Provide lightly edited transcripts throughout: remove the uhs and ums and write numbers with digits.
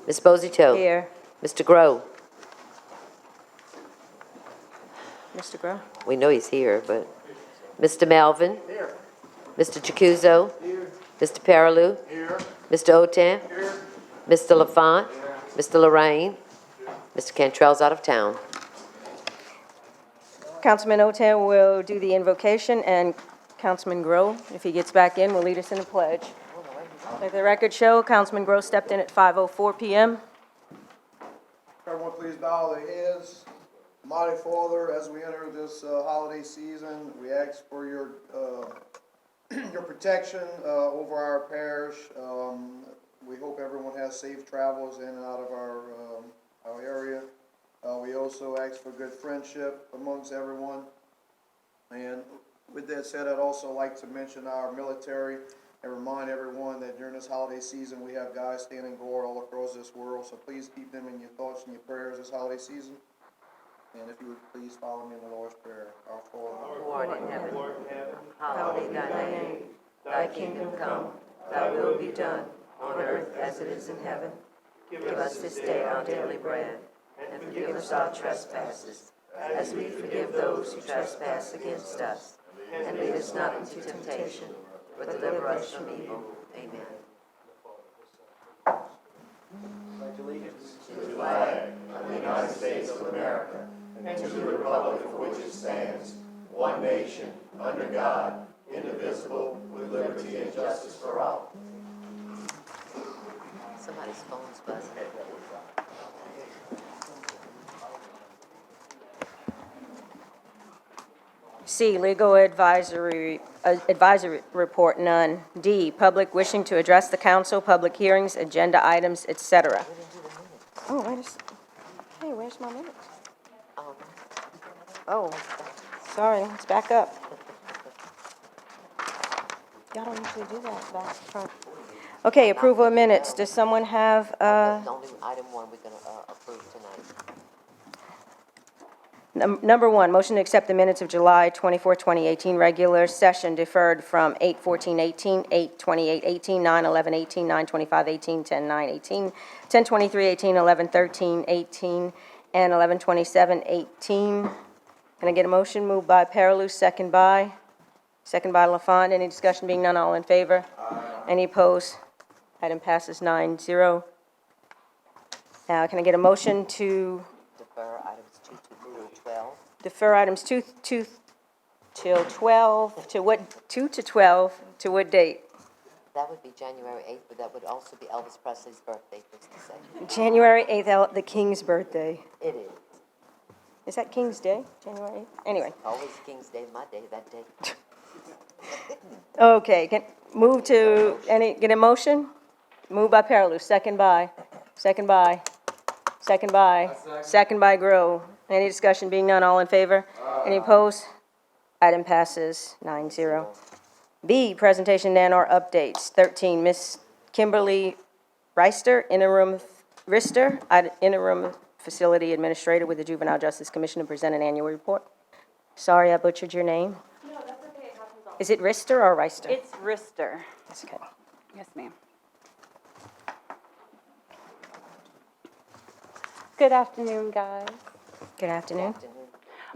Ms. Bozito? Here. Mr. Grow? Mr. Grow? We know he's here, but... Mr. Melvin? Here. Mr. Chacuzzo? Here. Mr. Paraloo? Here. Mr. Otan? Here. Mr. Lafont? Mr. Lorraine? Mr. Cantrell's out of town. Councilman Otan will do the invocation, and Councilman Grow, if he gets back in, will lead us in the pledge. Let the record show, Councilman Grow stepped in at 5:04 p.m. Everyone please bow their heads. Mighty Father, as we enter this holiday season, we ask for your your protection over our parish. We hope everyone has safe travels in and out of our area. We also ask for good friendship amongst everyone. And with that said, I'd also like to mention our military and remind everyone that during this holiday season, we have guys standing guard all across this world. So please keep them in your thoughts and your prayers this holiday season. And if you would please follow me in the Lord's Prayer. Our Father, Who art in heaven, hallowed be thy name. Thy kingdom come, thy will be done, on earth as it is in heaven. Give us this day our daily bread, and forgive us our trespasses, as we forgive those who trespass against us. And lead us not into temptation, but deliver us from evil. Amen. Pledge allegiance to the flag of the United States of America and to the republic for which it stands, one nation, under God, indivisible, with liberty and justice for all. Somebody's phone's buzzing. C, legal advisory report, none. D, public wishing to address the council, public hearings, agenda items, etc. Oh, wait a second. Hey, where's my minutes? Oh, sorry, let's back up. Y'all don't usually do that back front. Okay, approval of minutes. Does someone have, That's the only item one we're going to approve tonight. Number one, motion to accept the minutes of July 24, 2018, regular session deferred from 8/14/18, 8/28/18, 9/11/18, 9/25/18, 10/9/18, 10/23/18, 11/13/18, and 11/27/18. Can I get a motion? Moved by Paraloo, second by Lafond. Any discussion? Being none, all in favor? Any opposed? Item passes 9-0. Now, can I get a motion to Defer items 2 through 12. defer items 2 till 12, to what, 2 to 12, to what date? That would be January 8th, but that would also be Elvis Presley's birthday, just to say. January 8th, the King's birthday. It is. Is that King's Day, January 8th? Anyway, Always King's Day, my day, that day. okay, get a motion? Moved by Paraloo, second by Grow. Any discussion? Being none, all in favor? Any opposed? Item passes 9-0. B, presentation and or updates. 13, Miss Kimberly Reister, interim facility administrator with the Juvenile Justice Commission, to present an annual report. Sorry, I butchered your name. No, that's okay. It happens all. Is it Rister or Reister? It's Rister. That's okay. Yes, ma'am. Good afternoon, guys. Good afternoon.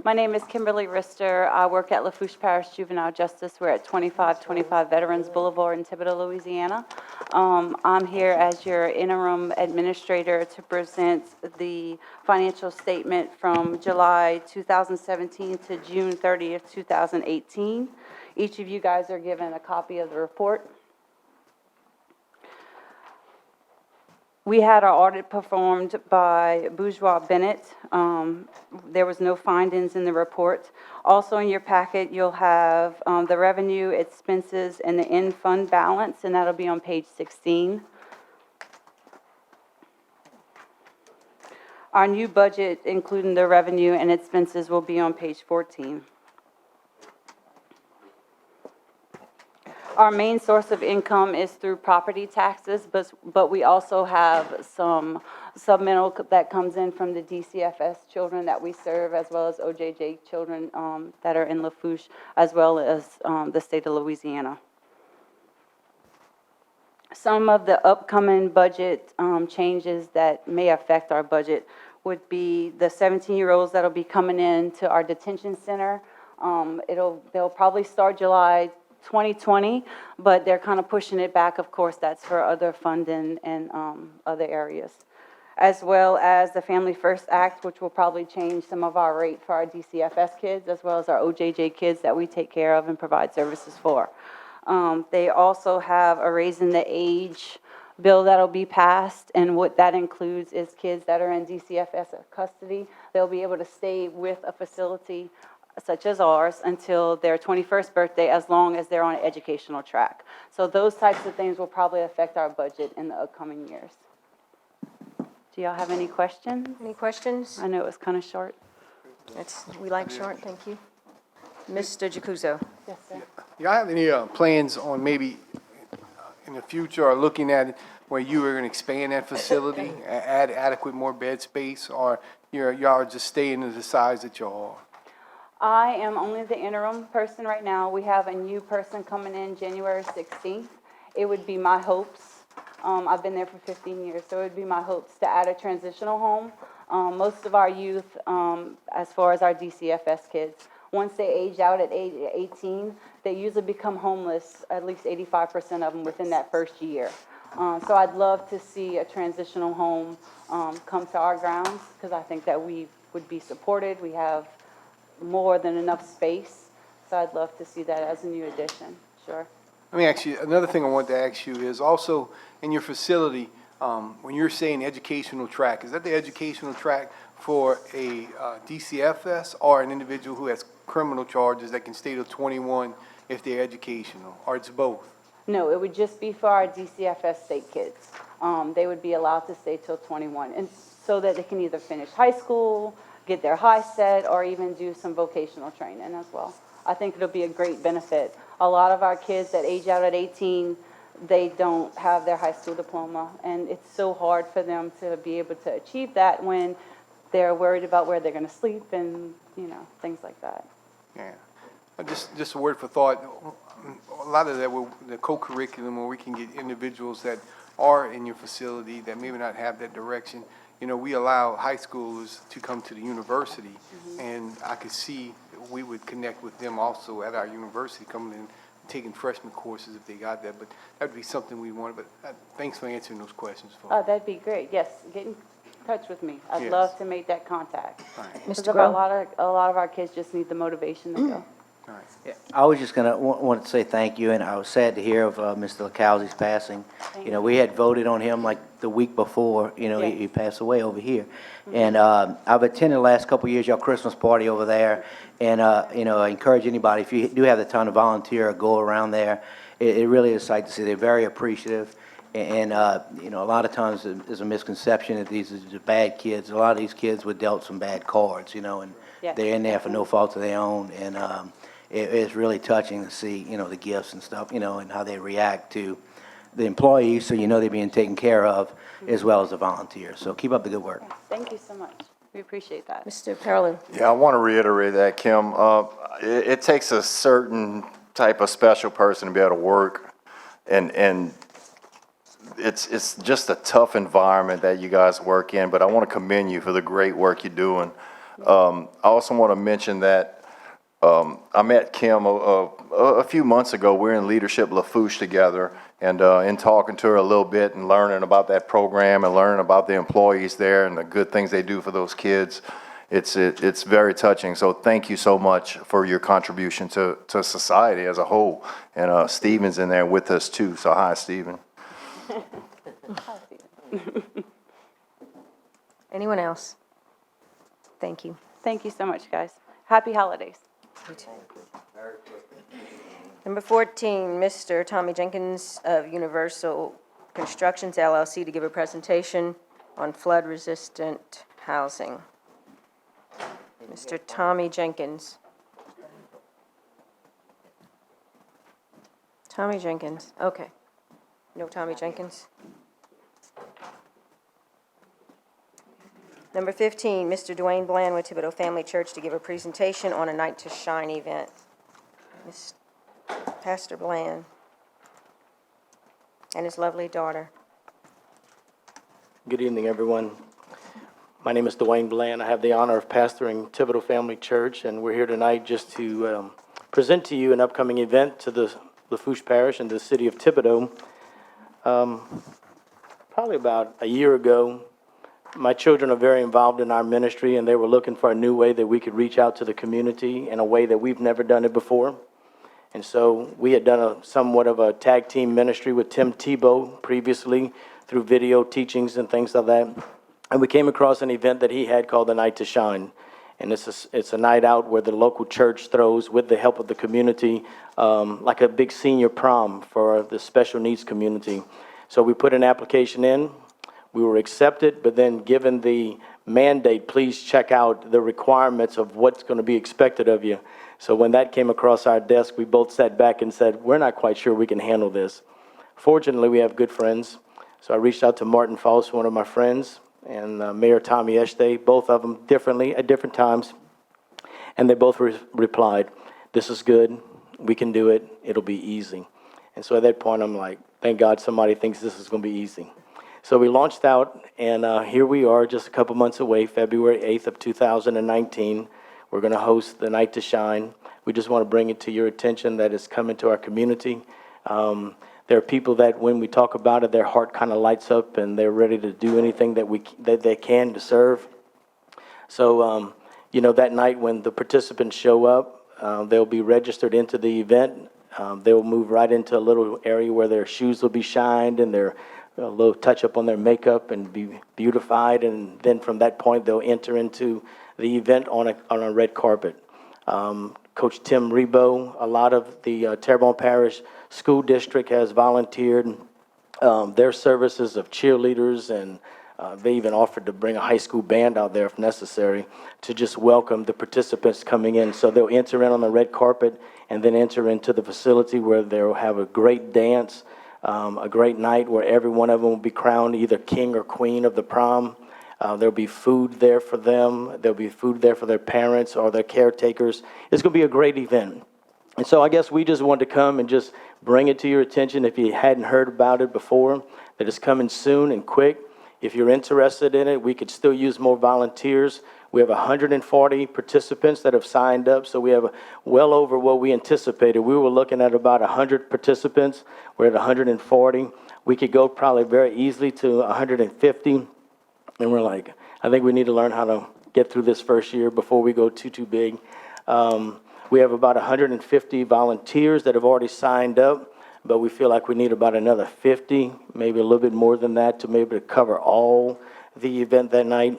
My name is Kimberly Rister. I work at Lafourche Parish Juvenile Justice. We're at 2525 Veterans Boulevard in Thibodaux, Louisiana. I'm here as your interim administrator to present the financial statement from July 2017 to June 30th, 2018. Each of you guys are given a copy of the report. We had our audit performed by Bourgeois Bennett. There was no findings in the report. Also in your packet, you'll have the revenue, expenses, and the in-fund balance, and that'll be on page 16. Our new budget, including the revenue and expenses, will be on page 14. Our main source of income is through property taxes, but we also have some supplemental that comes in from the DCFS children that we serve, as well as OJJ children that are in Lafourche, as well as the state of Louisiana. Some of the upcoming budget changes that may affect our budget would be the 17-year-olds that'll be coming in to our detention center. They'll probably start July 2020, but they're kind of pushing it back. Of course, that's for other funding and other areas, as well as the Family First Act, which will probably change some of our rate for our DCFS kids, as well as our OJJ kids that we take care of and provide services for. They also have a raising the age bill that'll be passed, and what that includes is kids that are in DCFS custody. They'll be able to stay with a facility such as ours until their 21st birthday, as long as they're on an educational track. So those types of things will probably affect our budget in the upcoming years. Do y'all have any questions? Any questions? I know it was kind of short. We like short, thank you. Mr. Jacuzzo? Yes, sir. Y'all have any plans on maybe in the future or looking at where you are going to expand that facility, add adequate more bed space, or y'all are just staying at the size that y'all are? I am only the interim person right now. We have a new person coming in January 16th. It would be my hopes. I've been there for 15 years, so it would be my hopes to add a transitional home. Most of our youth, as far as our DCFS kids, once they age out at age 18, they usually become homeless, at least 85% of them within that first year. So I'd love to see a transitional home come to our grounds, because I think that we would be supported. We have more than enough space, so I'd love to see that as a new addition, sure. Let me ask you, another thing I wanted to ask you is also in your facility, when you're saying educational track, is that the educational track for a DCFS or an individual who has criminal charges that can stay till 21 if they're educational, or it's both? No, it would just be for our DCFS state kids. They would be allowed to stay till 21, and so that they can either finish high school, get their high set, or even do some vocational training as well. I think it'll be a great benefit. A lot of our kids that age out at 18, they don't have their high school diploma, and it's so hard for them to be able to achieve that when they're worried about where they're going to sleep and, things like that. Yeah. Just a word for thought. A lot of that, the co-curriculum, where we can get individuals that are in your facility that maybe not have that direction. We allow high schoolers to come to the university, and I could see we would connect with them also at our university, coming in, taking freshman courses if they got that. But that would be something we want. But thanks for answering those questions for Oh, me. that'd be great. Yes, get in touch with me. I'd Yes. love to make that contact. All right. Because Mr. a Groh? lot of our kids just need the motivation to go. All right. Yeah, I was just gonna want to say thank you, and I was sad to hear of Mr. LaCausi's passing. We had voted on him like the week before, he passed away over here. And I've attended the last couple of years your Christmas party over there, and I encourage anybody, if you do have the time to volunteer or go around there, it really is a sight to see. They're very appreciative, and a lot of times there's a misconception that these are the bad kids. A lot of these kids were dealt some bad cards, and Yes. they're in there for no fault of their own, and it's really touching to see, the gifts and stuff, and how they react to the employees, so they're being taken care of, as well as the volunteers. So keep up the good work. Thank you so much. We appreciate that. Mr. Parolu? Yeah, I want to reiterate that, Kim. It takes a certain type of special person to be able to work, and it's just a tough environment that you guys work in, but I want to commend you for the great work you're doing. I also want to mention that I met Kim a few months ago. We're in Leadership Lafourche together, and in talking to her a little bit and learning about that program and learning about the employees there and the good things they do for those kids, it's very touching. So thank you so much for your contribution to society as a whole. And Stephen's in there with us too, so hi, Stephen. Anyone else? Thank you. Thank you so much, guys. Happy holidays. Number 14, Mr. Tommy Jenkins of Universal Constructions LLC to give a presentation on flood-resistant housing. Mr. Tommy Jenkins. Tommy Jenkins, okay. No Tommy Jenkins. Number 15, Mr. Dwayne Bland with Thibodeau Family Church to give a presentation on a Night to Shine event. Pastor Bland. and his lovely daughter. Good evening, everyone. My name is Dwayne Bland. I have the honor of pastoring Thibodeau Family Church, and we're here tonight just to present to you an upcoming event to the Lafourche Parish and the city of Thibodeau. Probably about a year ago, my children are very involved in our ministry, and they were looking for a new way that we could reach out to the community in a way that we've never done it before. And so we had done somewhat of a tag team ministry with Tim Tebow previously through video teachings and things like that. And we came across an event that he had called the Night to Shine. And it's a night out where the local church throws, with the help of the community, like a big senior prom for the special needs community. So we put an application in. We were accepted, but then given the mandate, please check out the requirements of what's going to be expected of you. So when that came across our desk, we both sat back and said, we're not quite sure we can handle this. Fortunately, we have good friends. So I reached out to Martin Faust, one of my friends, and Mayor Tommy Eshte, both of them differently at different times. And they both replied, this is good. We can do it. It'll be easy. And so at that point, I'm like, thank God somebody thinks this is going to be easy. So we launched out, and here we are just a couple months away, February 8th of 2019. We're going to host the Night to Shine. We just want to bring it to your attention that it's coming to our community. There are people that when we talk about it, their heart kind of lights up, and they're ready to do anything that they can to serve. So, that night when the participants show up, they'll be registered into the event. They'll move right into a little area where their shoes will be shined and their a little touch up on their makeup and be beautified, and then from that point they'll enter into the event on a red carpet. Coach Tim Rebo, a lot of the Terrebonne Parish School District has volunteered their services of cheerleaders, and they even offered to bring a high school band out there if necessary to just welcome the participants coming in. So they'll enter in on the red carpet and then enter into the facility where they'll have a great dance, a great night where every one of them will be crowned either king or queen of the prom. There'll be food there for them. There'll be food there for their parents or their caretakers. It's going to be a great event. And so I guess we just wanted to come and just bring it to your attention if you hadn't heard about it before, that it's coming soon and quick. If you're interested in it, we could still use more volunteers. We have 140 participants that have signed up, so we have well over what we anticipated. We were looking at about 100 participants. We're at 140. We could go probably very easily to 150. And we're like, I think we need to learn how to get through this first year before we go too big. We have about 150 volunteers that have already signed up, but we feel like we need about another 50, maybe a little bit more than that, to be able to cover all the event that night.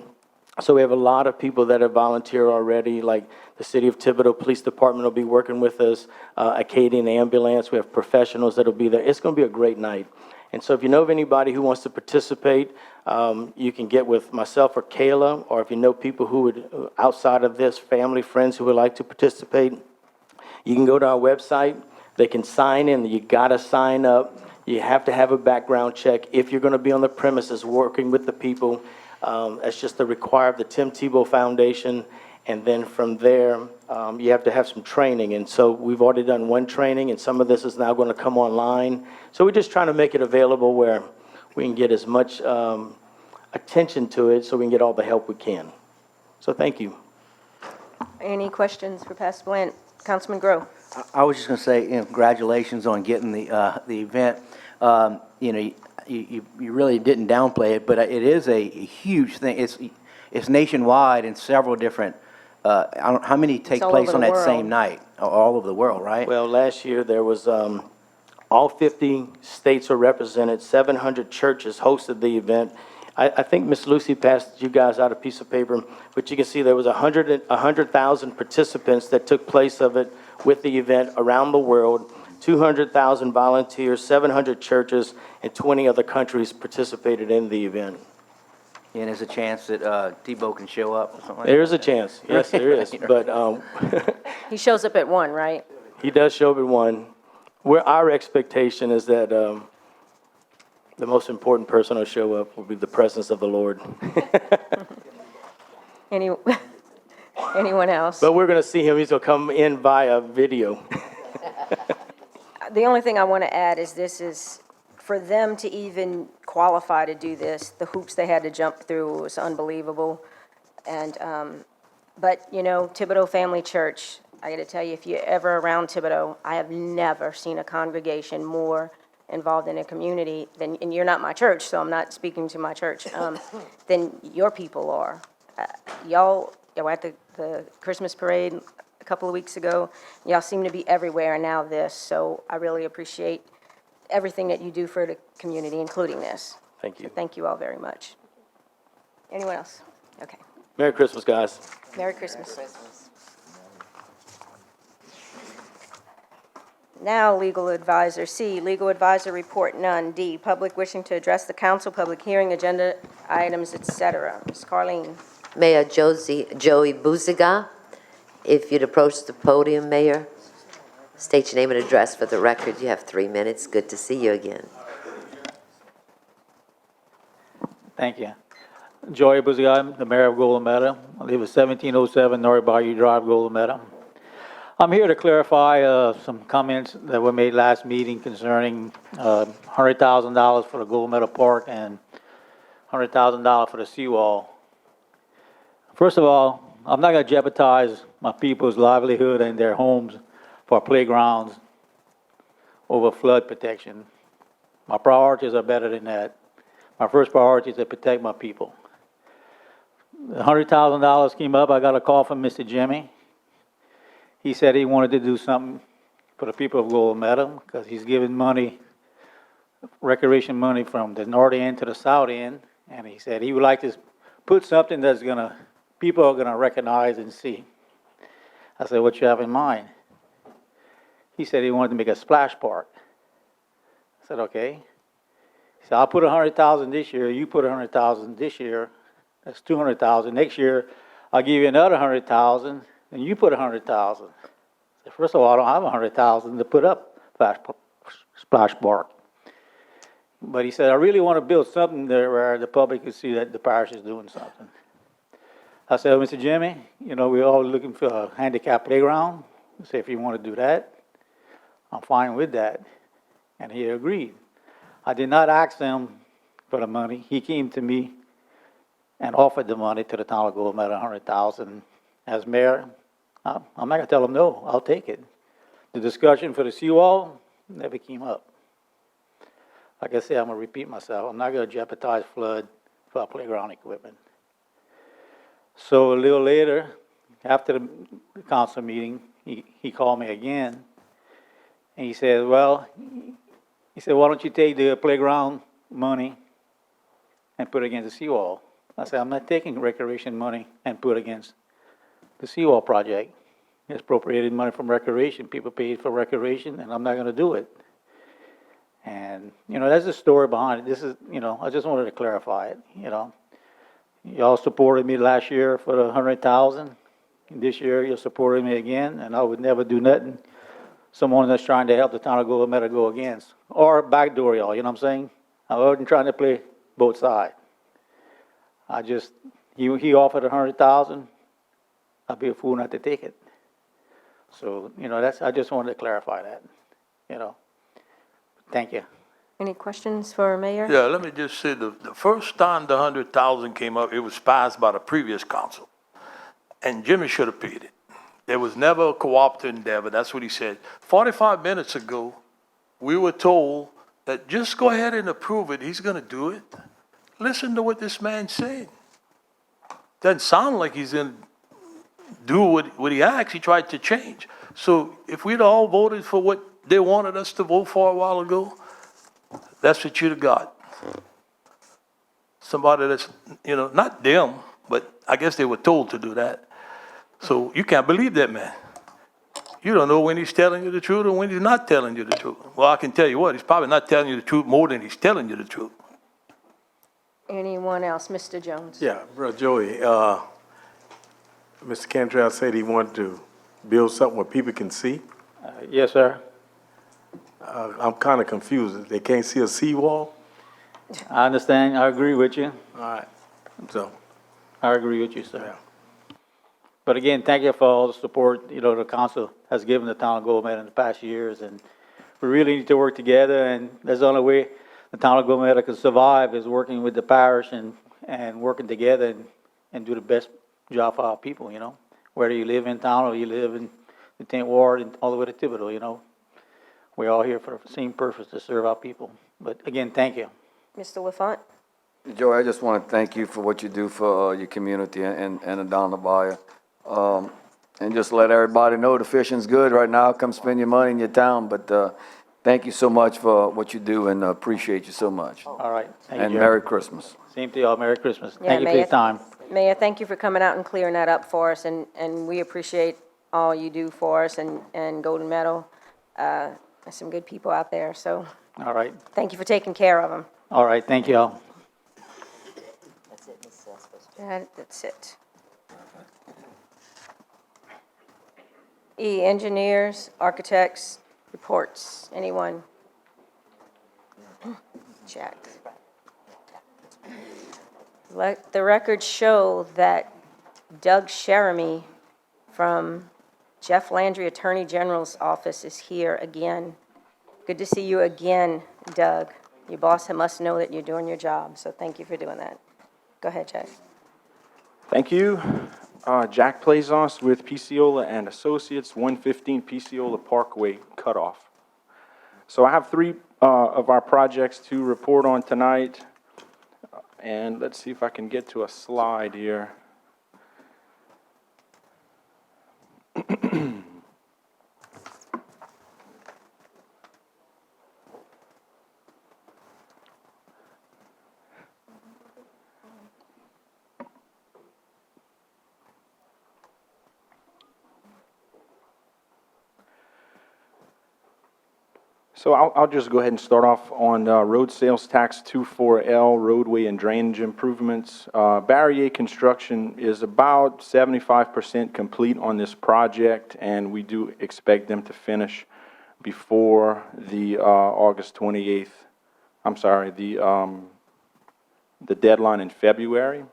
So we have a lot of people that have volunteered already, like the City of Thibodeau Police Department will be working with us, Acadian Ambulance. We have professionals that will be there. It's going to be a great night. And so if you know of anybody who wants to participate, you can get with myself or Kayla, or if you know people who would, outside of this, family, friends who would like to participate, you can go to our website. They can sign in. You got to sign up. You have to have a background check. If you're going to be on the premises working with the people, that's just the require of the Tim Tebow Foundation. And then from there, you have to have some training. And so we've already done one training, and some of this is now going to come online. So we're just trying to make it available where we can get as much attention to it so we can get all the help we can. So thank you. Any questions for Pastor Bland? Councilman Groh. I was just going to say, congratulations on getting the event. You really didn't downplay it, but it is a huge thing. It's nationwide in several different. I don't know how many take place on that same night, all over the world, right? Well, last year there was all 50 states are represented. 700 churches hosted the event. I think Miss Lucy passed you guys out a piece of paper, but you can see there was 100,000 participants that took place of it with the event around the world. 200,000 volunteers, 700 churches, and 20 other countries participated in the event. And there's a chance that Tebow can show up or something like that? There is a chance. Yes, there is. But He shows up at 1, right? he does show up at 1. Our expectation is that the most important person who show up will be the presence of the Lord. Anyone else? But we're going to see him. He's going to come in via video. The only thing I want to add is this is for them to even qualify to do this, the hoops they had to jump through was unbelievable. And, but, you know, Thibodeau Family Church, I gotta tell you, if you're ever around Thibodeau, I have never seen a congregation more involved in a community than, and you're not my church, so I'm not speaking to my church, than your people are. Y'all were at the Christmas parade a couple of weeks ago. Y'all seem to be everywhere, and now this, so I really appreciate everything that you do for the community, including this. Thank you. So thank you all very much. Anyone else? Okay. Merry Christmas, guys. Merry Christmas. Now, legal advisor. C, legal advisor report, none. D, public wishing to address the council, public hearing, agenda items, et cetera. Ms. Carleen. Mayor Joey Buziga, if you'd approach the podium, Mayor, state your name and address for the record. You have 3 minutes. Good to see you again. Thank you. Joey Buziga, I'm the mayor of Golden Meadow. I live at 1707 North Bayou Drive, Golden Meadow. I'm here to clarify some comments that were made last meeting concerning $100,000 for the Golden Meadow Park and $100,000 for the seawall. First of all, I'm not going to jeopardize my people's livelihood and their homes for playgrounds over flood protection. My priorities are better than that. My first priority is to protect my people. The $100,000 came up. I got a call from Mr. Jimmy. He said he wanted to do something for the people of Golden Meadow because he's giving money, recreation money from the north end to the south end. And he said he would like to put something that's people are gonna recognize and see. I said, what you have in mind? He said he wanted to make a splash park. I said, okay. He said, I'll put $100,000 this year, you put $100,000 this year, that's $200,000. Next year, I'll give you another $100,000, and you put $100,000. I said, first of all, I don't have $100,000 to put up splash park. But he said, I really want to build something there where the public can see that the parish is doing something. I said, well, Mr. Jimmy, you know, we're all looking for a handicap playground. He said, if you want to do that, I'm fine with that. And he agreed. I did not ask him for the money. He came to me and offered the money to the town of Golden Meadow, $100,000. As mayor, I'm not going to tell him no. I'll take it. The discussion for the seawall never came up. Like I said, I'm going to repeat myself. I'm not going to jeopardize flood for our playground equipment. So a little later, after the council meeting, he called me again, and he said, well, why don't you take the playground money and put it against the seawall? I said, I'm not taking recreation money and put it against the seawall project. It's appropriated money from recreation. People paid for recreation, and I'm not going to do it. And, you know, that's the story behind it. This is, you know, I just wanted to clarify it, you know. Y'all supported me last year for the $100,000. This year, you're supporting me again, and I would never do nothing someone that's trying to help the town of Golden Meadow go against. Or backdoor y'all, you know what I'm saying? I wasn't trying to play both sides. I just, he offered $100,000. I'd be a fool not to take it. So, you know, I just wanted to clarify that, you know. Thank you. Any questions for Mayor? Yeah, let me just say, the first time the 100,000 came up, it was passed by the previous council. And Jimmy should have paid it. There was never a cooperative endeavor, that's what he said. 45 minutes ago, we were told that just go ahead and approve it, he's gonna do it. Listen to what this man's saying. Doesn't sound like he's gonna do what he asked, he tried to change. So if we'd all voted for what they wanted us to vote for a while ago, that's what you'd have got. Somebody that's, you know, not them, but I guess they were told to do that. So you can't believe that man. You don't know when he's telling you the truth or when he's not telling you the truth. Well, I can tell you what, he's probably not telling you the truth more than he's telling you the truth. Anyone else? Mr. Jones? Yeah, Brother Joey, Mr. Cantrell said he wanted to build something where people can see. Yes, sir. I'm kind of confused. They can't see a seawall? I understand. I agree with you. All right, so. I agree with you, sir. Yeah. But again, thank you for all the support, you know, the council has given the town of Golden Meadow in the past years, and we really need to work together, and that's the only way the town of Gomera can survive is working with the parish and working together and do the best job for our people, you know? Whether you live in town or you live in the 10th Ward and all the way to Thibodeau, you know? We're all here for the same purpose, to serve our people. But again, thank you. Mr. Lafont? Joey, I just want to thank you for what you do for your community and Adon Labaya. And just let everybody know the fishing's good right now. Come spend your money in your town, but thank you so much for what you do and appreciate you so much. All right. Thank you, And Jerry. Merry Christmas. Same to y'all. Merry Christmas. Yeah, Thank you for your time. Mayor, thank you for coming out and clearing that up for us, and we appreciate all you do for us and Golden Meadow. There's some good people out there, so All right. thank you for taking care of them. All right. Thank you all. That's it. E, engineers, architects, reports. Anyone? Check. Let the record show that Doug Sheremy from Jeff Landry Attorney General's office is here again. Good to see you again, Doug. Your boss must know that you're doing your job, so thank you for doing that. Go ahead, Jack. Thank you. Jack Plazos with Picciola and Associates, 115 Picciola Parkway Cutoff. So I have three of our projects to report on tonight. And let's see if I can get to a slide here. So I'll just go ahead and start off on road sales tax 24L, roadway and drainage improvements. Barrier construction is about 75% complete on this project, and we do expect them to finish before the August 28th, I'm sorry, the deadline in February.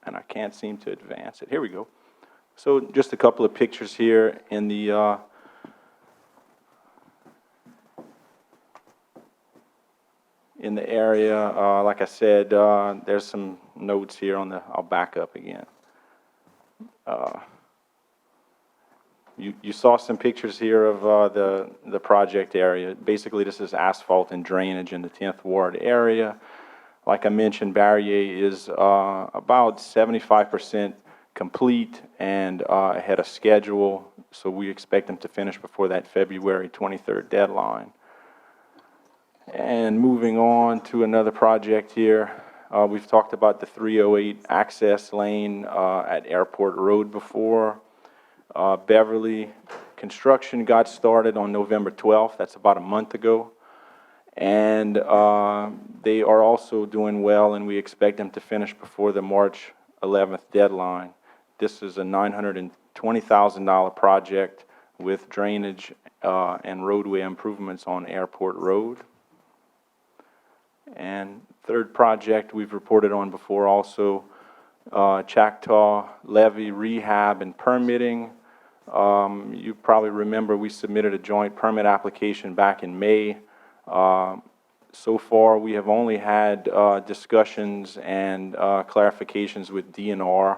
And I can't seem to advance it. Here we go. So just a couple of pictures here in the area. Like I said, there's some notes here on the, I'll back up again. You saw some pictures here of the project area. Basically, this is asphalt and drainage in the 10th Ward area. Like I mentioned, Barrier is about 75% complete and ahead of schedule, so we expect them to finish before that February 23rd deadline. And moving on to another project here, we've talked about the 308 access lane at Airport Road before. Beverly, construction got started on November 12th, that's about a month ago. And they are also doing well, and we expect them to finish before the March 11th deadline. This is a $920,000 project with drainage and roadway improvements on Airport Road. And third project we've reported on before also, Choctaw Levee rehab and permitting. You probably remember we submitted a joint permit application back in May. So far, we have only had discussions and clarifications with DNR.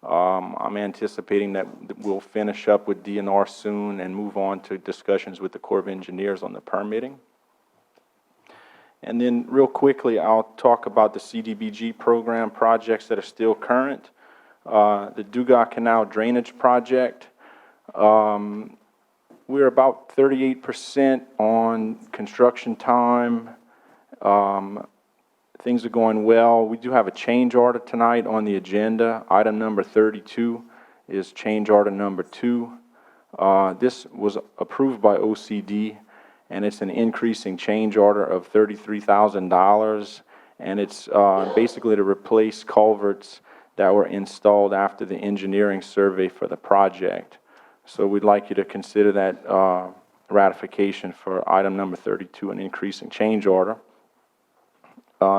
I'm anticipating that we'll finish up with DNR soon and move on to discussions with the Corps of Engineers on the permitting. And then real quickly, I'll talk about the CDBG program projects that are still current. The Dugas Canal Drainage Project, we're about 38% on construction time. Things are going well. We do have a change order tonight on the agenda. Item number 32 is change order number 2. This was approved by OCD, and it's an increasing change order of $33,000, and it's basically to replace culverts that were installed after the engineering survey for the project. So we'd like you to consider that ratification for item number 32, an increasing change order.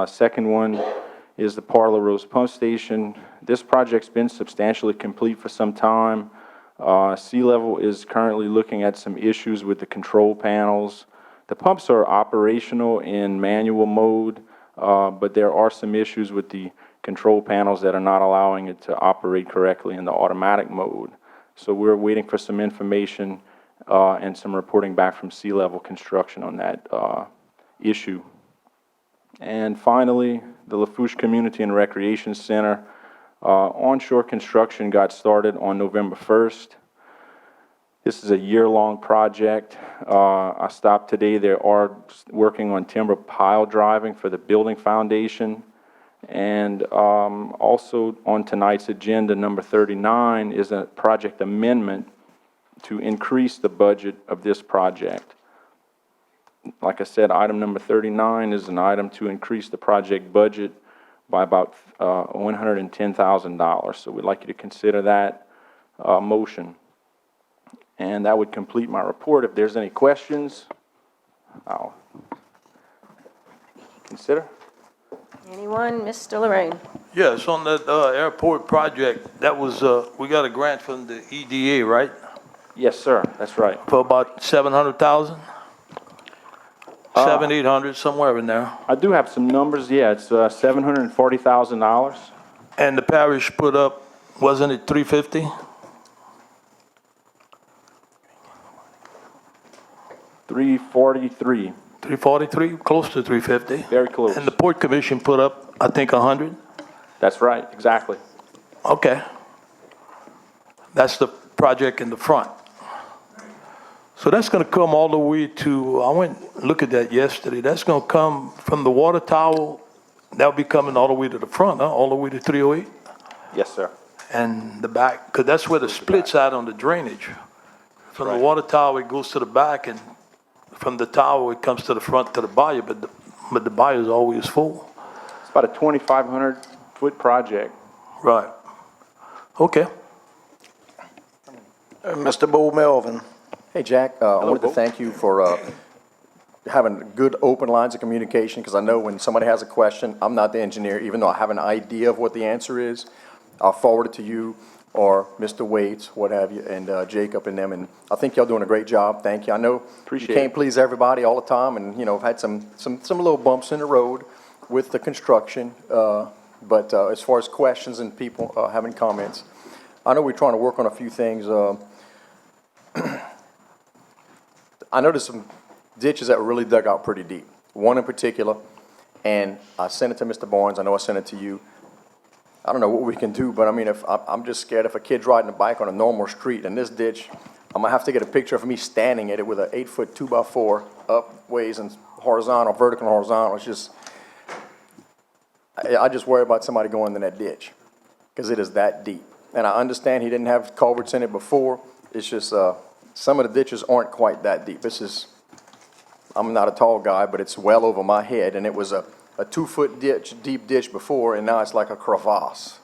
Second one is the Parla Rose Pump Station. This project's been substantially complete for some time. Sea Level is currently looking at some issues with the control panels. The pumps are operational in manual mode, but there are some issues with the control panels that are not allowing it to operate correctly in the automatic mode. So we're waiting for some information and some reporting back from Sea Level Construction on that issue. And finally, the Lafourche Community and Recreation Center. Onshore construction got started on November 1st. This is a year-long project. I stopped today. They are working on timber pile driving for the building foundation. And also on tonight's agenda, number 39, is a project amendment to increase the budget of this project. Like I said, item number 39 is an item to increase the project budget by about $110,000. So we'd like you to consider that motion. And that would complete my report. If there's any questions, I'll consider. Anyone? Mr. Lorraine? Yes, on that airport project, that was, we got a grant from the EDA, right? Yes, sir, that's right. For about 700,000? 800, somewhere in there. I do have some numbers, yeah, it's $740,000. And the parish put up, wasn't it 350? 343. 343, close to 350. Very close. And the Port Commission put up, I think, 100? That's right, exactly. Okay. That's the project in the front. So that's going to come all the way to, I went and looked at that yesterday. That's going to come from the water tower. That'll be coming all the way to the front, huh? All the way to 308? Yes, sir. And the back, because that's where the split's at on the drainage. From the water tower, it goes to the back, and from the tower, it comes to the front to the bayou, but the bayou is always full. It's about a 2,500-foot project. Right. Okay. Mr. Bo Melvin. Hey, Jack, I wanted to thank you for having good open lines of communication, because I know when somebody has a question, I'm not the engineer, even though I have an idea of what the answer is. I'll forward it to you or Mr. Waits, what have you, and Jacob and them, and I think y'all doing a great job. Thank you. I know you can't please everybody all the time, and, you know, I've had some little bumps in the road with the construction, but as far as questions and people having comments, I know we're trying to work on a few things. I noticed some ditches that were really dug out pretty deep. One in particular, and I sent it to Mr. Barnes. I know I sent it to you. I don't know what we can do, but I mean, if I'm just scared if a kid's riding a bike on a normal street in this ditch, I'm gonna have to get a picture of me standing at it with an 8-foot 2x4 up ways and horizontal, vertical and horizontal. It's just, I just worry about somebody going in that ditch because it is that deep. And I understand he didn't have culverts in it before. It's just some of the ditches aren't quite that deep. This is, I'm not a tall guy, but it's well over my head, and it was a 2-foot ditch, deep ditch before, and now it's like a crevasse.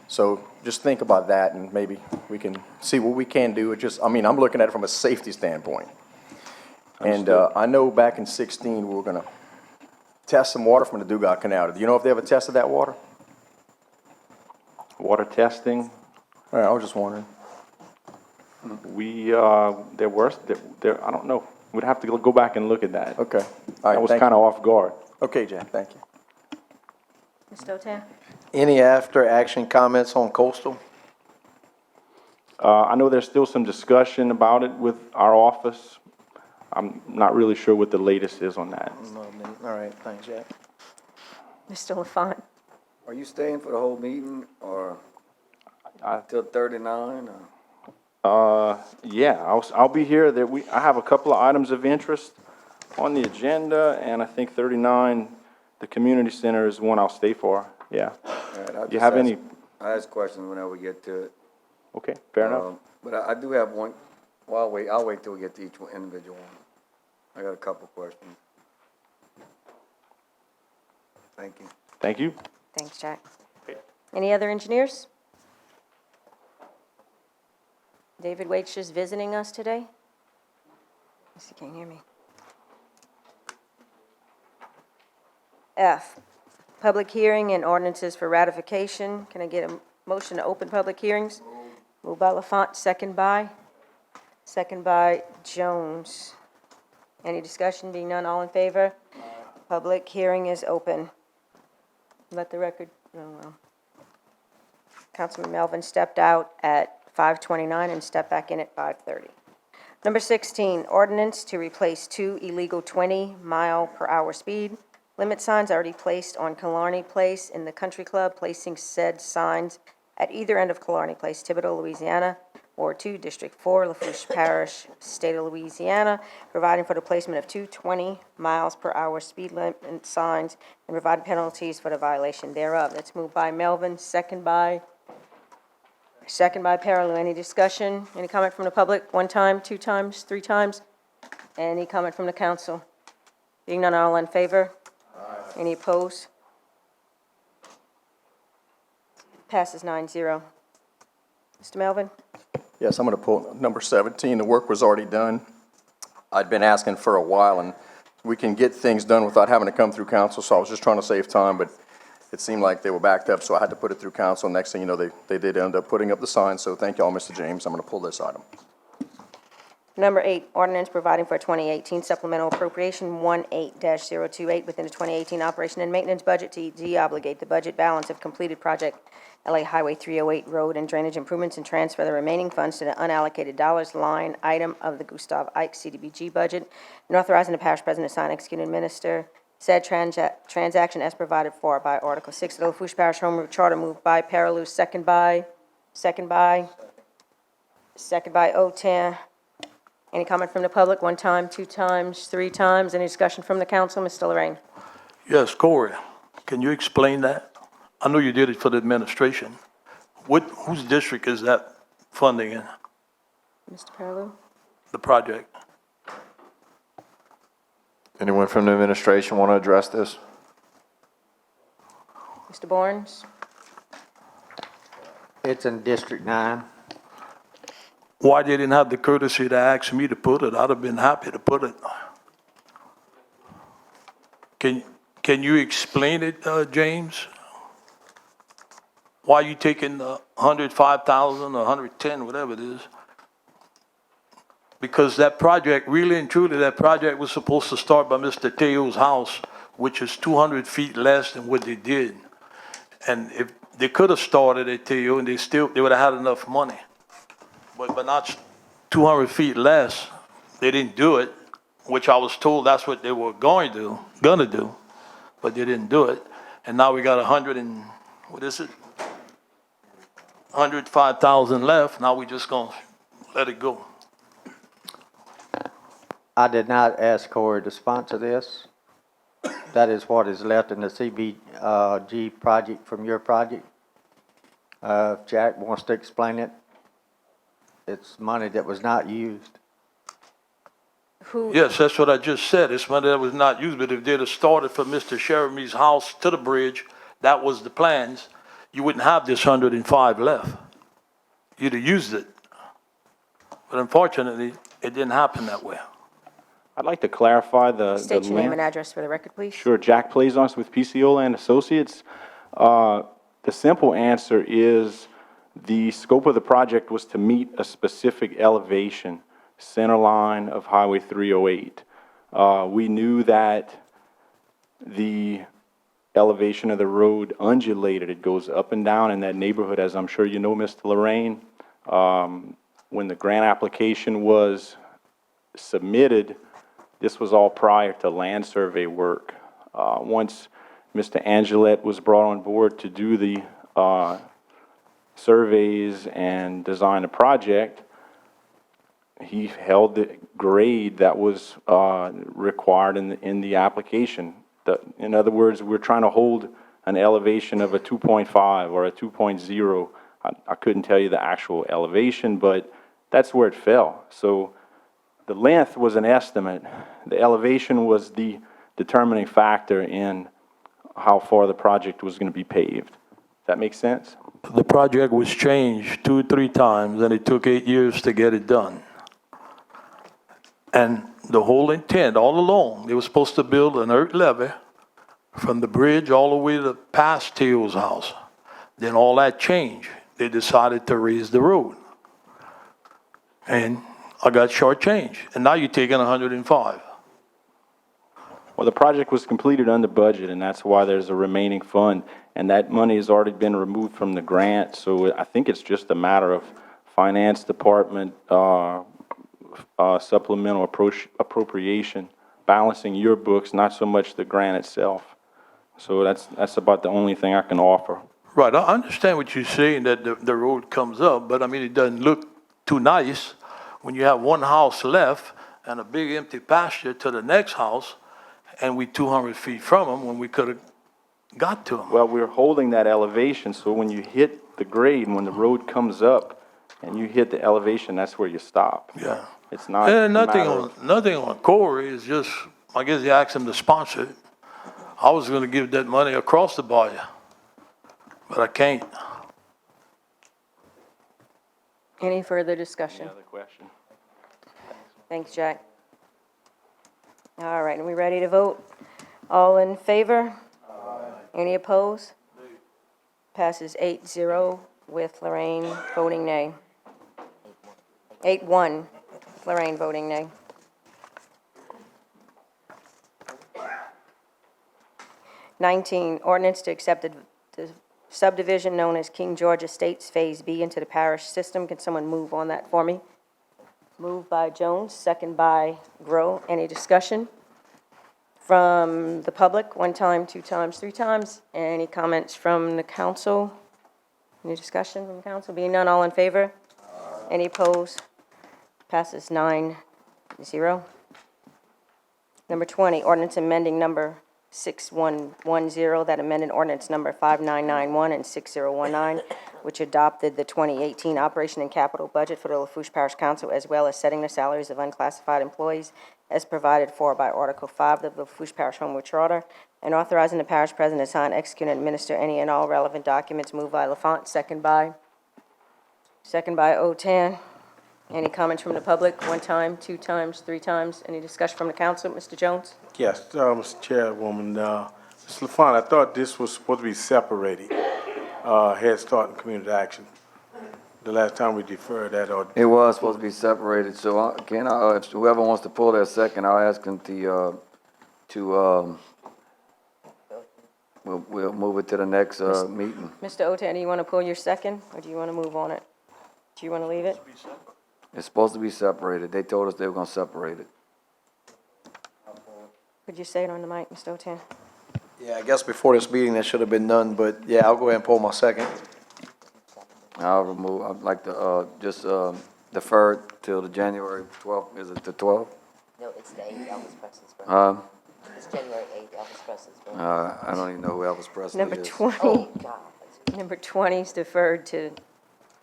So just think about that, and maybe we can see what we can do. It just, I mean, I'm looking at it from a safety standpoint. And I know back in 16 we were gonna test some water from the Dugas Canal. Do you know if they ever tested that water? Water testing? All right, I was just wondering. There were, I don't know. We'd have to go back and look at that. Okay. All right, that was kind of off guard. Okay, Jack, thank you. Mr. Otan? Any after-action comments on coastal? I know there's still some discussion about it with our office. I'm not really sure what the latest is on that. All right, thanks, Jack. Mr. LaFont? Are you staying for the whole meeting, or till 39? Yeah, I'll be here. I have a couple of items of interest on the agenda, and I think 39, the community center, is one I'll stay for. Yeah. All right, You have any? I ask questions whenever we get to it. Okay, fair enough. But I do have one. Well, I'll wait till we get to each individual one. I got a couple questions. Thank you. Thank you. Thanks, Jack. Any other engineers? David Waits just visiting us today? Yes, you can't hear me. F, public hearing and ordinances for ratification. Can I get a motion to open public hearings? Moved by LaFont, second by Jones. Any discussion? Being none, all in favor? Public hearing is open. Let the record, Councilman Melvin stepped out at 5:29 and stepped back in at 5:30. Number 16, ordinance to replace 2 illegal 20-mile-per-hour speed limit signs already placed on Killarney Place in the Country Club, placing said signs at either end of Killarney Place, Thibodaux, Louisiana, Ward 2, District 4, Lafourche Parish, State of Louisiana, providing for the placement of 2 20-miles-per-hour speed limit signs and providing penalties for the violation thereof. That's moved by Melvin, second by Parallel. Any discussion? Any comment from the public? 1 time, 2 times, 3 times? Any comment from the council? Being none, all in favor? Any opposed? Passes 9-0. Mr. Melvin? Yes, I'm going to pull number 17. The work was already done. I'd been asking for a while, and we can get things done without having to come through council, so I was just trying to save time, but it seemed like they were backed up, so I had to put it through council. Next thing you know, they did end up putting up the sign, so thank you all, Mr. James. I'm going to pull this item. Number 8, ordinance providing for a 2018 supplemental appropriation 18-028 within the 2018 operation and maintenance budget to de-obligate the budget balance of completed project LA Highway 308 road and drainage improvements and transfer the remaining funds to the unallocated dollars line item of the Gustav Ike CDBG budget, and authorizing the parish president to sign, execute, and administer said transaction as provided for by Article 6 of the Lafourche Parish Home Rule Charter, moved by Parallel, second by O10. Any comment from the public? 1 time, 2 times, 3 times? Any discussion from the council? Mr. Lorraine? Yes, Corey, can you explain that? I know you did it for the administration. Whose district is that funding in, Mr. Parallel? the project? Anyone from the administration want to address this? Mr. Barnes? It's in District 9. Why they didn't have the courtesy to ask me to put it? I'd have been happy to put it. Can you explain it, James? Why you taking 105,000 or 110, whatever it is? Because that project, really and truly, that project was supposed to start by Mr. Teo's house, which is 200 feet less than what they did. And if they could have started at Teo and they would have had enough money. But not 200 feet less. They didn't do it, which I was told that's what they were gonna do, but they didn't do it. And now we got 105,000 left. Now we just gonna let it go. I did not ask Corey to sponsor this. That is what is left in the CBG project from your project. If Jack wants to explain it, it's money that was not used. Yes, that's what I just said. It's money that was not used, but if they'd have started from Mr. Jeremy's house to the bridge, that was the plans, you wouldn't have this 105 left. You'd have used it. But unfortunately, it didn't happen that way. I'd like to clarify the State your name length. and address for the record, please. Sure, Jack Plazons with PCOLA and Associates. The simple answer is the scope of the project was to meet a specific elevation, center line of Highway 308. We knew that the elevation of the road undulated. It goes up and down in that neighborhood, as I'm sure you know, Mr. Lorraine. When the grant application was submitted, this was all prior to land survey work. Once Mr. Angelette was brought on board to do the surveys and design a project, he held the grade that was required in the application. In other words, we're trying to hold an elevation of a 2.5 or a 2.0. I couldn't tell you the actual elevation, but that's where it fell. So the length was an estimate. The elevation was the determining factor in how far the project was going to be paved. That makes sense? The project was changed 2 or 3 times, and it took 8 years to get it done. And the whole intent, all along, they were supposed to build an earth levee from the bridge all the way to past Teo's house. Then all that changed. They decided to raise the road. And I got shortchanged. And now you're taking 105. Well, the project was completed under budget, and that's why there's a remaining fund. And that money has already been removed from the grant, so I think it's just a matter of Finance Department supplemental appropriation, balancing your books, not so much the grant itself. So that's about the only thing I can offer. Right, I understand what you're saying, that the road comes up, but I mean, it doesn't look too nice when you have one house left and a big empty pasture to the next house, and we 200 feet from them when we could have got to them. Well, we're holding that elevation, so when you hit the grade, when the road comes up and you hit the elevation, that's where you stop. Yeah. It's not a And nothing matter of- nothing on Corey, it's just, I guess you asked him to sponsor it. I was gonna give that money across the bayou, but I can't. Any further discussion? Any other question? Thanks, Jack. All right, are we ready to vote? All in favor? Any opposed? Passes 8-0 with Lorraine voting nay. 8-1, Lorraine voting nay. Ordinance to accept the subdivision known as King George Estates Phase B into the parish system. Can someone move on that for me? Moved by Jones, second by Grow. Any discussion from the public? 1 time, 2 times, 3 times. Any comments from the council? Any discussion from the council? Being none, all in favor? Any opposed? Passes 9-0. Number 20, ordinance amending number 6110, that amended ordinance number 5991 and 6019, which adopted the 2018 operation and capital budget for the Lafourche Parish Council, as well as setting the salaries of unclassified employees as provided for by Article 5 of the Lafourche Parish Home Rule Charter, and authorizing the parish president to sign, execute, and administer any and all relevant documents. Moved by Lafont, second by Otan. Any comments from the public? 1 time, 2 times, 3 times? Any discussion from the council? Mr. Jones? Yes, Mr. Chairwoman, Mr. LaFont, I thought this was supposed to be separated, Head Start and Community Action. The last time we deferred that, or It was supposed to be separated, so if whoever wants to pull that second, I'll ask them we'll move it to the next, meeting. Mr. Otan, do you want to pull your second, or do you want to move on it? Do you want to leave it? It's supposed to be separated. They told us they were gonna separate it. Could you say it on the mic, Mr. Otan? Yeah, I guess before this meeting, that should have been done, but yeah, I'll go ahead and pull my second. I'd like to, just, defer it till the January 12th. Is it the 12th? No, it's the 8th, Elvis Presley's birthday. It's January 8th, Elvis Presley's birthday. I don't even know who Elvis Presley Number is. 20, Oh, God. number 20 is deferred to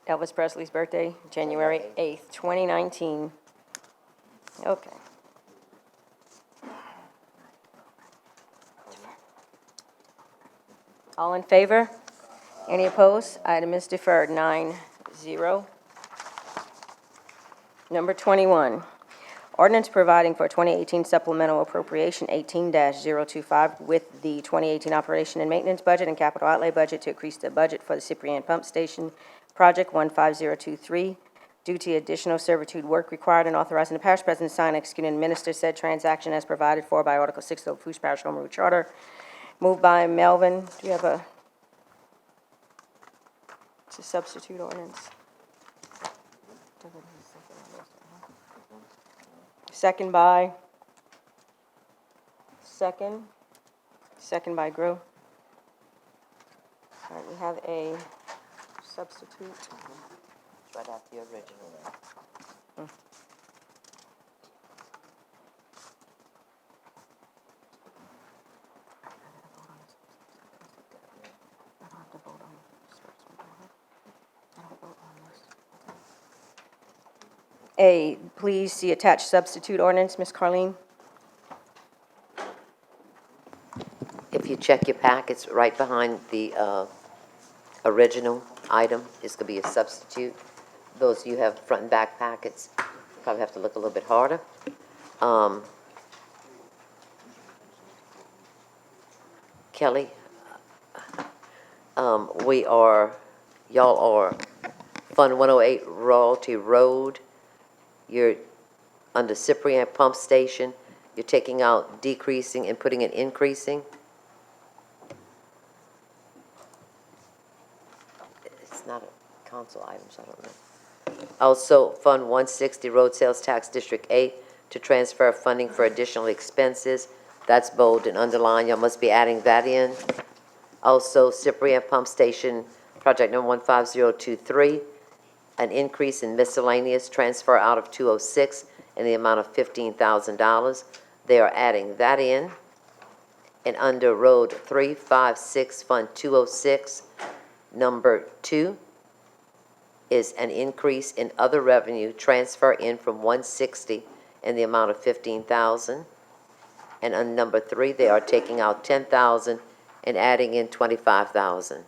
Elvis Presley's birthday, January 8th, 2019. Okay. All in favor? Any opposed? Item is deferred, 9-0. Number 21, ordinance providing for 2018 supplemental appropriation 18-025 with the 2018 operation and maintenance budget and capital outlay budget to increase the budget for the Cyprian Pump Station Project 15023 due to additional servitude work required, and authorizing the parish president to sign, execute, and administer said transaction as provided for by Article 6 of the Lafourche Parish Home Rule Charter. Moved by Melvin. Do you have a? It's a substitute ordinance. Second by? Second by Grew. All right, we have a substitute. Right after the original. A, please see attached substitute ordinance, Ms. Carleen. If you check your packets, right behind the original item is going to be a substitute. Those of you who have front and back packets probably have to look a little bit harder. Kelly, y'all are Fund 108 Royalty Road. You're under Cyprian Pump Station. You're taking out decreasing and putting in increasing? It's not a council item, so I don't know. Also, Fund 160, Road Sales Tax District 8, to transfer funding for additional expenses. That's bold and underlined. Y'all must be adding that in. Also, Cyprian Pump Station, project number 15023, an increase in miscellaneous transfer out of 206 in the amount of $15,000. They are adding that in. And under Road 356, Fund 206, number 2, is an increase in other revenue transfer in from 160 in the amount of 15,000. And on number 3, they are taking out 10,000 and adding in 25,000.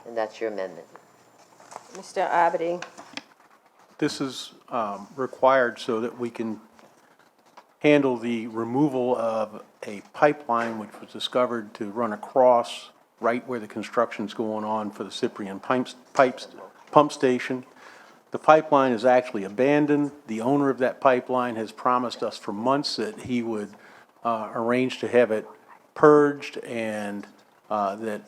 And that's your amendment. Mr. Abady. This is required so that we can handle the removal of a pipeline which was discovered to run across right where the construction's going on for the Cyprian pump station. The pipeline is actually abandoned. The owner of that pipeline has promised us for months that he would arrange to have it purged and that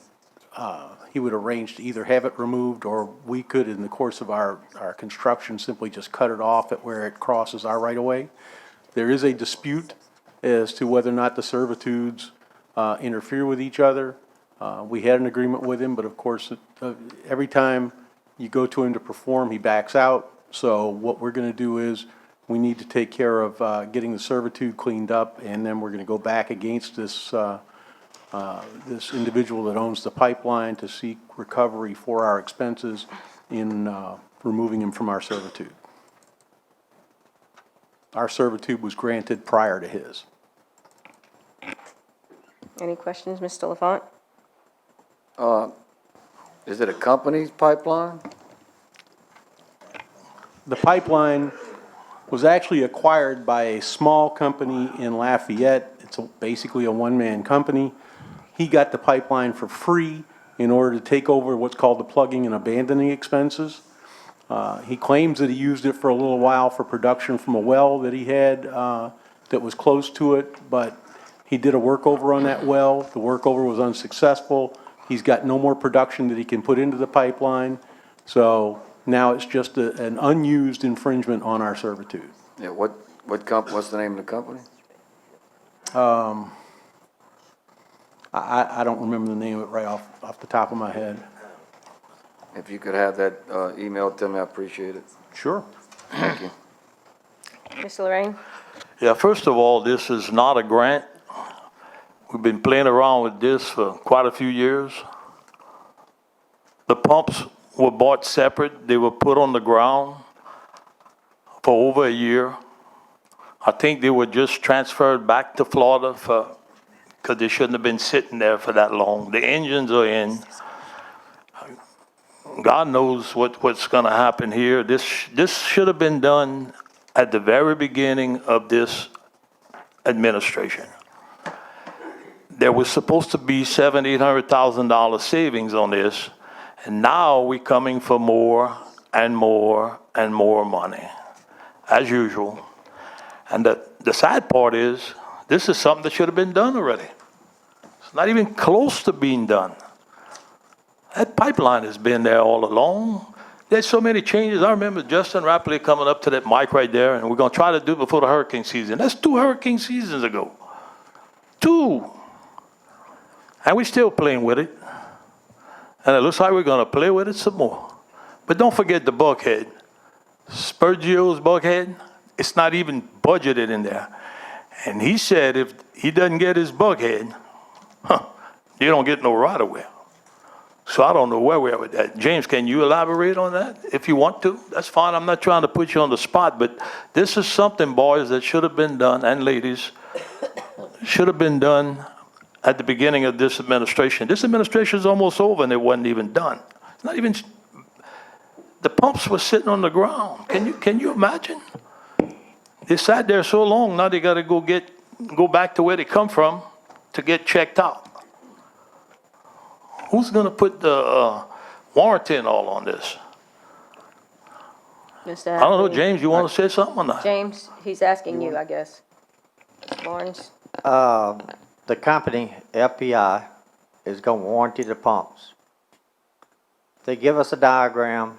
he would arrange to either have it removed or we could, in the course of our construction, simply just cut it off at where it crosses our right-of-way. There is a dispute as to whether or not the servitudes interfere with each other. We had an agreement with him, but of course, every time you go to him to perform, he backs out. So what we're going to do is we need to take care of getting the servitude cleaned up, and then we're going to go back against this this individual that owns the pipeline to seek recovery for our expenses in removing him from our servitude. Our servitude was granted prior to his. Any questions, Mr. Lafont? Is it a company's pipeline? The pipeline was actually acquired by a small company in Lafayette. It's basically a one-man company. He got the pipeline for free in order to take over what's called the plugging and abandoning expenses. He claims that he used it for a little while for production from a well that he had that was close to it, but he did a workover on that well. The workover was unsuccessful. He's got no more production that he can put into the pipeline. So now it's just an unused infringement on our servitude. Yeah, what's the name of the company? I don't remember the name of it right off the top of my head. If you could have that emailed to me, I appreciate it. Sure. Thank you. Mr. Lorraine? Yeah, first of all, this is not a grant. We've been playing around with this for quite a few years. The pumps were bought separate. They were put on the ground for over a year. I think they were just transferred back to Florida because they shouldn't have been sitting there for that long. The engines are in. God knows what's going to happen here. This should have been done at the very beginning of this administration. There was supposed to be $700,000-$800,000 savings on this, and now we're coming for more and more and more money, as usual. And the sad part is, this is something that should have been done already. It's not even close to being done. That pipeline has been there all along. There's so many changes. I remember Justin Rapley coming up to that mic right there, and we're going to try to do it before the hurricane season. That's 2 hurricane seasons ago. 2. And we're still playing with it. And it looks like we're going to play with it some more. But don't forget the Buckhead. Spurgio's Buckhead, it's not even budgeted in there. And he said if he doesn't get his Buckhead, you don't get no right-of-way. So I don't know where we are with that. James, can you elaborate on that if you want to? That's fine. I'm not trying to put you on the spot, but this is something, boys, that should have been done, and ladies, should have been done at the beginning of this administration. This administration is almost over, and it wasn't even done. It's not even. The pumps were sitting on the ground. Can you imagine? They sat there so long. Now they got to go back to where they come from to get checked out. Who's going to put the warranty and all on this? Mr. I don't know, Abady? James. You want to say something or not? James, he's asking you, I guess. Lawrence? The company, FPI, is going to warranty the pumps. They give us a diagram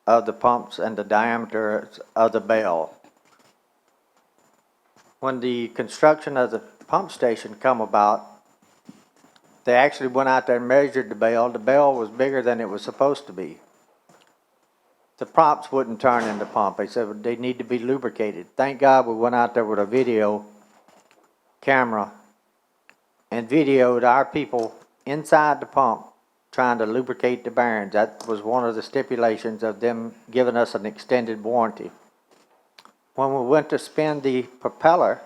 of the pumps and the diameter of the bell. When the construction of the pump station come about, they actually went out there and measured the bell. The bell was bigger than it was supposed to be. The props wouldn't turn in the pump. They said they need to be lubricated. Thank God we went out there with a video camera and videoed our people inside the pump trying to lubricate the bearings. That was one of the stipulations of them giving us an extended warranty. When we went to spin the propeller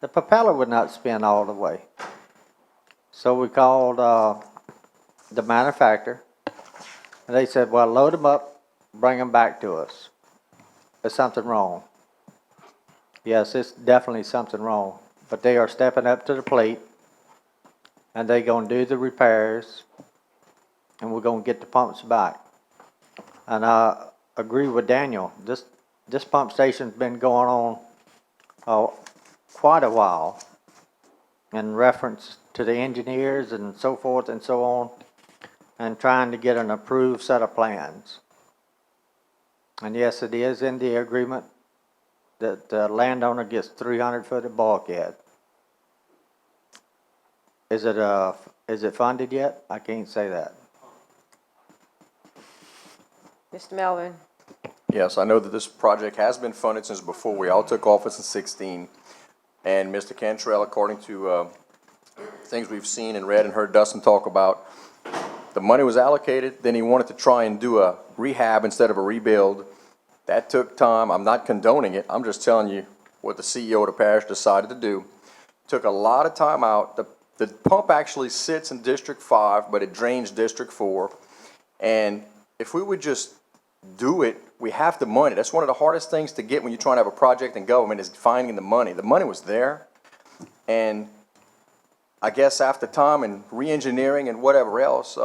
would not spin all the way. So we called the manufacturer, and they said, well, load them up, bring them back to us. There's something wrong. Yes, it's definitely something wrong, but they are stepping up to the plate, and they're going to do the repairs, and we're going to get the pumps back. And I agree with Daniel. This pump station's been going on quite a while in reference to the engineers and so forth and so on, and trying to get an approved set of plans. And yes, it is in the agreement that the landowner gets 300 foot of bulkhead. Is it funded yet? I can't say that. Mr. Melvin? Yes, I know that this project has been funded since before we all took office in 16. And Mr. Cantrell, according to things we've seen and read and heard Dustin talk about, the money was allocated, then he wanted to try and do a rehab instead of a rebuild. That took time. I'm not condoning it. I'm just telling you what the CEO of the parish decided to do. Took a lot of time out. The pump actually sits in District 5, but it drains District 4. And if we would just do it, we have the money. That's one of the hardest things to get when you're trying to have a project in government is finding the money. The money was there, and I guess after time and re-engineering and whatever else,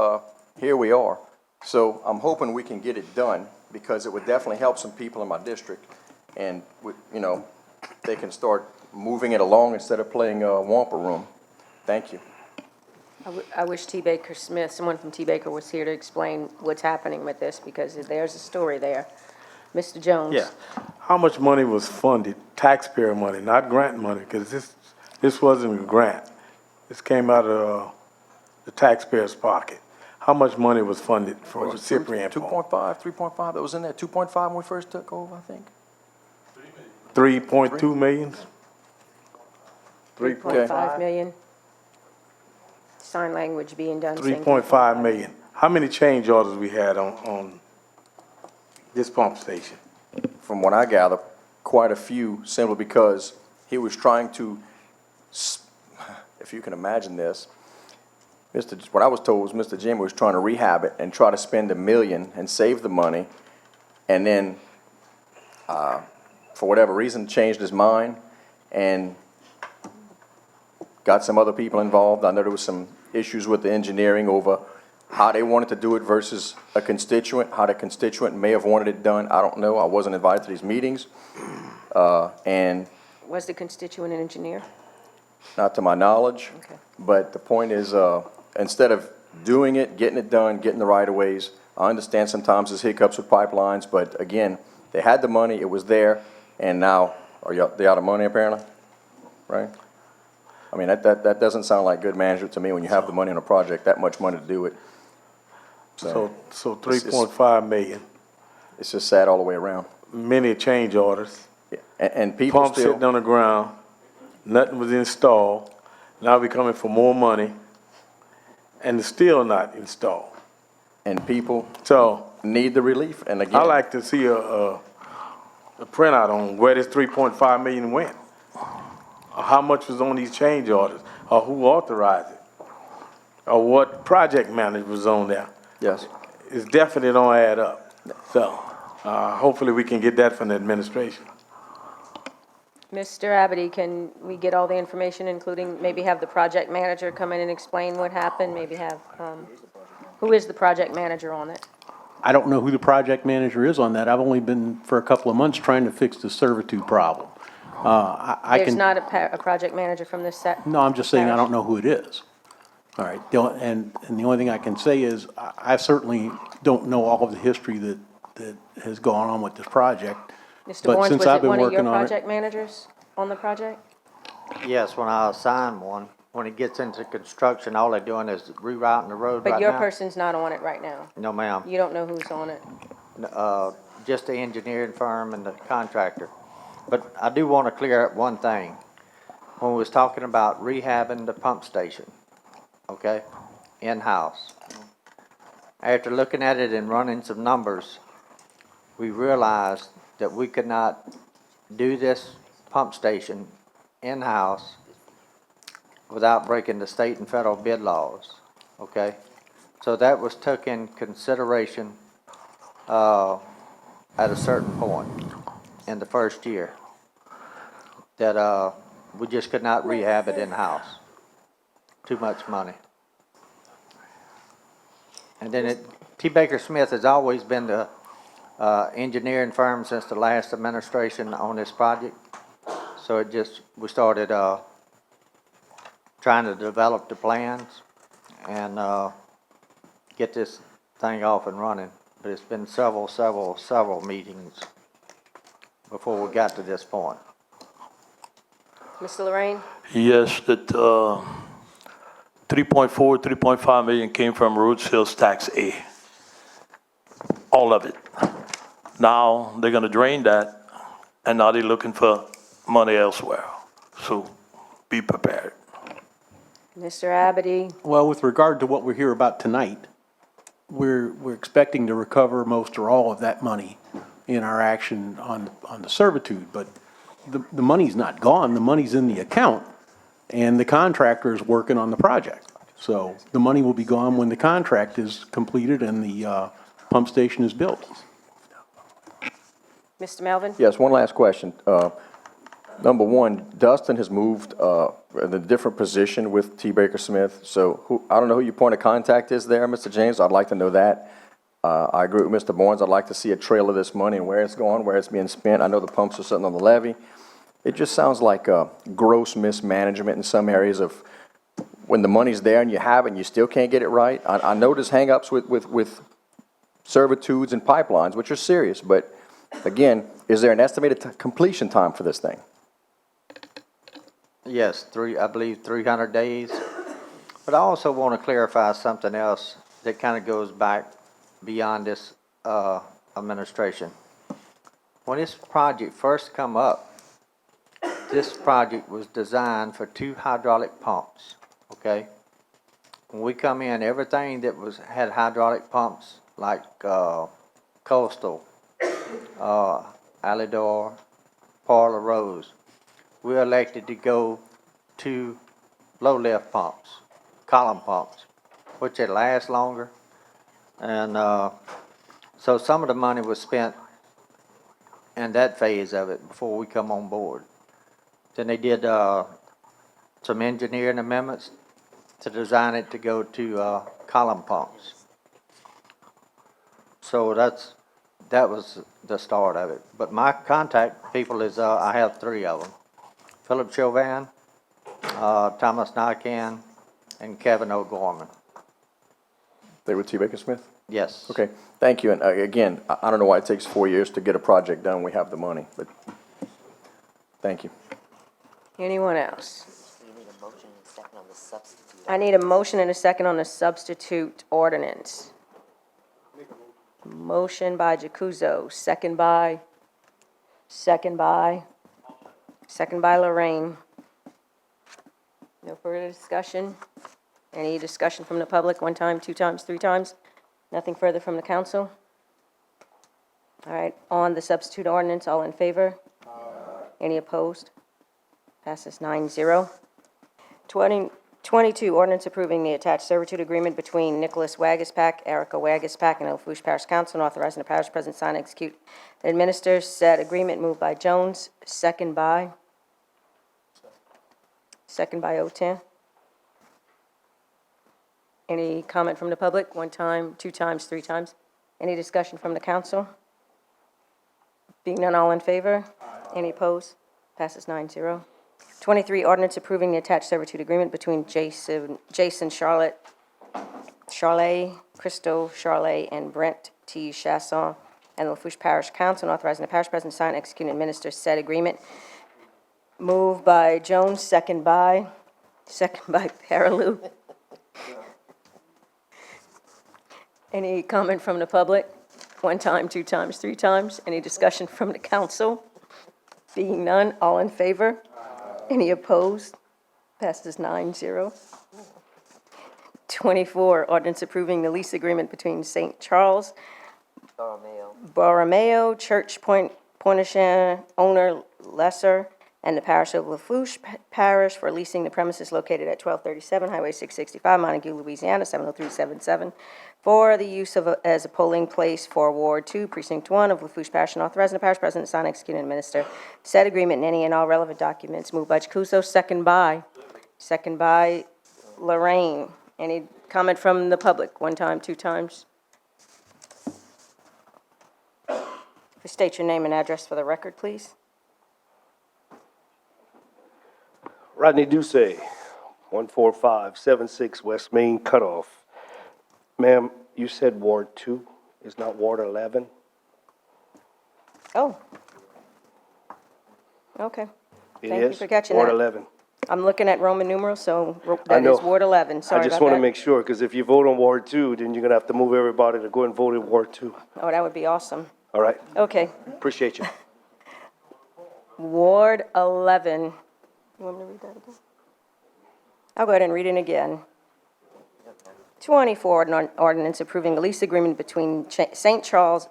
here we are. So I'm hoping we can get it done because it would definitely help some people in my district, and they can start moving it along instead of playing Wampa Room. Thank you. I wish T. Baker Smith, someone from T. Baker was here to explain what's happening with this, because there's a story there. Mr. Jones? Yeah. How much money was funded, taxpayer money, not grant money, because this wasn't a grant. This came out of the taxpayer's pocket. How much money was funded for Cyprian Pump? 2.5, 3.5, that was in there. 2.5 when we first took over, I think. 3.2 million? 3.5 million. Sign language being done. 3.5 million. How many change orders we had on this pump station? From what I gather, quite a few, simply because he was trying to, if you can imagine this, what I was told was Mr. Jim was trying to rehab it and try to spend $1 million and save the money, and then, for whatever reason, changed his mind and got some other people involved. I know there was some issues with the engineering over how they wanted to do it versus a constituent, how the constituent may have wanted it done. I don't know. I wasn't invited to these meetings. And Was the constituent an engineer? not to my knowledge. Okay. But the point is, instead of doing it, getting it done, getting the right-of-ways, I understand sometimes there's hiccups with pipelines, but again, they had the money, it was there, and now, they out of money apparently, right? I mean, that doesn't sound like good management to me when you have the money on a project, that much money to do it. So 3.5 million. It's just sad all the way around. Many change orders. Yeah. And people Pump still, sitting on the ground, nothing was installed. Now we're coming for more money, and it's still not installed. and people So need the relief, and again. I like to see a printout on where this 3.5 million went. Or how much was on these change orders, or who authorized it, or what project manager was on there. Yes. It's definitely don't add up. So, hopefully we can get that from the administration. Mr. Abity, can we get all the information, including maybe have the project manager come in and explain what happened? Maybe have, who is the project manager on it? I don't know who the project manager is on that. I've only been for a couple of months trying to fix the servitude problem. I There's can, not a project manager from this set? no, I'm just saying I parish? don't know who it is. All right, and the only thing I can say is, I certainly don't know all of the history that has gone on with this project. Mr. But Barnes, since was I've it been one of your working on it- project managers on the project? Yes, when I assign one, when it gets into construction, all they're doing is rerouting the road right But now. your person's not on it right now. No, ma'am. You don't know who's on it. Just the engineering firm and the contractor. But I do want to clear up one thing. When we was talking about rehabbing the pump station, okay, in-house. After looking at it and running some numbers, we realized that we could not do this pump station in-house without breaking the state and federal bid laws, okay? So that was took in consideration at a certain point in the first year, that we just could not rehab it in-house. Too much money. And then T. Baker Smith has always been the engineering firm since the last administration on this project. So we started trying to develop the plans and get this thing off and running. But it's been several meetings before we got to this point. Mr. Lorraine? Yes, that 3.5 million came from road sales tax A. All of it. Now they're gonna drain that, and now they're looking for money elsewhere. So be prepared. Mr. Abity? Well, with regard to what we're here about tonight, we're expecting to recover most or all of that money in our action on the servitude, but the money's not gone, the money's in the account, and the contractor is working on the project. So the money will be gone when the contract is completed and the pump station is built. Mr. Melvin? Yes, one last question. Number one, Dustin has moved in a different position with T. Baker Smith. So I don't know who your point of contact is there, Mr. James. I'd like to know that. I agree with Mr. Barnes. I'd like to see a trail of this money and where it's going, where it's being spent. I know the pumps are sitting on the levee. It just sounds like gross mismanagement in some areas of when the money's there and you have it and you still can't get it right. I know there's hang-ups with servitudes and pipelines, which are serious. But again, is there an estimated completion time for this thing? Yes, I believe 300 days. But I also want to clarify something else that kind of goes back beyond this administration. When this project first come up, this project was designed for 2 hydraulic pumps, okay? When we come in, everything that had hydraulic pumps, like Coastal, Alidor, Parlor Rose, we elected to go to low-lift pumps, column pumps, which they last longer. And so some of the money was spent in that phase of it before we come on board. Then they did some engineering amendments to design it to go to column pumps. So that was the start of it. But my contact people is, I have 3 of them. Philip Chauvin, Thomas Nycan, and Kevin O'Gorman. They with T. Baker Smith? Yes. Okay, thank you. And again, I don't know why it takes 4 years to get a project done. We have the money, but thank you. Anyone else? I need a motion and a second on the substitute ordinance. Motion by Jacuzo, second by Lorraine. No further discussion? Any discussion from the public, 1 time, 2 times, 3 times? Nothing further from the council? All right, on the substitute ordinance, all in favor? Any opposed? Passes 9-0. 22, ordinance approving the attached servitude agreement between Nicholas Wagaspak, Erica Wagaspak, and Lafourche Parish Council, and authorizing the parish president to sign, execute, and administer said agreement. Moved by Jones, second by Oten. Any comment from the public? 1 time, 2 times, 3 times? Any discussion from the council? Being none, all in favor? Any opposed? Passes 9-0. 23, ordinance approving the attached servitude agreement between Jason Charlotte, Christo Charlotte, and Brent T. Chasson and the Lafourche Parish Council, and authorizing the parish president to sign, execute, and administer said agreement. Moved by Jones, second by Paraloo. Any comment from the public? One time, two times, three times? Any discussion from the council? Being none, all in favor? Any opposed? Passes 9-0. 24, ordinance approving the lease agreement between St. Charles Borromeo Church Pointe-au-Chien owner Lesser and the parish of Lafourche Parish for leasing the premises located at 1237 Highway 665, Montague, Louisiana, 70377, for the use of as a polling place for Ward 2, Precinct 1 of Lafourche Parish, and authorizing the parish president to sign, execute, and administer said agreement and any and all relevant documents. Moved by Jacuzo, second by Lorraine. Any comment from the public? One time, two times? State your name and address for the record, please. Rodney Ducey, 14576 West Main Cutoff. Ma'am, you said Ward 2 is not Ward 11? Oh. Okay. It Thank you is for catching Ward that. 11. I'm looking at Roman numerals, so I that know. is Ward 11. Sorry I just about want to that. make sure, because if you vote on Ward 2, then you're going to have to move everybody to go and vote in Ward 2. Oh, that would be awesome. All right? Okay. Appreciate you. Ward 11. You want me to read that again? I'll go ahead and read it again. 24, ordinance approving a lease agreement between St. Charles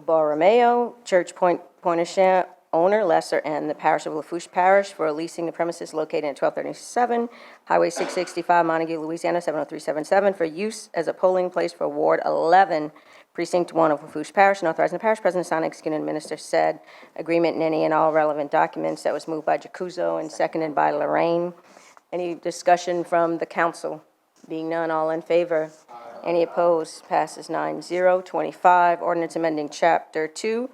Borromeo Church Pointe-au-Chien owner Lesser and the parish of Lafourche Parish for leasing the premises located at 1237 Highway 665, Montague, Louisiana, 70377, for use as a polling place for Ward 11, Precinct 1 of Lafourche Parish, and authorizing the parish president to sign, execute, and administer said agreement and any and all relevant documents. That was moved by Jacuzo and seconded by Lorraine. Any discussion from the council? Being none, all in favor? Any opposed? Passes 9-0. 25, ordinance amending Chapter 2,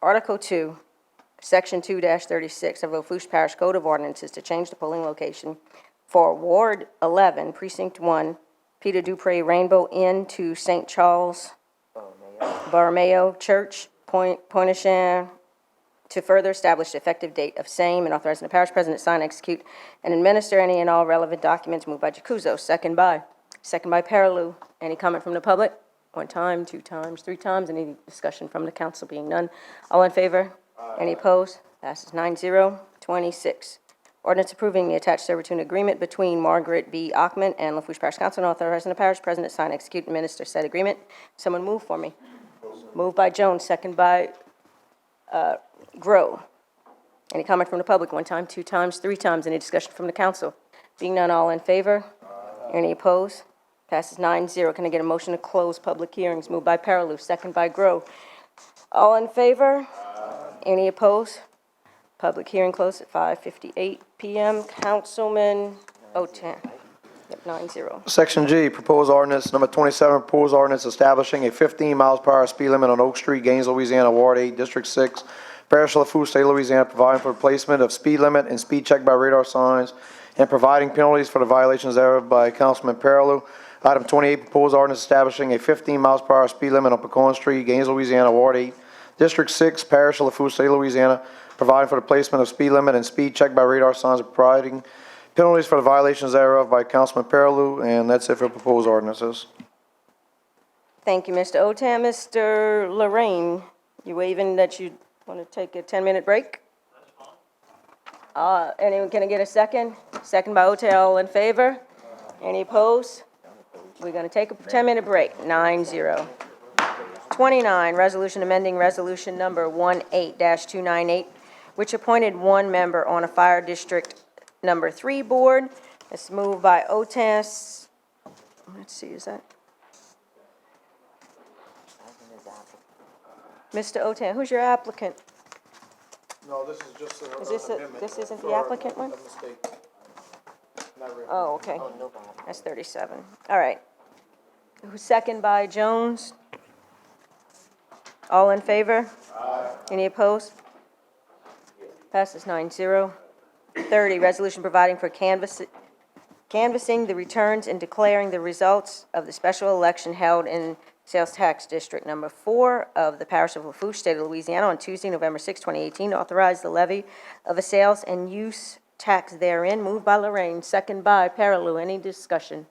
Article 2, Section 2-36 of Lafourche Parish Code of Ordinances to change the polling location for Ward 11, Precinct 1, Peter Dupre Rainbow Inn to St. Charles Borromeo Church, Pointe-au-Chien, to further establish the effective date of same and authorizing the parish president to sign, execute, and administer any and all relevant documents. Moved by Jacuzo, second by Paraloo. Any comment from the public? One time, two times, three times. Any discussion from the council? Being none. All in favor? Any opposed? Passes 9-0. 26. Ordinance approving the attached servitude agreement between Margaret B. Ockman and Lafourche Parish Council, and authorizing the parish president to sign, execute, and administer said agreement. Someone move for me. Moved by Jones, second by Grow. Any comment from the public? One time, two times, three times. Any discussion from the council? Being none, all in favor? Any opposed? Passes 9-0. Can I get a motion to close public hearings? Moved by Paraloo, second by Grow. All in favor? Any opposed? Public hearing closed at 5:58 p.m. Councilman Otan. Yep, 9-0. Section G, proposed ordinance, number 27, proposed ordinance establishing a 15 miles per hour speed limit on Oak Street, Gainesville, Louisiana, Ward 8, District 6, Parish of Lafourche, State of Louisiana, providing for replacement of speed limit and speed check by radar signs, and providing penalties for the violations thereof by Councilman Paraloo. Item 28, proposed ordinance establishing a 15 miles per hour speed limit on Pecan Street, Gainesville, Louisiana, Ward 8, District 6, Parish of Lafourche, State of Louisiana, providing for the placement of speed limit and speed check by radar signs, and providing penalties for the violations thereof by Councilman Paraloo, and that's it for proposed ordinances. Thank you, Mr. Otan. Mr. Lorraine, you waving that you want to take a 10-minute break? Anyone, can I get a second? Second by Otan, all in favor? Any opposed? We're going to take a 10-minute break, 9-0. 29, resolution amending resolution number 18-298, which appointed one member on a fire district number 3 board. It's moved by Otan. Let's see, is that? Mr. Otan, who's your applicant? No, this is just Is this isn't the applicant one? Oh, okay. That's 37. All right. Who's second by Jones? All in favor? Any opposed? Passes 9-0. 30, resolution providing for canvassing the returns and declaring the results of the special election held in Sales Tax District Number 4 of the Parish of Lafourche, State of Louisiana, on Tuesday, November 6, 2018, authorize the levy of a sales and use tax therein. Moved by Lorraine, second by Paraloo. Any discussion?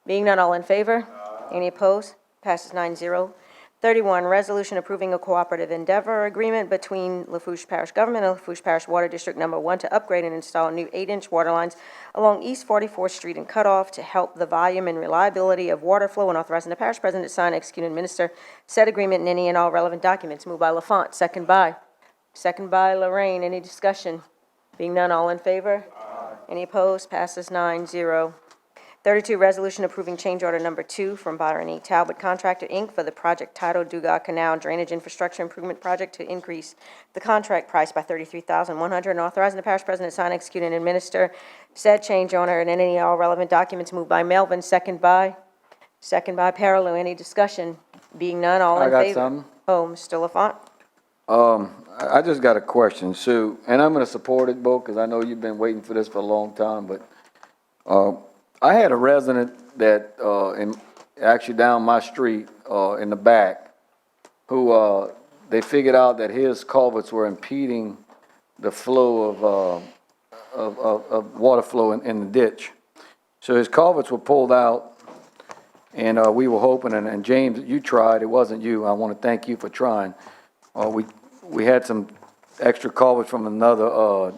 Being none, all in favor? Any opposed? Passes 9-0. 31, resolution approving a cooperative endeavor agreement between Lafourche Parish Government and Lafourche Parish Water District Number 1 to upgrade and install new 8-inch water lines along East 44th Street and Cutoff to help the volume and reliability of water flow, and authorizing the parish president to sign, execute, and administer said agreement and any and all relevant documents. Moved by LaFont, second by Lorraine. Any discussion? Being none, all in favor? Any opposed? Passes 9-0. 32, resolution approving change order number 2 from Byron E. Talbot Contractor, Inc. for the project titled Dugas Canal Drainage Infrastructure Improvement Project to increase the contract price by $33,100, and authorizing the parish president to sign, execute, and administer said change order and any and all relevant documents. Moved by Melvin, second by Paraloo. Any discussion? Being none, all in favor? I got something. Oh, Mr. LaFont. I just got a question, Sue, and I'm gonna support it, Bo, because I know you've been waiting for this for a long time, but, I had a resident that, actually down my street, in the back, who, they figured out that his culverts were impeding the flow of water flow in the ditch. So his culverts were pulled out, and, we were hoping, and James, you tried, it wasn't you, I want to thank you for trying. We had some extra culverts from another,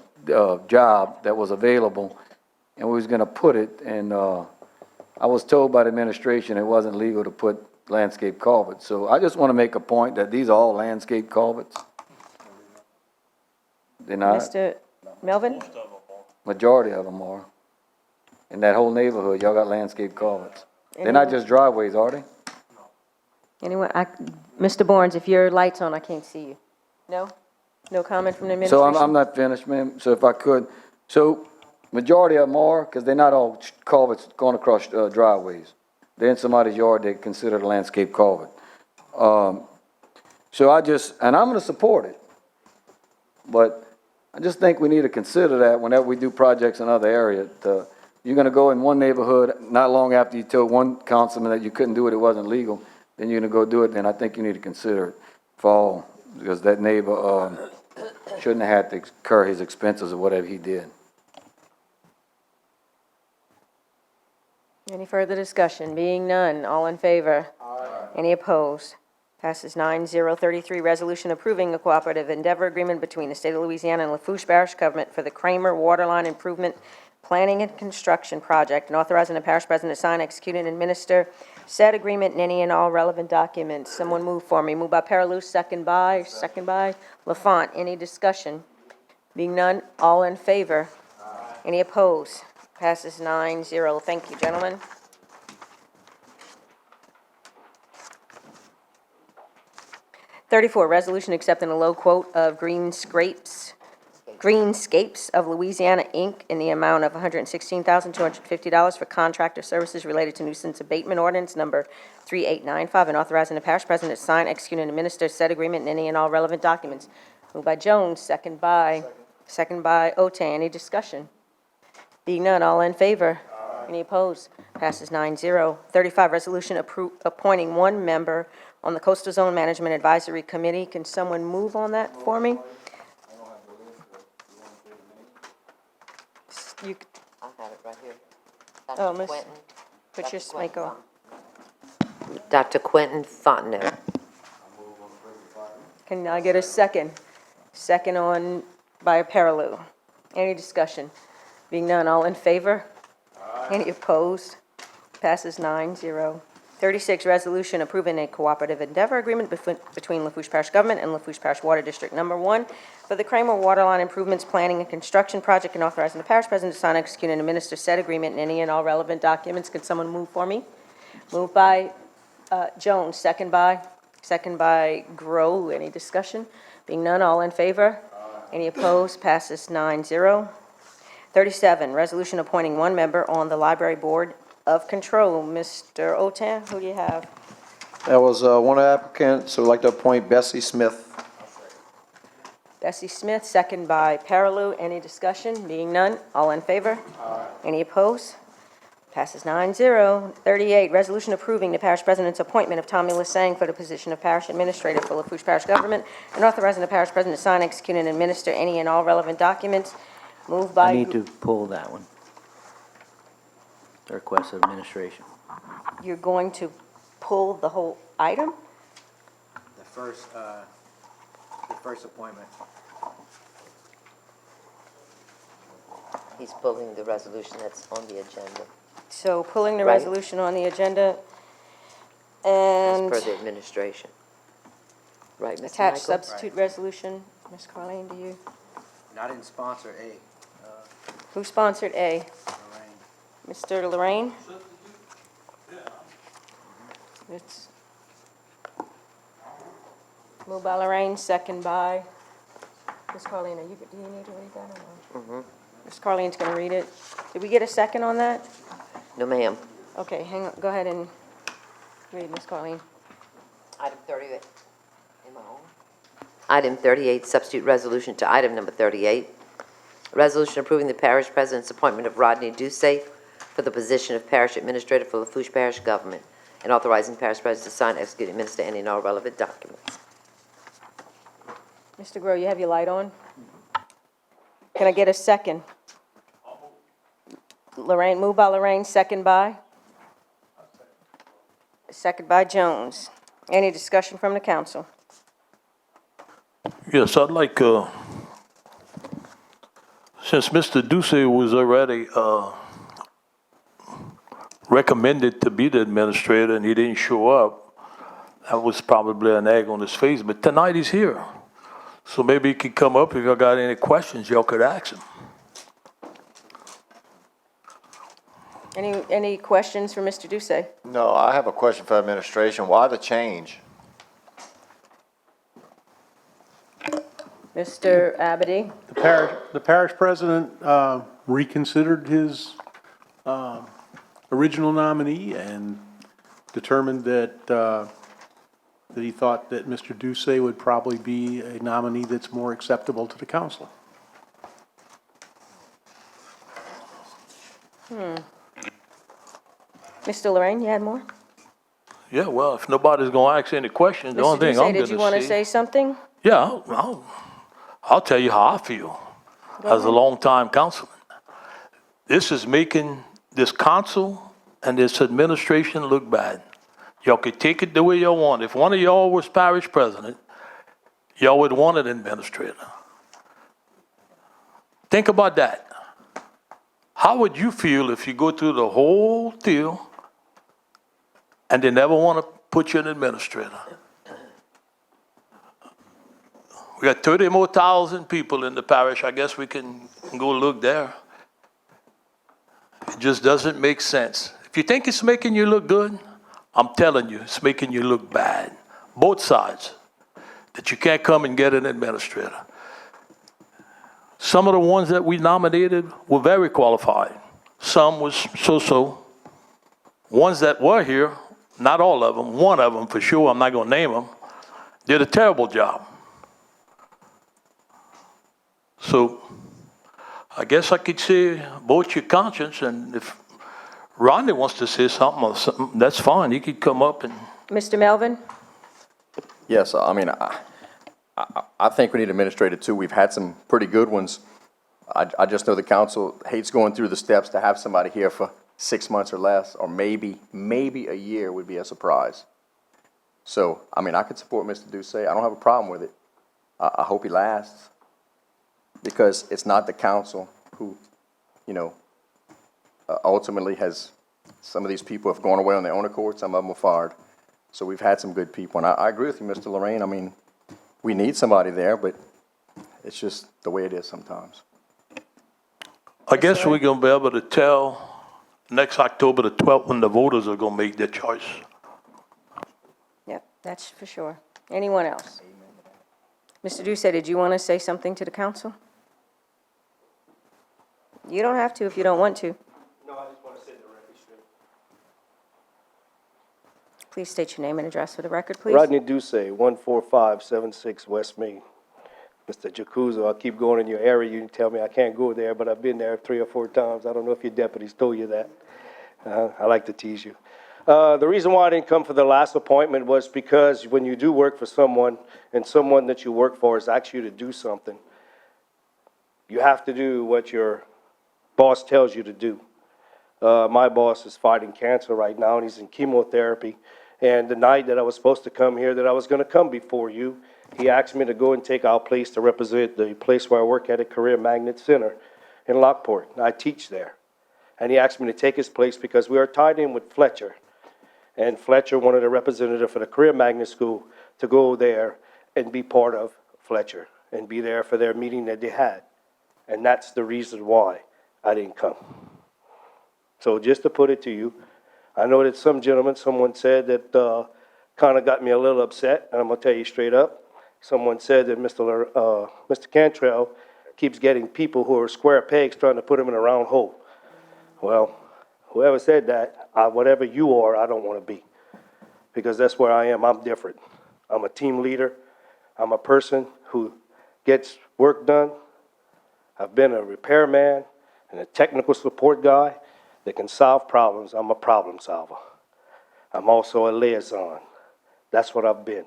job that was available, and we was gonna put it, and, I was told by the administration it wasn't legal to put landscape culverts. So I just wanna make a point that these are all landscape culverts. They're not? Mr. Melvin? Majority of them are. In that whole neighborhood, y'all got landscape culverts. They're not just driveways, are they? Anyone? Mr. Barnes, if your light's on, I can't see you. No? No comment from the administration? So I'm not finished, ma'am, so if I could. So majority of them are, because they're not all culverts going across driveways. They're in somebody's yard, they consider it a landscape culvert. So and I'm gonna support it. But I just think we need to consider that whenever we do projects in other areas. You're gonna go in one neighborhood, not long after you told one councilman that you couldn't do it, it wasn't legal, then you're gonna go do it, then I think you need to consider it for all, because that neighbor, shouldn't have had to incur his expenses or whatever he did. Any further discussion? Being none, all in favor? Any opposed? Passes 9-0. 33, resolution approving a cooperative endeavor agreement between the State of Louisiana and Lafourche Parish Government for the Kramer Waterline Improvement Planning and Construction Project, and authorizing the parish president to sign, execute, and administer said agreement and any and all relevant documents. Someone move for me. Moved by Paraloo, second by LaFont. Any discussion? Being none, all in favor? Any opposed? Passes 9-0. Thank you, gentlemen. '34, resolution accepting a low quote of Greenscapes of Louisiana, Inc. in the amount of $116,250 for contractor services related to nuisance abatement ordinance number 3895, and authorizing the parish president to sign, execute, and administer said agreement and any and all relevant documents. Moved by Jones, second by Otan. Any discussion? Being none, all in favor? Any opposed? Passes 9-0. 35, resolution appointing one member on the Coastal Zone Management Advisory Committee. Can someone move on that for me? You, I have it right here. oh, Miss, put your mic on. Dr. Quentin Fontenot. Can I get a second? Second on by Paraloo. Any discussion? Being none, all in favor? Any opposed? Passes 9-0. 36, resolution approving a cooperative endeavor agreement between Lafourche Parish Government and Lafourche Parish Water District Number 1 for the Kramer Waterline Improvements Planning and Construction Project, and authorizing the parish president to sign, execute, and administer said agreement and any and all relevant documents. Can someone move for me? Moved by Jones, second by Grow. Any discussion? Being none, all in favor? Any opposed? Passes 9-0. 37, resolution appointing one member on the Library Board of Control. Mr. Otan, who do you have? There was one applicant, so I'd like to appoint Bessie Smith. Bessie Smith, second by Paraloo. Any discussion? Being none, all in favor? Any opposed? Passes 9-0. 38, resolution approving the parish president's appointment of Tommy Lasang for the position of parish administrator for Lafourche Parish Government and authorizing the parish president to sign, execute, and administer any and all relevant documents. Moved by... I need to pull that one. The request of administration. You're going to pull the whole item? The first appointment. He's pulling the resolution that's on the agenda. So pulling the Right. resolution on the agenda and As per the administration. Right, Mr. attached Michael? substitute resolution. Ms. Carleen, do you? And I didn't sponsor A. Who sponsored A? Lorraine. Mr. Lorraine? It's moved by Lorraine, second by Ms. Carleen. Do you need to read that or no? Ms. Carleen's going to read it. Did we get a second on that? No, ma'am. Okay, hang on. Go ahead and read, Ms. Carleen. Item 38. Am I on? Item 38, substitute resolution to item number 38. Resolution approving the parish president's appointment of Rodney Ducey for the position of parish administrator for Lafourche Parish Government and authorizing the parish president to sign, execute, and administer any and all relevant documents. Mr. Groh, you have your light on? Can I get a second? Lorraine, moved by Lorraine, second by? Second by Jones. Any discussion from the council? Yes, I'd like, since Mr. Ducey was already recommended to be the administrator and he didn't show up, that was probably an egg on his face. But tonight he's here. So maybe he could come up if y'all got any questions, y'all could ask him. Any questions for Mr. Ducey? No, I have a question for administration. Why the change? Mr. Abady? The parish president reconsidered his original nominee and determined that he thought that Mr. Ducey would probably be a nominee that's more acceptable to the council. Mr. Lorraine, you had more? Yeah, well, if nobody's gonna ask any questions, the only Mr. thing Ducey, I'm did you want gonna to say something? Yeah, I'll tell you how I feel as a longtime councilman. This is making this council and this administration look bad. Y'all could take it the way y'all want. If one of y'all was parish president, y'all would want an administrator. Think about that. How would you feel if you go through the whole deal and they never want to put you an administrator? We got 30 more thousand people in the parish. I guess we can go look there. It just doesn't make sense. If you think it's making you look good, I'm telling you, it's making you look bad. Both sides. That you can't come and get an administrator. Some of the ones that we nominated were very qualified. Some was so-so. Ones that were here, not all of them, one of them for sure, I'm not going to name them, did a terrible job. So I guess I could say vote your conscience, and if Rodney wants to say something or something, that's fine. He could come up and... Mr. Melvin? Yes, I mean, I think we need an administrator too. We've had some pretty good ones. I just know the council hates going through the steps to have somebody here for 6 months or less, or maybe a year would be a surprise. So, I mean, I could support Mr. Ducey. I don't have a problem with it. I hope he lasts, because it's not the council who, ultimately has, some of these people have gone away on their own accord, some of them were fired. So we've had some good people, and I agree with you, Mr. Lorraine. I mean, we need somebody there, but it's just the way it is sometimes. I guess we're going to be able to tell next October the 12th when the voters are going to make their choice. Yep, that's for sure. Anyone else? Mr. Ducey, did you want to say something to the council? You don't have to if you don't want to. No, I just want to set the record straight. Please state your name and address for the record, please. Rodney Ducey, 14576 West Main. Mr. Jacuzo, I keep going in your area, you tell me I can't go there, but I've been there 3 or 4 times. I don't know if your deputies told you that. I like to tease you. The reason why I didn't come for the last appointment was because when you do work for someone, and someone that you work for is asking you to do something, you have to do what your boss tells you to do. My boss is fighting cancer right now, and he's in chemotherapy. And the night that I was supposed to come here, that I was going to come before you, he asked me to go and take our place to represent the place where I work at Career Magnet Center in Lockport. I teach there. And he asked me to take his place because we are tied in with Fletcher. And Fletcher wanted a representative for the Career Magnet School to go there and be part of Fletcher and be there for their meeting that they had. And that's the reason why I didn't come. So just to put it to you, I know that someone said that kind of got me a little upset, and I'm going to tell you straight up. Someone said that Mr. Cantrell keeps getting people who are square pegs trying to put him in a round hole. Well, whoever said that, whatever you are, I don't want to be, because that's where I am. I'm different. I'm a team leader. I'm a person who gets work done. I've been a repairman and a technical support guy that can solve problems. I'm a problem solver. I'm also a liaison. That's what I've been.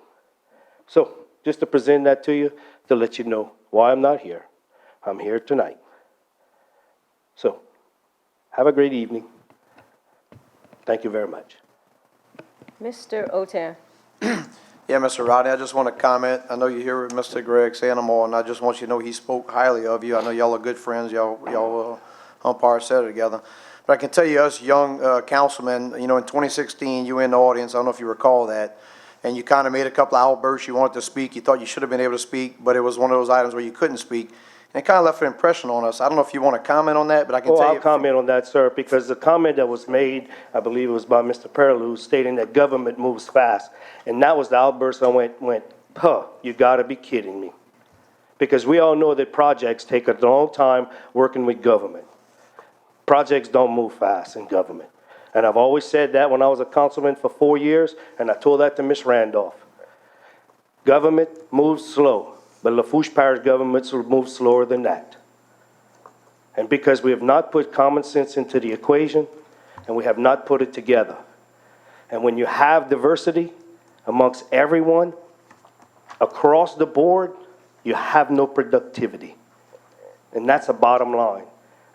So, just to present that to you, to let you know why I'm not here. I'm here tonight. So, have a great evening. Thank you very much. Mr. Otan. Yeah, Mr. Rodney, I just want to comment. I know you're here with Mr. Greg Sanamore, and I just want you to know he spoke highly of you. I know y'all are good friends. Y'all umpire set it together. But I can tell you, us young councilmen, you know, in 2016, you were in the audience. I don't know if you recall that. And you kind of made a couple of outbursts. You wanted to speak. You thought you should have been able to speak, but it was one of those items where you couldn't speak. And it kind of left an impression on us. I don't know if you want to comment on that, but I can tell you. I'll comment on that, sir, because the comment that was made, I believe it was by Mr. Perlew, stating that government moves fast. And that was the outburst I went, you got to be kidding me. Because we all know that projects take a long time working with government. Projects don't move fast in government. And I've always said that when I was a councilman for 4 years, and I told that to Ms. Randolph. Government moves slow, but Lafourche Parish government moves slower than that. And because we have not put common sense into the equation, and we have not put it together. And when you have diversity amongst everyone, across the board, you have no productivity. And that's the bottom line.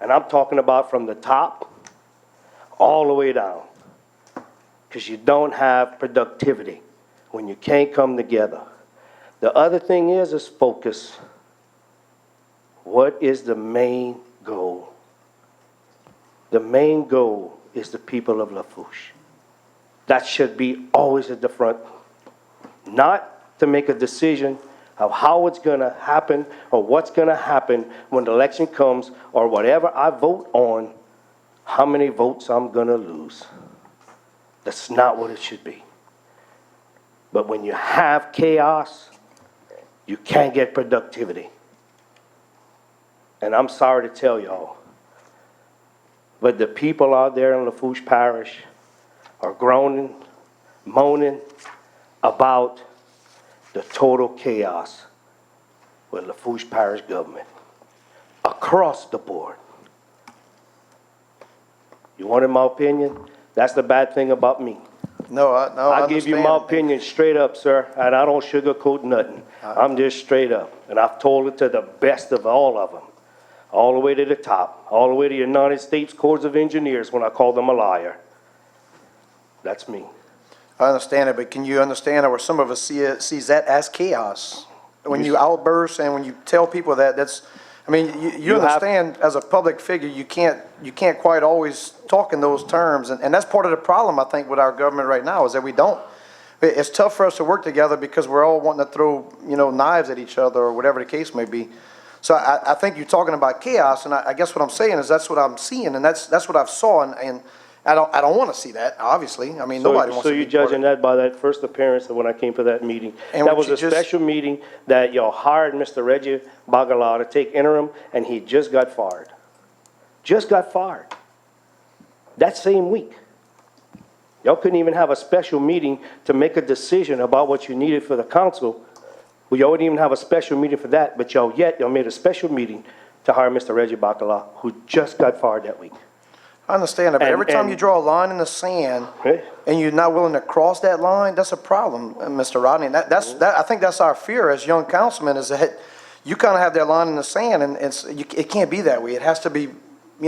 And I'm talking about from the top all the way down. Because you don't have productivity when you can't come together. The other thing is focus. What is the main goal? The main goal is the people of Lafourche. That should be always at the front. Not to make a decision of how it's going to happen or what's going to happen when the election comes or whatever I vote on, how many votes I'm going to lose. That's not what it should be. But when you have chaos, you can't get productivity. And I'm sorry to tell y'all, but the people out there in Lafourche Parish are groaning, moaning about the total chaos with Lafourche Parish government across the board. You wanted my opinion? That's the bad thing about me. I'll give you my opinion straight up, sir, and I don't sugarcoat nothing. I'm just straight up, and I've told it to the best of all of them, all the way to the top, all the way to the United States Corps of Engineers when I call them a liar. That's me. I understand it, but can you understand, or some of us sees that as chaos? When you outburst and when you tell people that's, I mean, you understand as a public figure, you can't quite always talk in those terms, and that's part of the problem, I think, with our government right now, is that we don't. It's tough for us to work together because we're all wanting to throw, knives at each other or whatever the case may be. So I think you're talking about chaos, and I guess what I'm saying is that's what I'm seeing, and that's what I've saw, and I don't want to see that, obviously. I mean, nobody wants to be. So you're judging that by that first appearance when I came to that meeting. And that was a special meeting that y'all hired Mr. Reggie Bagala to take interim, and he just got fired. Just got fired. That same week. Y'all couldn't even have a special meeting to make a decision about what you needed for the council We don't even have a special meeting for that, but y'all made a special meeting to hire Mr. Reggie Bacala, who just got fired that week. I understand that, but every time And- you draw a line in the sand Okay? and you're not willing to cross that line, that's a problem, Mr. Rodney. And I think that's our fear as young councilmen, is that you kind of have that line in the sand, and it can't be that way. It has to be,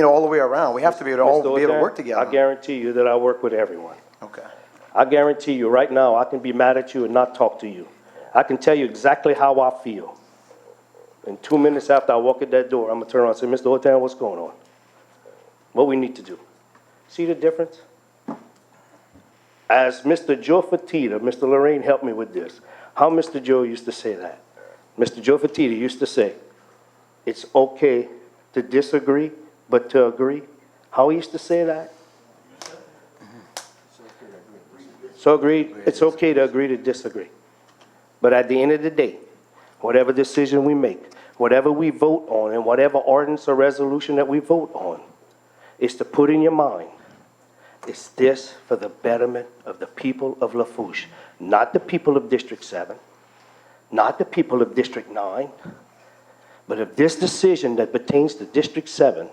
all the way around. We have to be able to all be able to work together. I guarantee you that I work with everyone. Okay. I guarantee you right now, I can be mad at you and not talk to you. I can tell you exactly how I feel. And 2 minutes after I walk in that door, I'm gonna turn around and say, Mr. Hotan, what's going on? What we need to do? See the difference? As Mr. Joe Fatita, Mr. Lorraine helped me with this, how Mr. Joe used to say that. Mr. Joe Fatita used to say, it's okay to disagree, but to agree. How he used to say that? So agreed, it's okay to agree to disagree. But at the end of the day, whatever decision we make, whatever we vote on, and whatever ordinance or resolution that we vote on, is to put in your mind, is this for the betterment of the people of Lafourche, not the people of District 7, not the people of District 9, but if this decision that pertains to District 7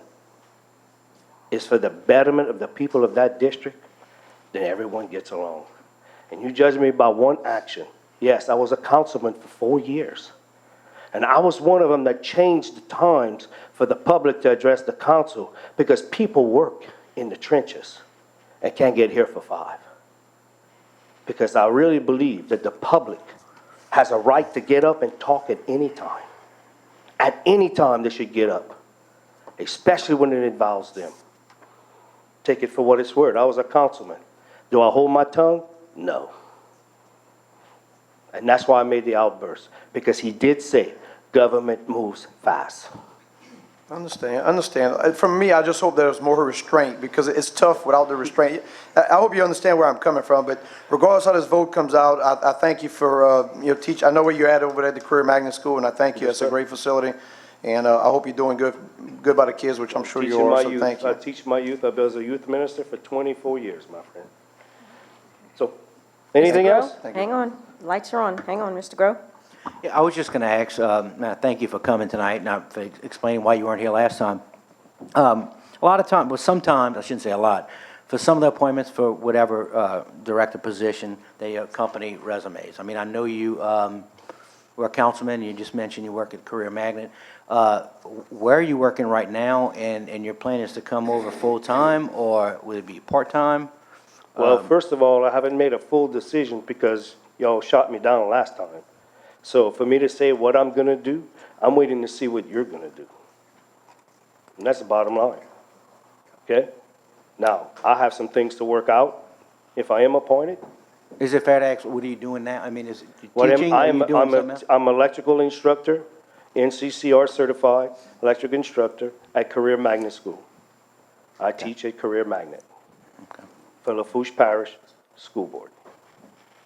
is for the betterment of the people of that district, then everyone gets along. And you judge me by one action. Yes, I was a councilman for 4 years. And I was one of them that changed the times for the public to address the council, because people work in the trenches and can't get here for 5. Because I really believe that the public has a right to get up and talk at any time. At any time they should get up, especially when it involves them. Take it for what it's worth. I was a councilman. Do I hold my tongue? No. And that's why I made the outburst, because he did say government moves fast. I understand. For me, I just hope there's more restraint, because it's tough without the restraint. I hope you understand where I'm coming from, but regardless how this vote comes out, I thank you for, teach. I know where you're at over there at the Career Magnet School, and I thank you. It's a great facility, and I hope you're doing good by the kids, which I'm sure you are, so thank you. I teach my youth. I was a youth minister for 24 years, my friend. So, anything else? Hang on, lights are on. Hang on, Mr. Groh. Yeah, I was just going to ask, thank you for coming tonight and for explaining why you weren't here last time. A lot of times, well, sometimes, I shouldn't say a lot, for some of the appointments for whatever director position, they accompany resumes. I mean, I know you were a councilman, you just mentioned you work at Career Magnet. Where are you working right now, and your plan is to come over full-time, or would it be part-time? Well, first of all, I haven't made a full decision because y'all shot me down last time. So for me to say what I'm going to do, I'm waiting to see what you're going to do. And that's the bottom line. Okay? Now, I have some things to work out if I am appointed. Is it fair to ask, what are you doing now? I mean, is it What teaching, or are you doing something else? I'm an electrical instructor, NCCR certified electric instructor at Career Magnet School. I teach at Career Magnet for Lafourche Parish School Board.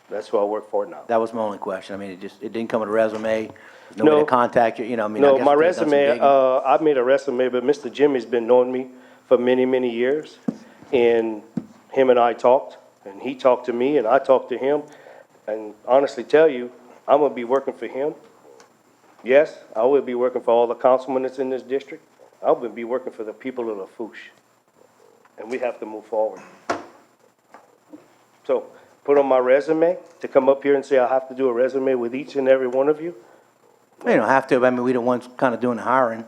That's who I work for now. That was my only question. I mean, it didn't come with a resume, no way to contact you, I mean, I No, guess my you could've done some resume, digging. I've made a resume, but Mr. Jimmy's been knowing me for many, many years. And him and I talked, and he talked to me, and I talked to him. And honestly tell you, I'm gonna be working for him. Yes, I will be working for all the councilmen that's in this district. I will be working for the people of Lafourche. And we have to move forward. So, put on my resume to come up here and say I have to do a resume with each and every one of you. You don't have to, but I mean, we the ones kind of doing the hiring,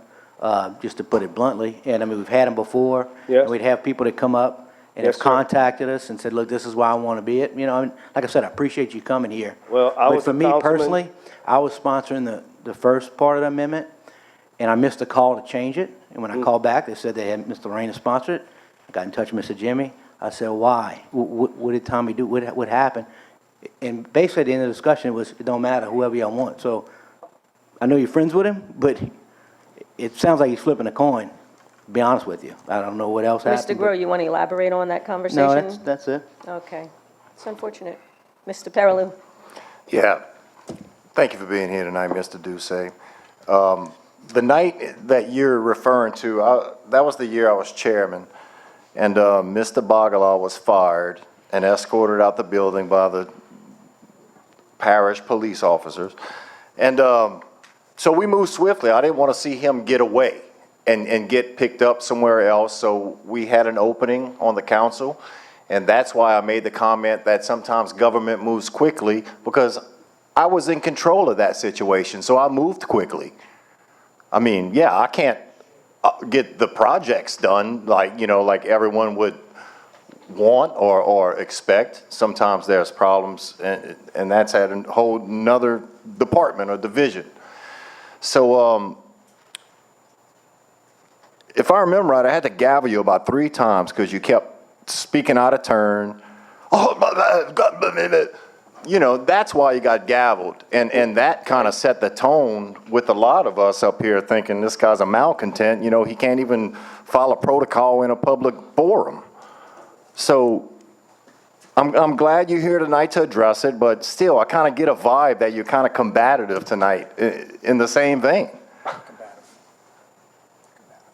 just to put it bluntly. And I mean, we've had them before. Yes. And we'd have people that come up and Yes, have sir. contacted us and said, look, this is why I want to be it. And like I said, I appreciate you coming here. Well, I But was for a me councilman- personally, I was sponsoring the first part of the amendment, and I missed a call to change it. And when I called back, they said they had Mr. Lorraine to sponsor it. I got in touch with Mr. Jimmy. I said, why? What did Tommy do? What happened? And basically, at the end of the discussion, it was, it don't matter, whoever y'all want. So I know you're friends with him, but it sounds like he's flipping a coin, to be honest with you. I don't know what else happened. Mr. Groh, you want to elaborate on that conversation? No, that's it. Okay. It's unfortunate. Mr. Perilou? Yeah. Thank you for being here tonight, Mr. Ducey. The night that you're referring to, that was the year I was chairman, and Mr. Bagala was fired and escorted out the building by the parish police officers. And so we moved swiftly. I didn't want to see him get away and get picked up somewhere else. So we had an opening on the council. And that's why I made the comment that sometimes government moves quickly, because I was in control of that situation. So I moved quickly. I mean, yeah, I can't get the projects done like, you know, like everyone would want or expect. Sometimes there's problems, and that's at a whole nother department or division. So if I remember right, I had to gavel you about 3 times because you kept speaking out of turn. Oh, you know, that's why you got gavelled. And that kind of set the tone with a lot of us up here thinking this guy's a malcontent. You know, he can't even follow protocol in a public forum. So I'm glad you're here tonight to address it, but still, I kind of get a vibe that you're kind of combative tonight in the same vein.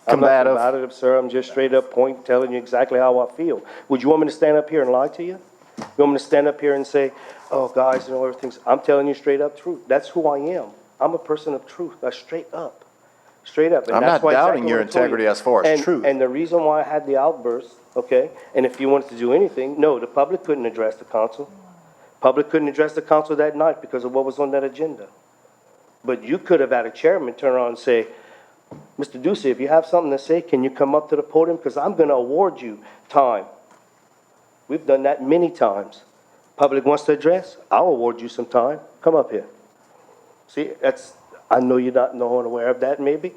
I'm not combative, sir. I'm just straight up telling you exactly how I feel. Would you want me to stand up here and lie to you? You want me to stand up here and say, oh, guys, you know, everything's... I'm telling you straight up truth. That's who I am. I'm a person of truth. That's straight up. Straight up. And I'm that's not why doubting exactly your what I told integrity you. as far as truth. And the reason why I had the outburst, okay, and if you wanted to do anything, no, the public couldn't address the council. Public couldn't address the council that night because of what was on that agenda. But you could have had a chairman turn around and say, Mr. Ducey, if you have something to say, can you come up to the podium? Because I'm going to award you time. We've done that many times. Public wants to address, I'll award you some time. Come up here. See, I know you're not aware of that maybe.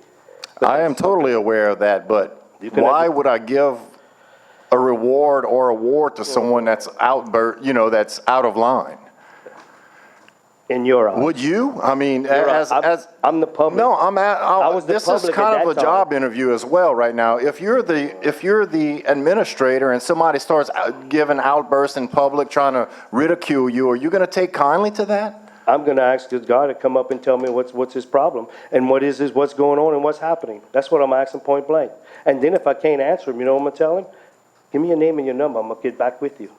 I am totally aware of that, but why would I give a reward or award to someone that's that's out of line? In your eyes. Would you? I mean, I'm the public. No, this is kind of a job interview as well right now. If you're the administrator and somebody starts giving outbursts in public trying to ridicule you, are you going to take kindly to that? I'm going to ask this guy to come up and tell me what's his problem and what's going on and what's happening. That's what I'm asking point blank. And then if I can't answer him, you know what I'm going to tell him? Give me your name and your number. I'm going to get back with you.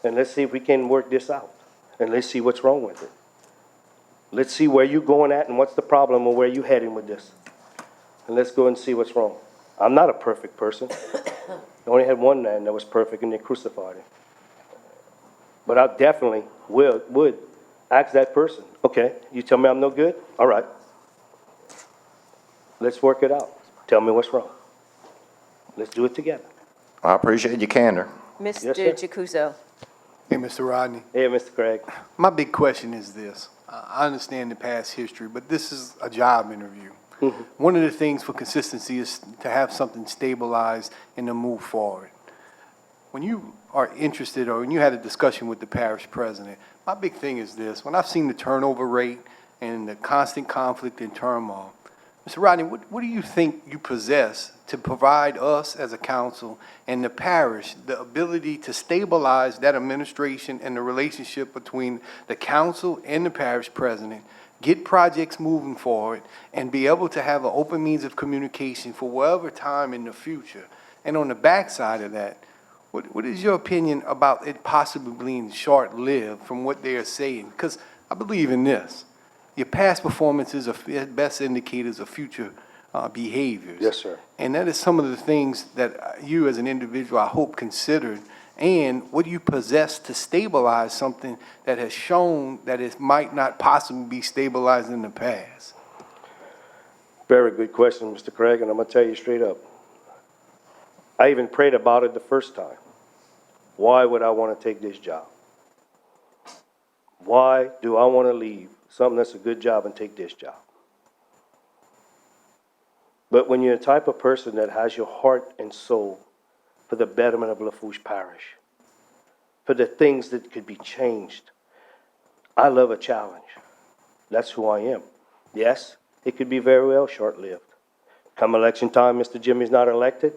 And let's see if we can work this out. And let's see what's wrong with it. Let's see where you're going at and what's the problem or where you're heading with this. And let's go and see what's wrong. I'm not a perfect person. I only had one man that was perfect and they crucified him. But I definitely would ask that person, okay, you tell me I'm no good? All right. Let's work it out. Tell me what's wrong. Let's do it together. I appreciate your candor. Mr. Jacuso. Hey, Mr. Rodney. Hey, Mr. Craig. My big question is this. I understand the past history, but this is a job interview. One of the things for consistency is to have something stabilized and to move forward. When you are interested or when you had a discussion with the parish president, my big thing is this. When I've seen the turnover rate and the constant conflict and turmoil, Mr. Rodney, what do you think you possess to provide us as a council and the parish the ability to stabilize that administration and the relationship between the council and the parish president, get projects moving forward, and be able to have an open means of communication for whatever time in the future? And on the backside of that, what is your opinion about it possibly being short-lived from what they are saying? Because I believe in this. Your past performances are best indicators of future behaviors. Yes, sir. And that is some of the things that you as an individual, I hope, considered. And what do you possess to stabilize something that has shown that it might not possibly be stabilized in the past? Very good question, Mr. Craig, and I'm going to tell you straight up. I even prayed about it the first time. Why would I want to take this job? Why do I want to leave something that's a good job and take this job? But when you're the type of person that has your heart and soul for the betterment of Lafourche Parish, for the things that could be changed, I love a challenge. That's who I am. Yes, it could be very well short-lived. Come election time, Mr. Jimmy's not elected,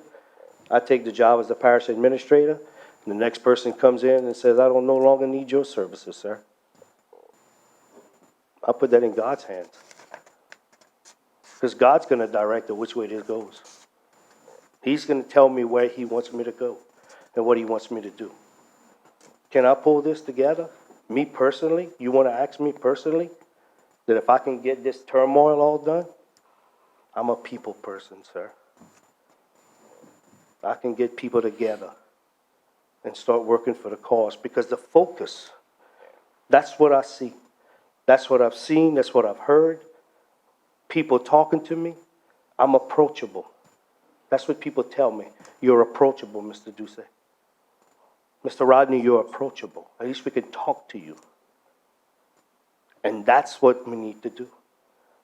I take the job as the parish administrator, and the next person comes in and says, I don't no longer need your services, sir. I'll put that in God's hands. Because God's going to direct it which way this goes. He's going to tell me where he wants me to go and what he wants me to do. Can I pull this together? Me personally? You want to ask me personally? that if I can get this turmoil all done, I'm a people person, sir. I can get people together and start working for the cause, because the focus, that's what I see. That's what I've seen, that's what I've heard. People talking to me, I'm approachable. That's what people tell me. You're approachable, Mr. Duce. Mr. Rodney, you're approachable. At least we can talk to you. And that's what we need to do.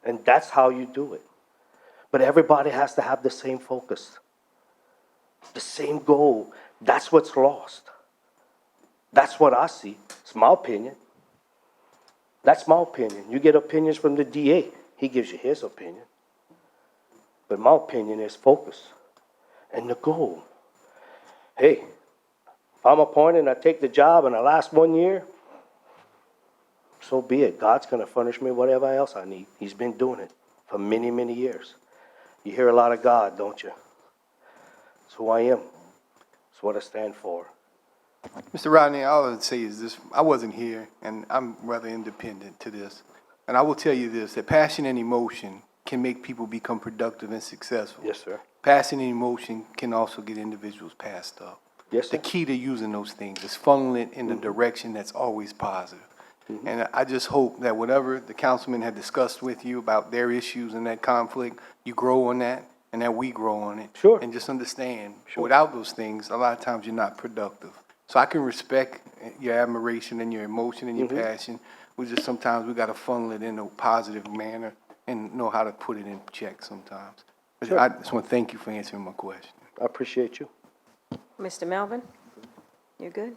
And that's how you do it. But everybody has to have the same focus, the same goal. That's what's lost. That's what I see. It's my opinion. That's my opinion. You get opinions from the DA. He gives you his opinion. But my opinion is focus and the goal. Hey, if I'm appointed and I take the job and I last 1 year, so be it. God's going to furnish me whatever else I need. He's been doing it for many, many years. You hear a lot of God, don't you? That's who I am. That's what I stand for. Mr. Rodney, all I would say is this: I wasn't here, and I'm rather independent to this. And I will tell you this, that passion and emotion can make people become productive and successful. Yes, sir. Passion and emotion can also get individuals passed up. Yes, sir. The key to using those things is funneling it in a direction that's always positive. And I just hope that whatever the councilman had discussed with you about their issues and that conflict, you grow on that and that we grow on it. Sure. And just understand, without those things, a lot of times you're not productive. So I can respect your admiration and your emotion and your passion. We just sometimes we got to funnel it in a positive manner and know how to put it in check sometimes. But Sure. I just want to thank you for answering my question. I appreciate you. Mr. Melvin, you good?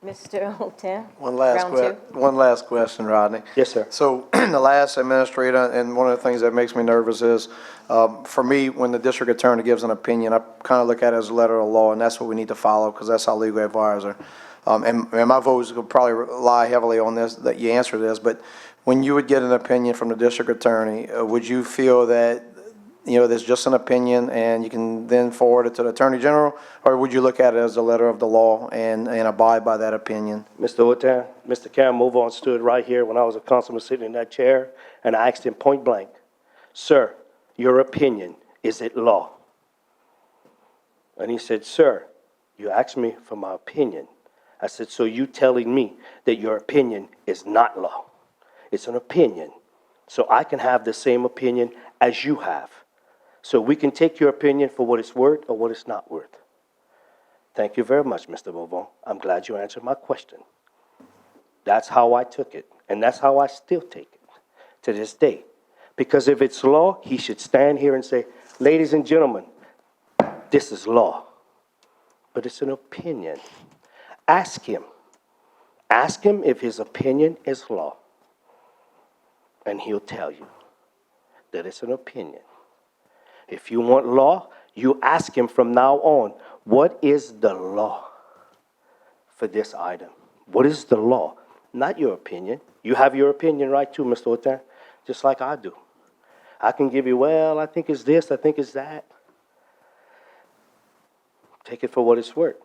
Mr. Holton? One last question, Rodney. Yes, sir. So the last administrator, and one of the things that makes me nervous is, for me, when the district attorney gives an opinion, I kind of look at it as a letter of law, and that's what we need to follow, because that's our legal advisor. And my votes will probably rely heavily on this, that you answer this, but when you would get an opinion from the district attorney, would you feel that, there's just an opinion and you can then forward it to the attorney general, or would you look at it as a letter of the law and abide by that opinion? Mr. Woodtown, Mr. Cam Movon stood right here when I was a councilman sitting in that chair, and I asked him point blank, sir, your opinion, is it law? And he said, sir, you asked me for my opinion. I said, so you telling me that your opinion is not law? It's an opinion. So I can have the same opinion as you have. So we can take your opinion for what it's worth or what it's not worth. Thank you very much, Mr. Movon. I'm glad you answered my question. That's how I took it, and that's how I still take it to this day. Because if it's law, he should stand here and say, ladies and gentlemen, this is law. But it's an opinion. Ask him. Ask him if his opinion is law. And he'll tell you that it's an opinion. If you want law, you ask him from now on, what is the law for this item? What is the law? Not your opinion. You have your opinion right too, Mr. Otan, just like I do. I can give you, well, I think it's this, I think it's that. Take it for what it's worth.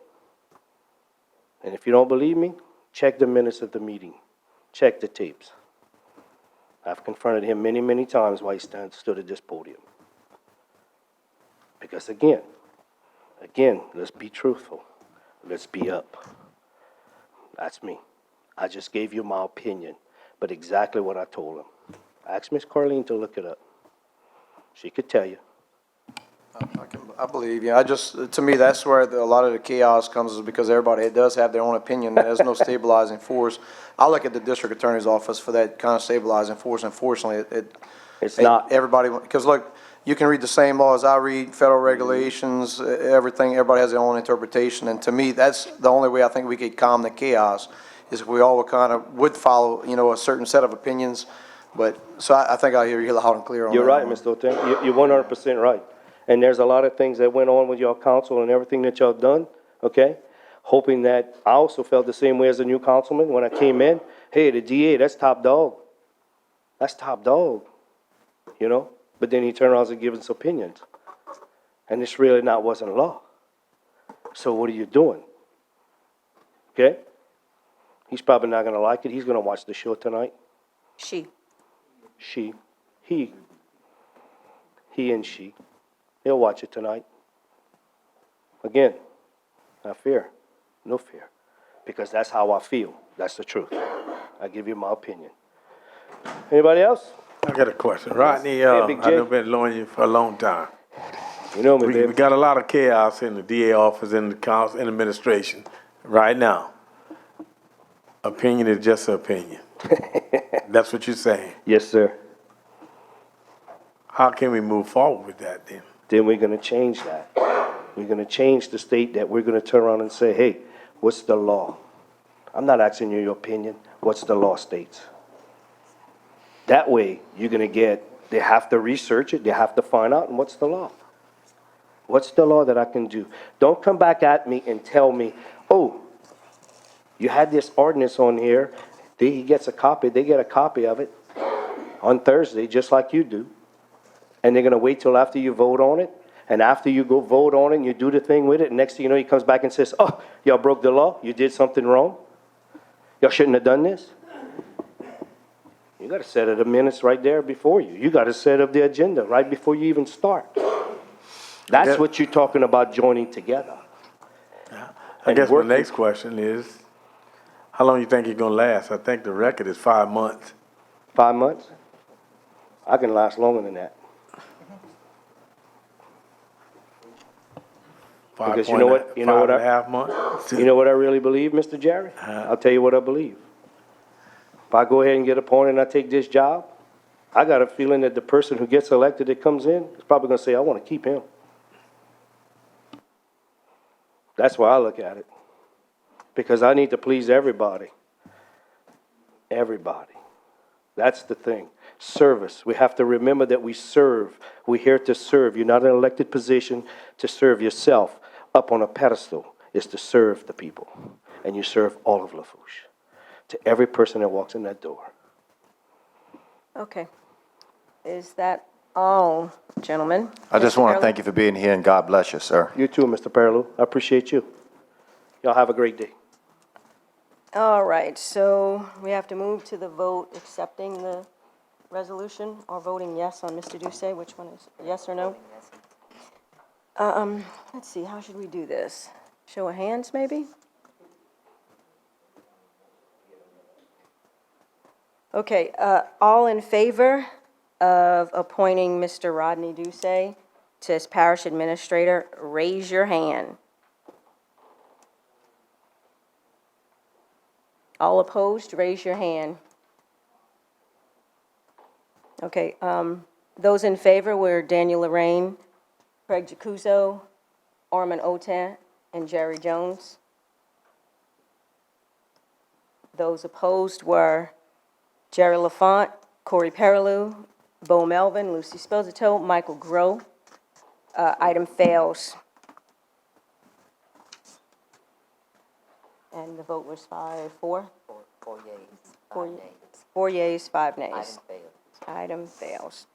And if you don't believe me, check the minutes of the meeting. Check the tapes. I've confronted him many, many times while he stood at this podium. Because again, let's be truthful. Let's be up. That's me. I just gave you my opinion, but exactly what I told him. Ask Miss Carlene to look it up. She could tell you. I believe you. To me, that's where a lot of the chaos comes, is because everybody does have their own opinion, and there's no stabilizing force. I look at the district attorney's office for that kind of stabilizing force. Unfortunately, it's not. Everybody, because look, you can read the same law as I read, federal regulations, everything. Everybody has their own interpretation, and to me, that's the only way I think we could calm the chaos, is if we all would follow, a certain set of opinions. But so I think I hear you loud and clear on that. You're right, Mr. Oten. You're 100% right. And there's a lot of things that went on with your council and everything that y'all done, okay? Hoping that I also felt the same way as a new councilman when I came in. Hey, the DA, that's top dog. That's top dog, But then he turned around and gave us opinions. And this really wasn't law. So what are you doing? Okay? He's probably not going to like it. He's going to watch the show tonight. She. He and she. He'll watch it tonight. Again, not fear, no fear, because that's how I feel. That's the truth. I give you my opinion. Anybody else? I got a question. Rodney, Big I've J. been knowing you for a long time. You know me, We baby. got a lot of chaos in the DA office, in the council, in administration right now. Opinion is just an opinion. That's what you're saying. Yes, sir. How can we move forward with that then? Then we're going to change that. We're going to change the state that we're going to turn around and say, hey, what's the law? I'm not asking you your opinion. What's the law states? That way, you're going to get, they have to research it. They have to find out, and what's the law? What's the law that I can do? Don't come back at me and tell me, oh, you had this ordinance on here. He gets a copy. They get a copy of it on Thursday, just like you do. And they're going to wait till after you vote on it. And after you go vote on it and you do the thing with it, next thing you know, he comes back and says, oh, y'all broke the law. You did something wrong. Y'all shouldn't have done this. You got to set up the minutes right there before you. You got to set up the agenda right before you even start. That's what you're talking about, joining together. I guess my next question is, how long you think you're going to last? I think the record is 5 months. 5 months? I can last longer than that. Because you know what? You know what? 5.5 months. You know what I really believe, Mr. Jerry? I'll tell you what I believe. If I go ahead and get appointed and I take this job, I got a feeling that the person who gets elected that comes in is probably going to say, I want to keep him. That's why I look at it. Because I need to please everybody. Everybody. That's the thing. Service. We have to remember that we serve. We're here to serve. You're not in an elected position to serve yourself up on a pedestal. It's to serve the people. And you serve all of Lafourche. To every person that walks in that door. Okay. Is that all, gentlemen? I just want to thank you for being here, and God bless you, sir. You too, Mr. Perlew. I appreciate you. Y'all have a great day. All right, so we have to move to the vote accepting the resolution or voting yes on Mr. Ducey. Which one is yes or no? Let's see, how should we do this? Show of hands, maybe? Okay, all in favor of appointing Mr. Rodney Ducey to as parish administrator, raise your hand. All opposed, raise your hand. Okay, those in favor were Daniel Lorraine, Craig Jacuzzo, Armin Otan, and Jerry Jones. Those opposed were Jerry Lafont, Corey Perlew, Bo Melvin, Lucy Sposito, Michael Groh. Item fails. And the vote was 5-4? Four yeas, Four- 5 nays. 4 yeas, 5 nays. Item failed. Item fails.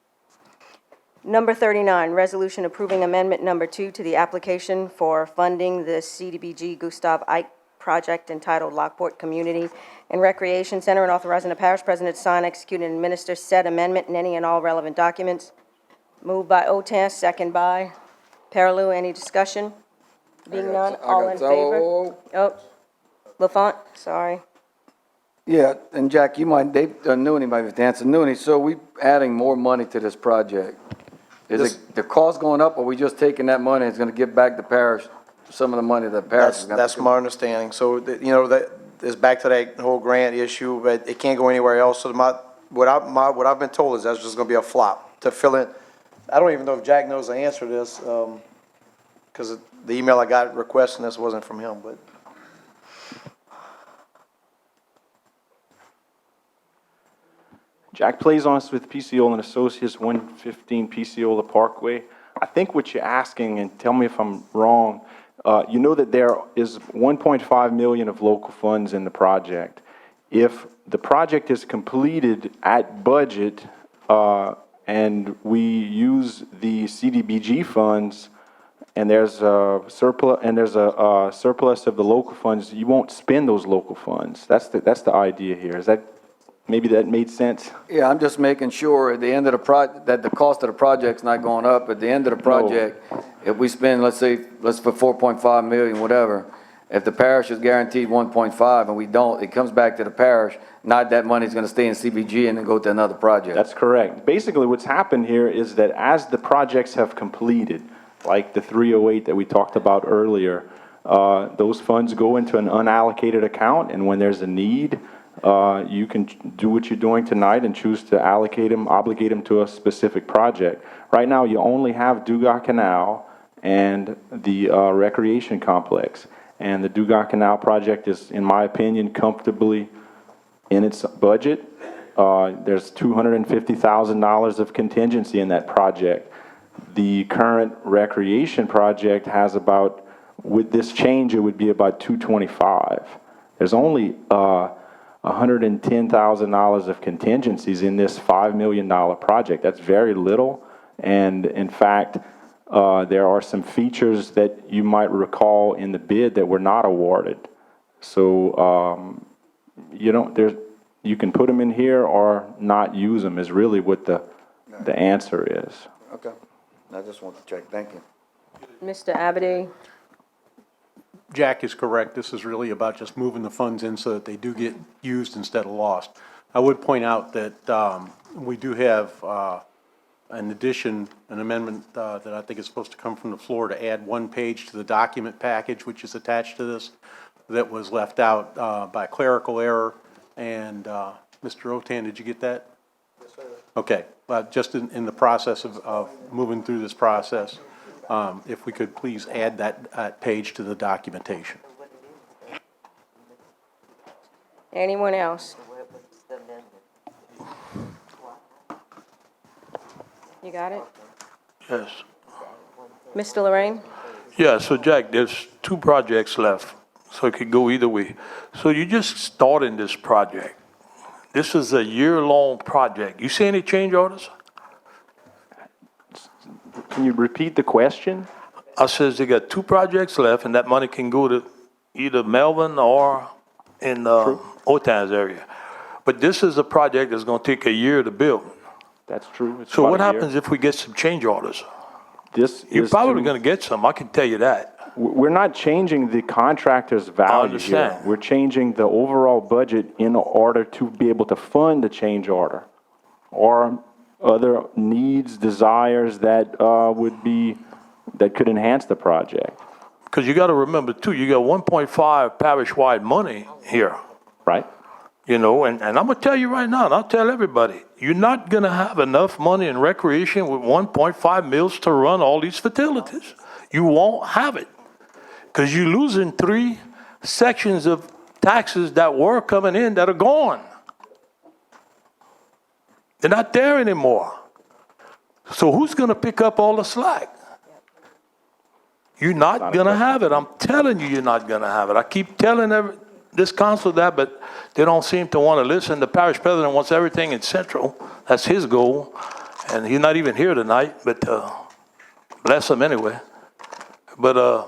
Number 39, resolution approving amendment number 2 to the application for funding the CDBG Gustav Ike project entitled Lockport Community and Recreation Center, and authorizing the parish president to sign, execute, and administer said amendment and any and all relevant documents. Moved by Otan, second by Perlew. Any discussion? Being none, all in favor? Oh, Lafont, sorry. Yeah, and Jack, you might, Nooney might have to answer. Nooney, so we adding more money to this project. Is it the cost going up, or we just taking that money and it's gonna give back the parish some of the money the parish is gonna That's my understanding. So, you know, that is back to that whole grant issue, but it can't go anywhere else. So what I've been told is that's just gonna be a flop to fill in. I don't even know if Jack knows the answer to this, because the email I got requesting this wasn't from him, but. Jack Plazons with PCO and Associates, 115 PCOla Parkway. I think what you're asking, and tell me if I'm wrong, you know that there is 1.5 million of local funds in the project. If the project is completed at budget, and we use the CDBG funds, and there's a surplus of the local funds, you won't spend those local funds. That's the idea here. Is that maybe that made sense? Yeah, I'm just making sure at the end of the that the cost of the project's not going up. At the end of the project, if we spend, let's put 4.5 million, whatever, if the parish is guaranteed 1.5 and we don't, it comes back to the parish, not that money's gonna stay in CBG and then go to another project. That's correct. Basically, what's happened here is that as the projects have completed, like the 308 that we talked about earlier, those funds go into an unallocated account, and when there's a need, you can do what you're doing tonight and choose to obligate them to a specific project. Right now, you only have Dugas Canal and the recreation complex. And the Dugas Canal project is, in my opinion, comfortably in its budget. There's $250,000 of contingency in that project. The current recreation project has about, with this change, it would be about $225,000. There's only $110,000 of contingencies in this $5 million project. That's very little, and in fact, there are some features that you might recall in the bid that were not awarded. So you can put them in here or not use them is really what the answer is. Okay, I just want to check. Thank you. Mr. Abady? Jack is correct. This is really about just moving the funds in so that they do get used instead of lost. I would point out that we do have, in addition, an amendment that I think is supposed to come from the floor to add one page to the document package, which is attached to this, that was left out by clerical error. And Mr. Otan, did you get that? Yes, sir. Okay. Just in the process of moving through this process, if we could please add that page to the documentation. Anyone else? You got it? Yes. Mr. Lorraine? Yeah, so Jack, there's 2 projects left, so it could go either way. So you just starting this project. This is a year-long project. You see any change orders? Can you repeat the question? I says they got 2 projects left, and that money can go to either Melvin or in Otan's area. But this is a project that's gonna take a year to build. That's true. So what happens if we get some change orders? You're probably gonna get some, I can tell you that. We're not changing the contractor's value here. We're changing the overall budget in order to be able to fund the change order or other needs, desires that that could enhance the project. Because you got to remember too, you got 1.5 parish-wide money here. Right. You know, and I'm gonna tell you right now, and I'll tell everybody, you're not gonna have enough money in recreation with 1.5 mils to run all these facilities. You won't have it. Because you're losing 3 sections of taxes that were coming in that are gone. They're not there anymore. So who's going to pick up all the slack? You're not going to have it. I'm telling you, you're not going to have it. I keep telling this council that, but they don't seem to want to listen. The parish president wants everything in Central. That's his goal. And he's not even here tonight, but bless him anyway. But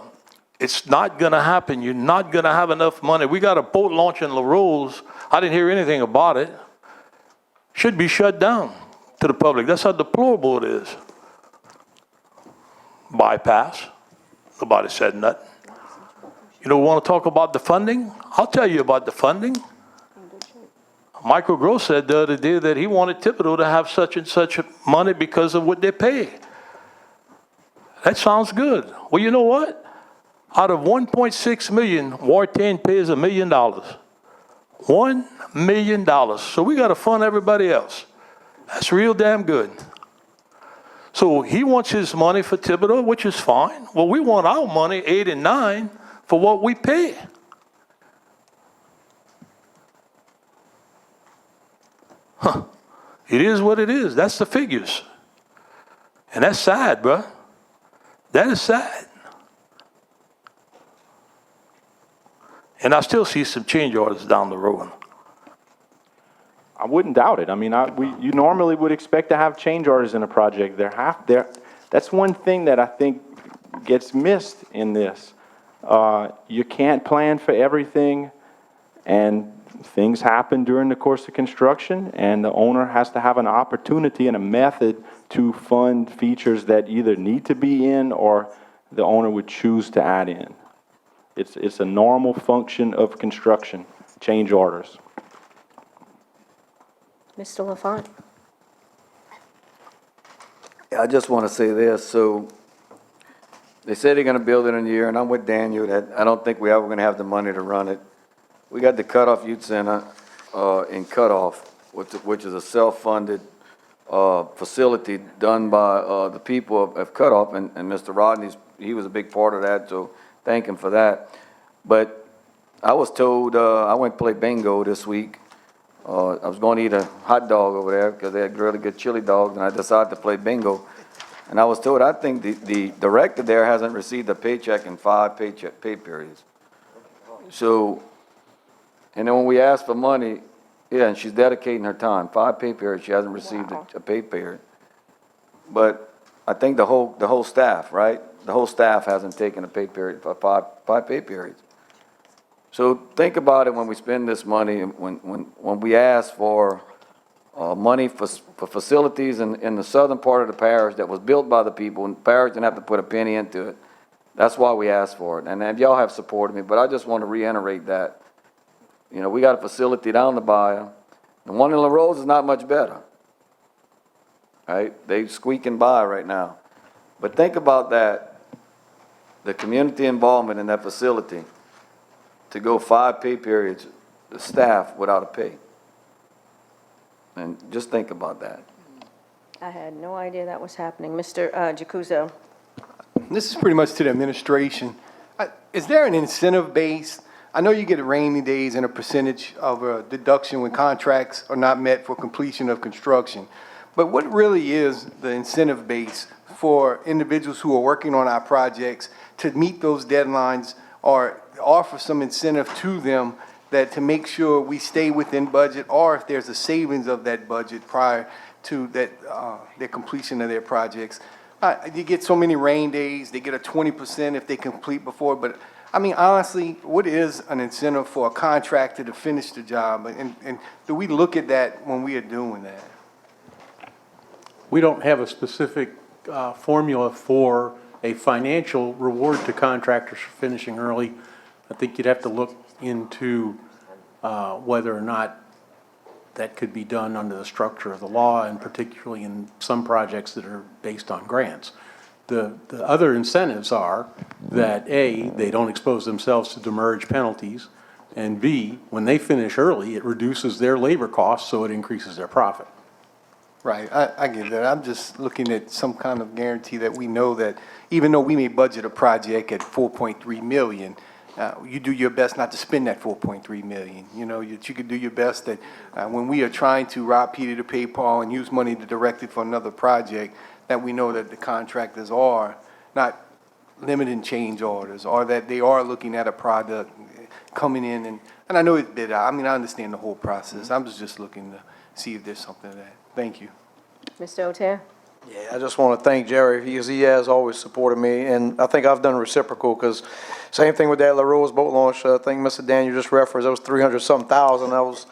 it's not going to happen. You're not going to have enough money. We got a boat launch in La Rose. I didn't hear anything about it. Should be shut down to the public. That's how deplorable it is. Bypass. Nobody said nothing. You know, we want to talk about the funding? I'll tell you about the funding. Michael Gross said the other day that he wanted Thibodeau to have such and such money because of what they pay. That sounds good. Well, you know what? Out of 1.6 million, Ward 10 pays $1 million. $1 million. So we got to fund everybody else. That's real damn good. So he wants his money for Thibodeau, which is fine. Well, we want our money, 8 and 9, for what we pay. Huh. It is what it is. That's the figures. And that's sad, bruh. That is sad. And I still see some change orders down the road. I wouldn't doubt it. I mean, you normally would expect to have change orders in a project. That's one thing that I think gets missed in this. You can't plan for everything. And things happen during the course of construction, and the owner has to have an opportunity and a method to fund features that either need to be in or the owner would choose to add in. It's a normal function of construction, change orders. Mr. LaFont? I just want to say this, so they said they're going to build it in a year, and I'm with Daniel that I don't think we're ever going to have the money to run it. We got the Cutoff Youth Center in Cutoff, which is a self-funded facility done by the people of Cutoff, and Mr. Rodney's, he was a big part of that, so thank him for that. But I was told, I went to play bingo this week. I was going to eat a hot dog over there because they had really good chili dogs, and I decided to play bingo. And I was told, I think the director there hasn't received a paycheck in 5 pay periods. So, and then when we asked for money, yeah, and she's dedicating her time, 5 pay periods, she hasn't received a pay period. But I think the whole staff, right? The whole staff hasn't taken a pay period for 5 pay periods. So think about it when we spend this money, when we ask for money for facilities in the southern part of the parish that was built by the people, and the parish didn't have to put a penny into it. That's why we asked for it. And y'all have supported me, but I just want to reiterate that. You know, we got a facility down the bayou. The one in La Rose is not much better. Right? They squeaking by right now. But think about that, the community involvement in that facility, to go 5 pay periods, the staff without a pay. And just think about that. I had no idea that was happening. Mr. Jacuzzo? This is pretty much to the administration. Is there an incentive base? I know you get rainy days and a percentage of a deduction when contracts are not met for completion of construction. But what really is the incentive base for individuals who are working on our projects to meet those deadlines or offer some incentive to them that to make sure we stay within budget, or if there's a savings of that budget prior to that their completion of their projects? You get so many rain days, they get a 20% if they complete before, but I mean, honestly, what is an incentive for a contractor to finish the job? And do we look at that when we are doing that? We don't have a specific formula for a financial reward to contractors for finishing early. I think you'd have to look into whether or not that could be done under the structure of the law, and particularly in some projects that are based on grants. The other incentives are that A, they don't expose themselves to demurrage penalties, and B, when they finish early, it reduces their labor costs, so it increases their profit. Right, I get that. I'm just looking at some kind of guarantee that we know that even though we may budget a project at 4.3 million, you do your best not to spend that 4.3 million. You know, you could do your best that when we are trying to rob Peter to pay Paul and use money to direct it for another project, that we know that the contractors are not limiting change orders, or that they are looking at a product coming in, and I know it's bid out. I mean, I understand the whole process. I'm just looking to see if there's something to that. Thank you. Mr. O'Terry? Yeah, I just want to thank Jerry, because he has always supported me, and I think I've done reciprocal, because same thing with that La Rose boat launch. I think Mr. Daniel just referenced, that was 300-something thousand. That was,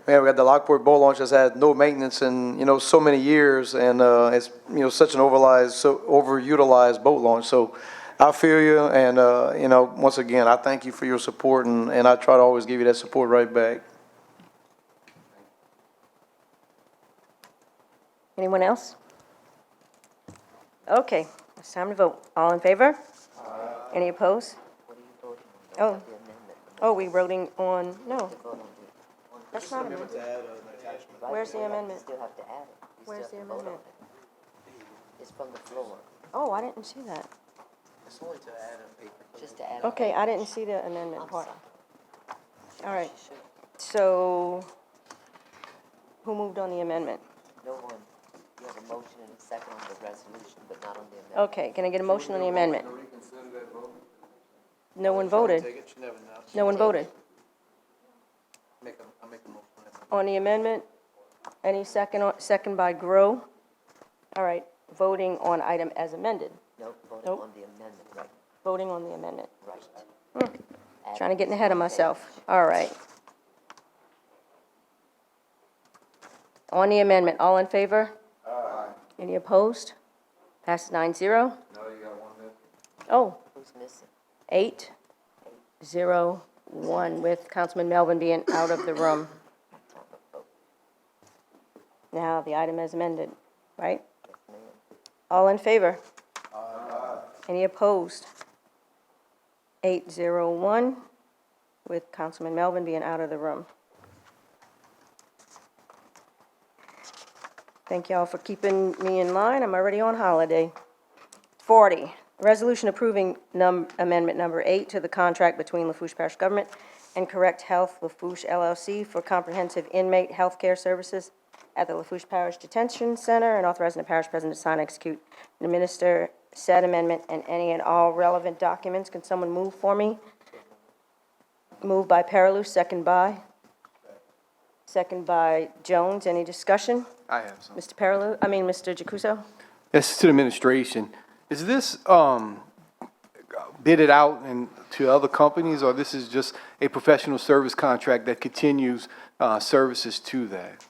man, we got the Lockport boat launch that's had no maintenance in, so many years, and it's, such an overutilized boat launch. So I feel you, and, once again, I thank you for your support, and I try to always give you that support right back. Anyone else? Okay, it's time to vote. All in favor? Any opposed? Oh, we voting on, no. That's not amendment. Where's the amendment? Still have to add it. Where's the amendment? It's from the floor. Oh, I didn't see that. It's only to add a paper. Just to add. Okay, I didn't see the amendment part. All right, so who moved on the amendment? No one. You have a motion and a second on the resolution, but not on the amendment. Okay, can I get a motion on the amendment? No one voted. No one voted. I'll make a motion. On the amendment, any second by Grow? All right, voting on item as amended. No, voting Nope. on the amendment, right, Voting on the amendment. right. Trying to get ahead of myself. All right. On the amendment, all in favor? Aye. Any opposed? Passes 9-0. No, you got one minute. Oh, Who's missing? 8-0-1 with Councilman Melvin being out of the room. Now, the item is amended, right? All in favor? Aye. Any opposed? 8-0-1 with Councilman Melvin being out of the room. Thank y'all for keeping me in line. I'm already on holiday. 40, resolution approving amendment number 8 to the contract between Lafourche Parish Government and Correct Health Lafourche LLC for comprehensive inmate health care services at the Lafourche Parish Detention Center, and authorizing the parish president to sign, execute, and administer said amendment and any and all relevant documents. Can someone move for me? Moved by Paraloo, second by? Second by Jones. Any discussion? I have some. Mr. Mr. Jacuso? This is to the administration. Is this bidded out to other companies, or this is just a professional service contract that continues services to that?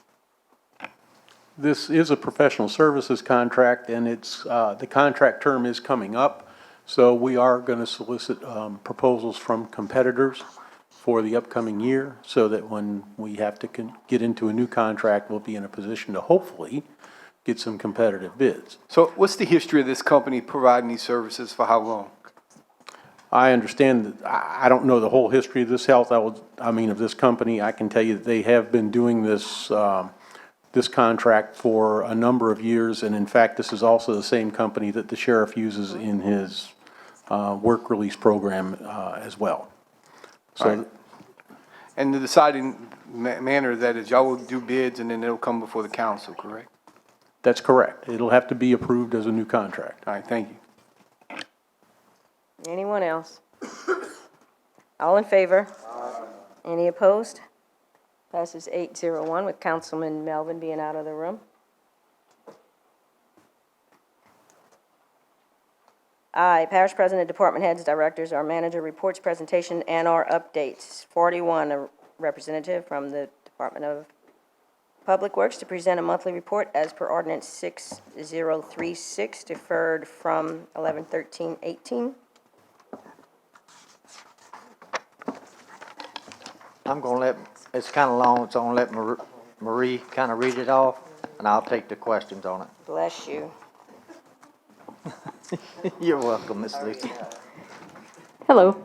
This is a professional services contract, and it's, the contract term is coming up, so we are going to solicit proposals from competitors for the upcoming year, so that when we have to get into a new contract, we'll be in a position to hopefully get some competitive bids. So what's the history of this company providing these services for how long? I understand that, I don't know the whole history of this of this company. I can tell you that they have been doing this, this contract for a number of years, and in fact, this is also the same company that the sheriff uses in his work release program as well. So, right. And the deciding manner of that is y'all will do bids and then it'll come before the council, correct? that's correct. It'll have to be approved as a new contract. All right, thank you. Anyone else? All in favor? Any opposed? Passes 8-0-1 with Councilman Melvin being out of the room. Aye, Parish President, Department Heads, Directors, our Manager reports, presentation, and our updates. 41, a representative from the Department of Public Works to present a monthly report as per Ordinance 6036, deferred from 11/13/18. I'm gonna let, it's kind of long, so I'm gonna let Marie kind of read it off, and I'll take the questions on it. Bless you. You're welcome, Miss Lucy. Hello,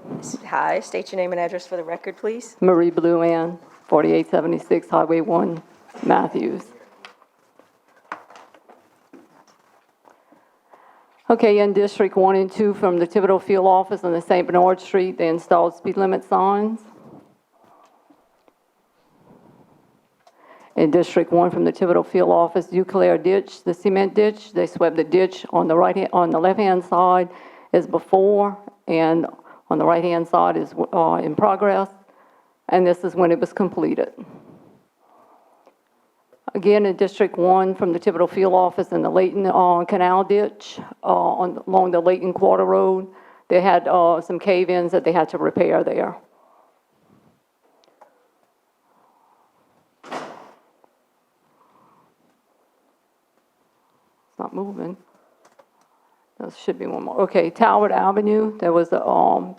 Hi, state your name and address for the record, please. Marie Blue Ann, 4876 Highway 1, Matthews. Okay, in District 1 and 2 from the Thibodeau Field Office on the St. Bernard Street, they installed speed limit signs. In District 1 from the Thibodeau Field Office, Euclair Ditch, the cement ditch, they swept the ditch on the on the left-hand side is before, and on the right-hand side is in progress, and this is when it was completed. Again, in District 1 from the Thibodeau Field Office in the Layton Canal Ditch along the Layton Quarter Road, they had some cave-ins that they had to repair there. It's not moving. There should be one more. Okay, Toward Avenue, there was a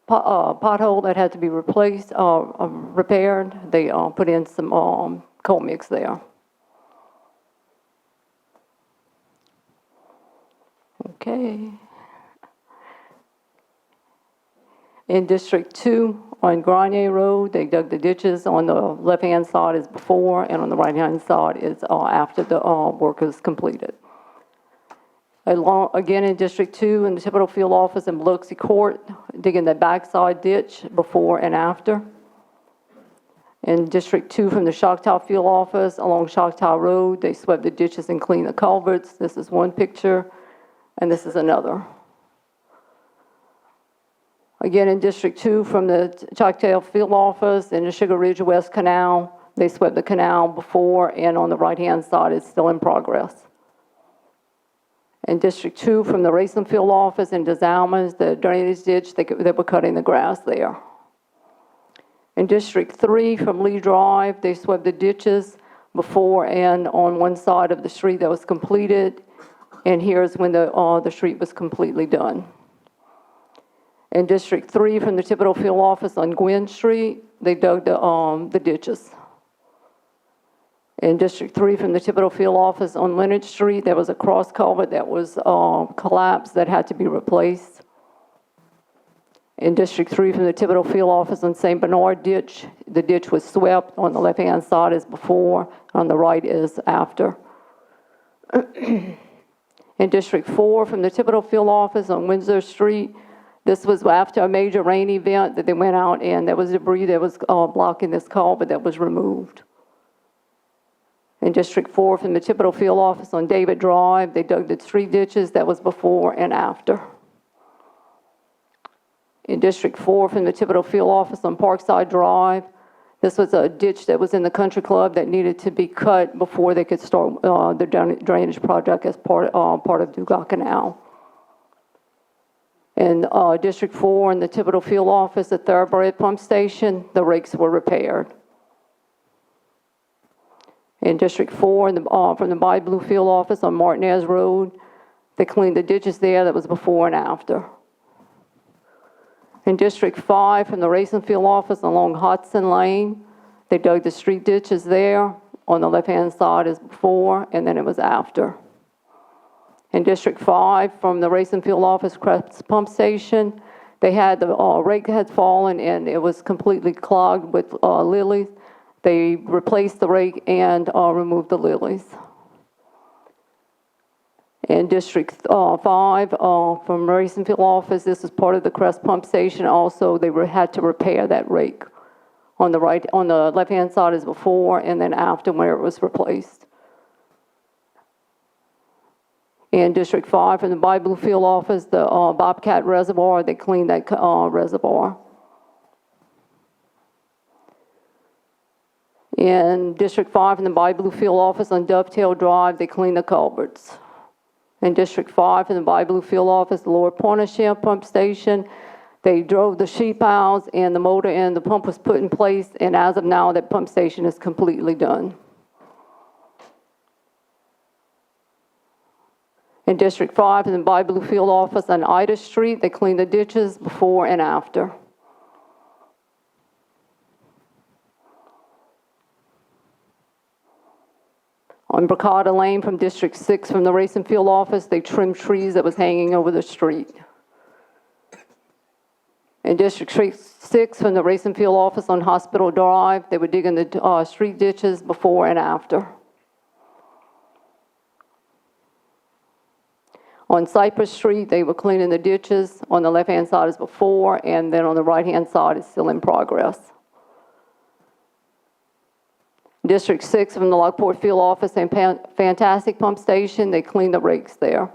pothole that had to be replaced, repaired. They put in some coal mix there. Okay. In District 2, on Grenier Road, they dug the ditches. On the left-hand side is before, and on the right-hand side is after the work is completed. Again, in District 2, in the Thibodeau Field Office in Biloxi Court, digging the backside ditch before and after. In District 2, from the Choctaw Field Office along Choctaw Road, they swept the ditches and cleaned the culverts. This is one picture, and this is another. Again, in District 2, from the Choctaw Field Office in the Sugar Ridge West Canal, they swept the canal before, and on the right-hand side, it's still in progress. In District 2, from the Racing Field Office in Des Allemands, the drainage ditch, they were cutting the grass there. In District 3, from Lee Drive, they swept the ditches before and on one side of the street that was completed, and here's when the street was completely done. In District 3, from the Thibodeau Field office on Gwynn Street, they dug the ditches. In District 3, from the Thibodeau Field office on Leonard Street, there was a cross culvert that was collapsed that had to be replaced. In District 3, from the Thibodeau Field office on St. Bernard ditch, the ditch was swept. On the left-hand side is before, on the right is after. In District 4, from the Thibodeau Field office on Windsor Street, this was after a major rain event that they went out and there was debris that was blocking this culvert that was removed. In District 4, from the Thibodeau Field office on David Drive, they dug the street ditches that was before and after. In District 4, from the Thibodeau Field office on Parkside Drive, this was a ditch that was in the country club that needed to be cut before they could start the drainage project as part of Dugas Canal. In District 4, in the Thibodeau Field office at Thoroughbred Pump Station, the rakes were repaired. In District 4, from the By Blue Field office on Martinez Road, they cleaned the ditches there that was before and after. In District 5, from the Racing Field office along Hudson Lane, they dug the street ditches there. On the left-hand side is before, and then it was after. In District 5, from the Racing Field office Crest Pump Station, they had the rake had fallen and it was completely clogged with lilies. They replaced the rake and removed the lilies. In District 5, from Racing Field office, this is part of the Crest Pump Station. Also, they had to repair that rake. On the left-hand side is before, and then after where it was replaced. In District 5, from the By Blue Field office, the Bobcat Reservoir, they cleaned that reservoir. In District 5, from the By Blue Field office on Dovetail Drive, they cleaned the culverts. In District 5, from the By Blue Field office, the Lower Pointshire Pump Station, they drove the sheep house and the motor and the pump was put in place, and as of now, that pump station is completely done. In District 5, in the By Blue Field office on Ida Street, they cleaned the ditches before and after. On Bricada Lane from District 6, from the Racing Field office, they trimmed trees that was hanging over the street. In District 6, from the Racing Field office on Hospital Drive, they were digging the street ditches before and after. On Cypress Street, they were cleaning the ditches. On the left-hand side is before, and then on the right-hand side is still in progress. District 6 from the Lockport Field office and Fantastic Pump Station, they cleaned the rakes there.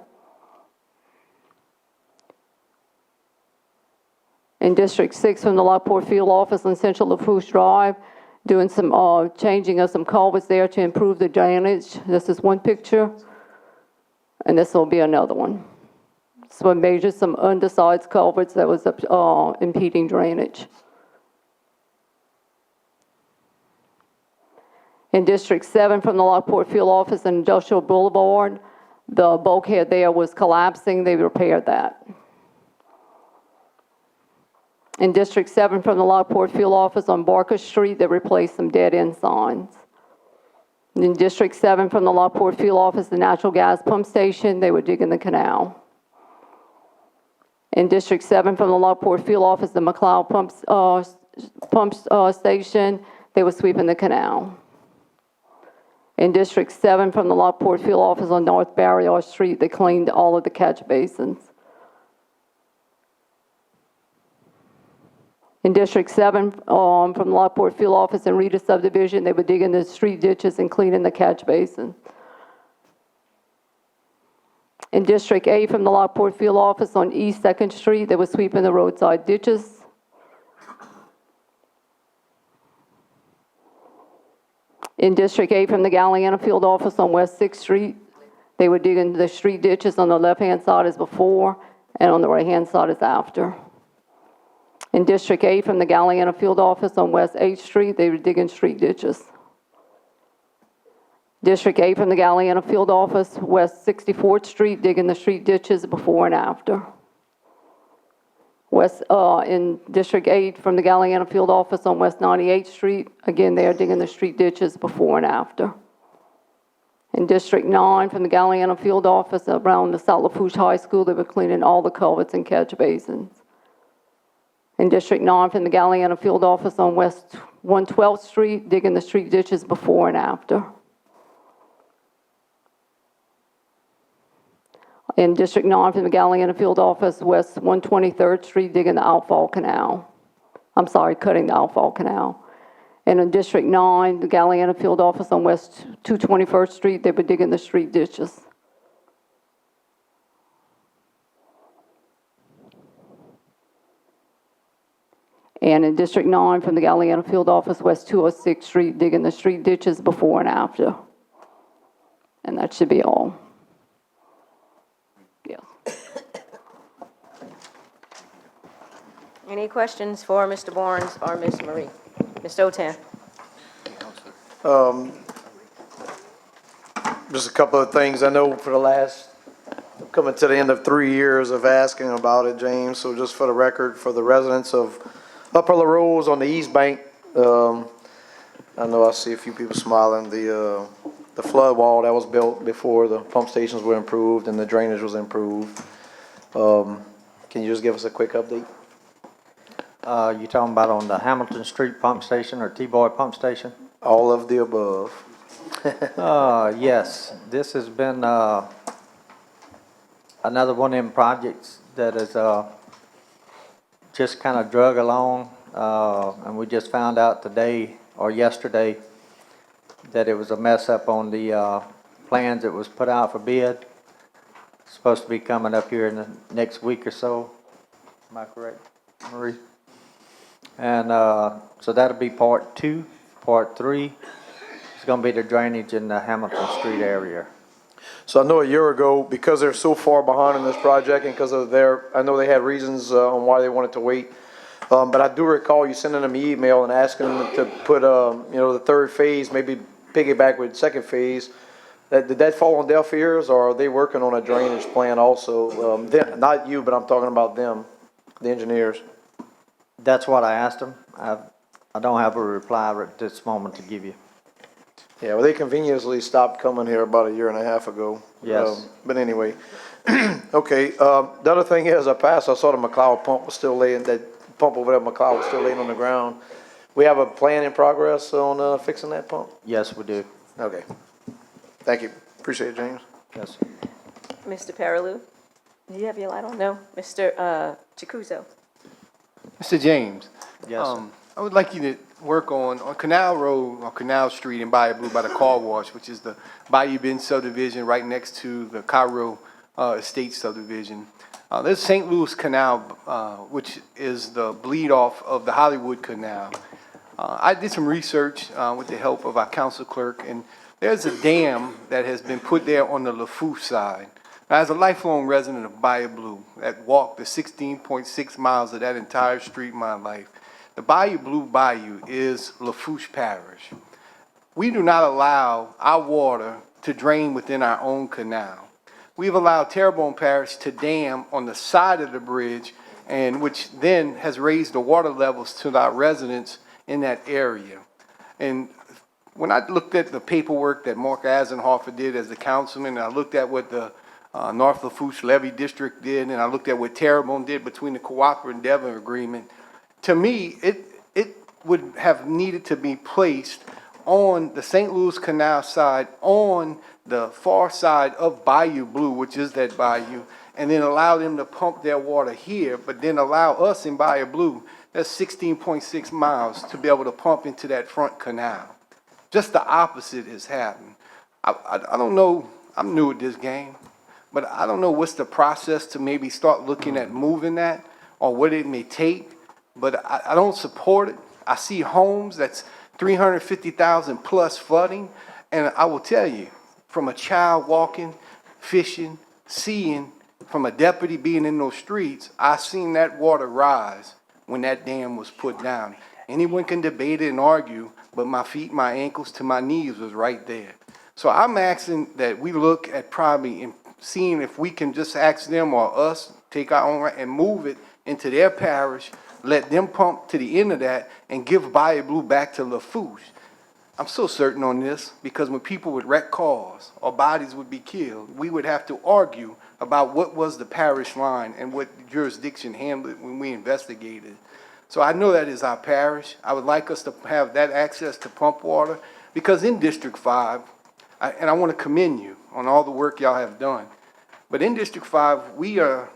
In District 6 from the Lockport Field office on Central Lafourche Drive, doing some changing of some culverts there to improve the drainage. This is one picture, and this will be another one. So I measured some undersized culverts that was impeding drainage. In District 7, from the Lockport Field office and Industrial Boulevard, the bulkhead there was collapsing. They repaired that. In District 7, from the Lockport Field office on Barker Street, they replaced some dead-end signs. In District 7, from the Lockport Field office, the natural gas pump station, they were digging the canal. In District 7, from the Lockport Field office, the McLeod pump station, they were sweeping the canal. In District 7, from the Lockport Field office on North Barrier Street, they cleaned all of the catch basins. In District 7, from the Lockport Field office and Rita subdivision, they were digging the street ditches and cleaning the catch basin. In District 8, from the Lockport Field office on East 2nd Street, they were sweeping the roadside ditches. In District 8, from the Galliana Field office on West 6th Street, they were digging the street ditches. On the left-hand side is before, and on the right-hand side is after. In District 8, from the Galliana Field office on West 8th Street, they were digging street ditches. District 8 from the Galliana Field Office, West 64th Street, digging the street ditches before and after. In District 8 from the Galliana Field Office on West 98th Street, again, they are digging the street ditches before and after. In District 9 from the Galliana Field Office around the South Lafourche High School, they were cleaning all the culverts and catch basins. In District 9 from the Galliana Field Office on West 112th Street, digging the street ditches before and after. In District 9 from the Galliana Field Office, West 123rd Street, digging the outfall canal. Cutting the outfall canal. And in District 9, the Galliana Field Office on West 221st Street, they were digging the street ditches. And in District 9 from the Galliana Field Office, West 206th Street, digging the street ditches before and after. And that should be all. Yes. Any questions for Mr. Barnes or Ms. Marie? Mr. Otan? Just a couple of things. I know for the last, coming to the end of 3 years of asking about it, James, so just for the record, for the residents of Upper LaRose on the east bank, I know I see a few people smiling, the flood wall that was built before the pump stations were improved and the drainage was improved. Can you just give us a quick update? You talking about on the Hamilton Street pump station or T-Boy pump station? All of the above. Yes, this has been, another one of them projects that is, just kind of drug along, and we just found out today or yesterday that it was a mess up on the, plans that was put out for bid. It's supposed to be coming up here in the next week or so. Am I correct, Marie? And so that'll be part 2. Part 3 is going to be the drainage in the Hamilton Street area. So I know a year ago, because they're so far behind in this project and because of I know they had reasons on why they wanted to wait. But I do recall you sending them an email and asking them to put, the third phase, maybe piggyback with second phase. Did that fall on deaf ears, or are they working on a drainage plan also? Not you, but I'm talking about them, the engineers. That's what I asked them. I don't have a reply at this moment to give you. Yeah, well, they conveniently stopped coming here about a year and a half ago. Yes. But anyway, okay, the other thing is, I saw the McLeod pump was still laying, that pump over there, McLeod was still laying on the ground. We have a plan in progress on fixing that pump? Yes, we do. Okay. Thank you. Appreciate it, James. Yes. Mr. Perilou? Do you have your light on? No. Mr. Chikuzo? Mr. James? Yes, sir. I would like you to work on Canal Road or Canal Street in Bayou Blue by the car wash, which is the Bayou Bend subdivision right next to the Cairo Estate subdivision. There's St. Louis Canal, which is the bleed off of the Hollywood Canal. I did some research with the help of our council clerk, and there's a dam that has been put there on the Lafourche side. Now, as a lifelong resident of Bayou Blue, that walked the 16.6 miles of that entire street in my life, the Bayou Blue Bayou is Lafourche Parish. We do not allow our water to drain within our own canal. We've allowed Terrebonne Parish to dam on the side of the bridge, and which then has raised the water levels to our residents in that area. And when I looked at the paperwork that Mark Eisenhofer did as the councilman, and I looked at what the North Lafourche Levy District did, and I looked at what Terrebonne did between the cooperative endeavor agreement, to me, it would have needed to be placed on the St. Louis Canal side, on the far side of Bayou Blue, which is that bayou, and then allow them to pump their water here, but then allow us in Bayou Blue, that's 16.6 miles, to be able to pump into that front canal. Just the opposite has happened. I don't know, I'm new at this game, but I don't know what's the process to maybe start looking at moving that, or what it may take. But I don't support it. I see homes that's 350,000 plus flooding, and I will tell you, from a child walking, fishing, seeing, from a deputy being in those streets, I seen that water rise when that dam was put down. Anyone can debate it and argue, but my feet, my ankles to my knees was right there. So I'm asking that we look at probably in seeing if we can just ask them or us, take our own right and move it into their parish, let them pump to the end of that and give Bayou Blue back to Lafourche. I'm so certain on this because when people would wreck cars or bodies would be killed, we would have to argue about what was the parish line and what jurisdiction handled it when we investigated. So I know that is our parish. I would like us to have that access to pump water because in District 5, and I want to commend you on all the work y'all have done, but in District 5, we are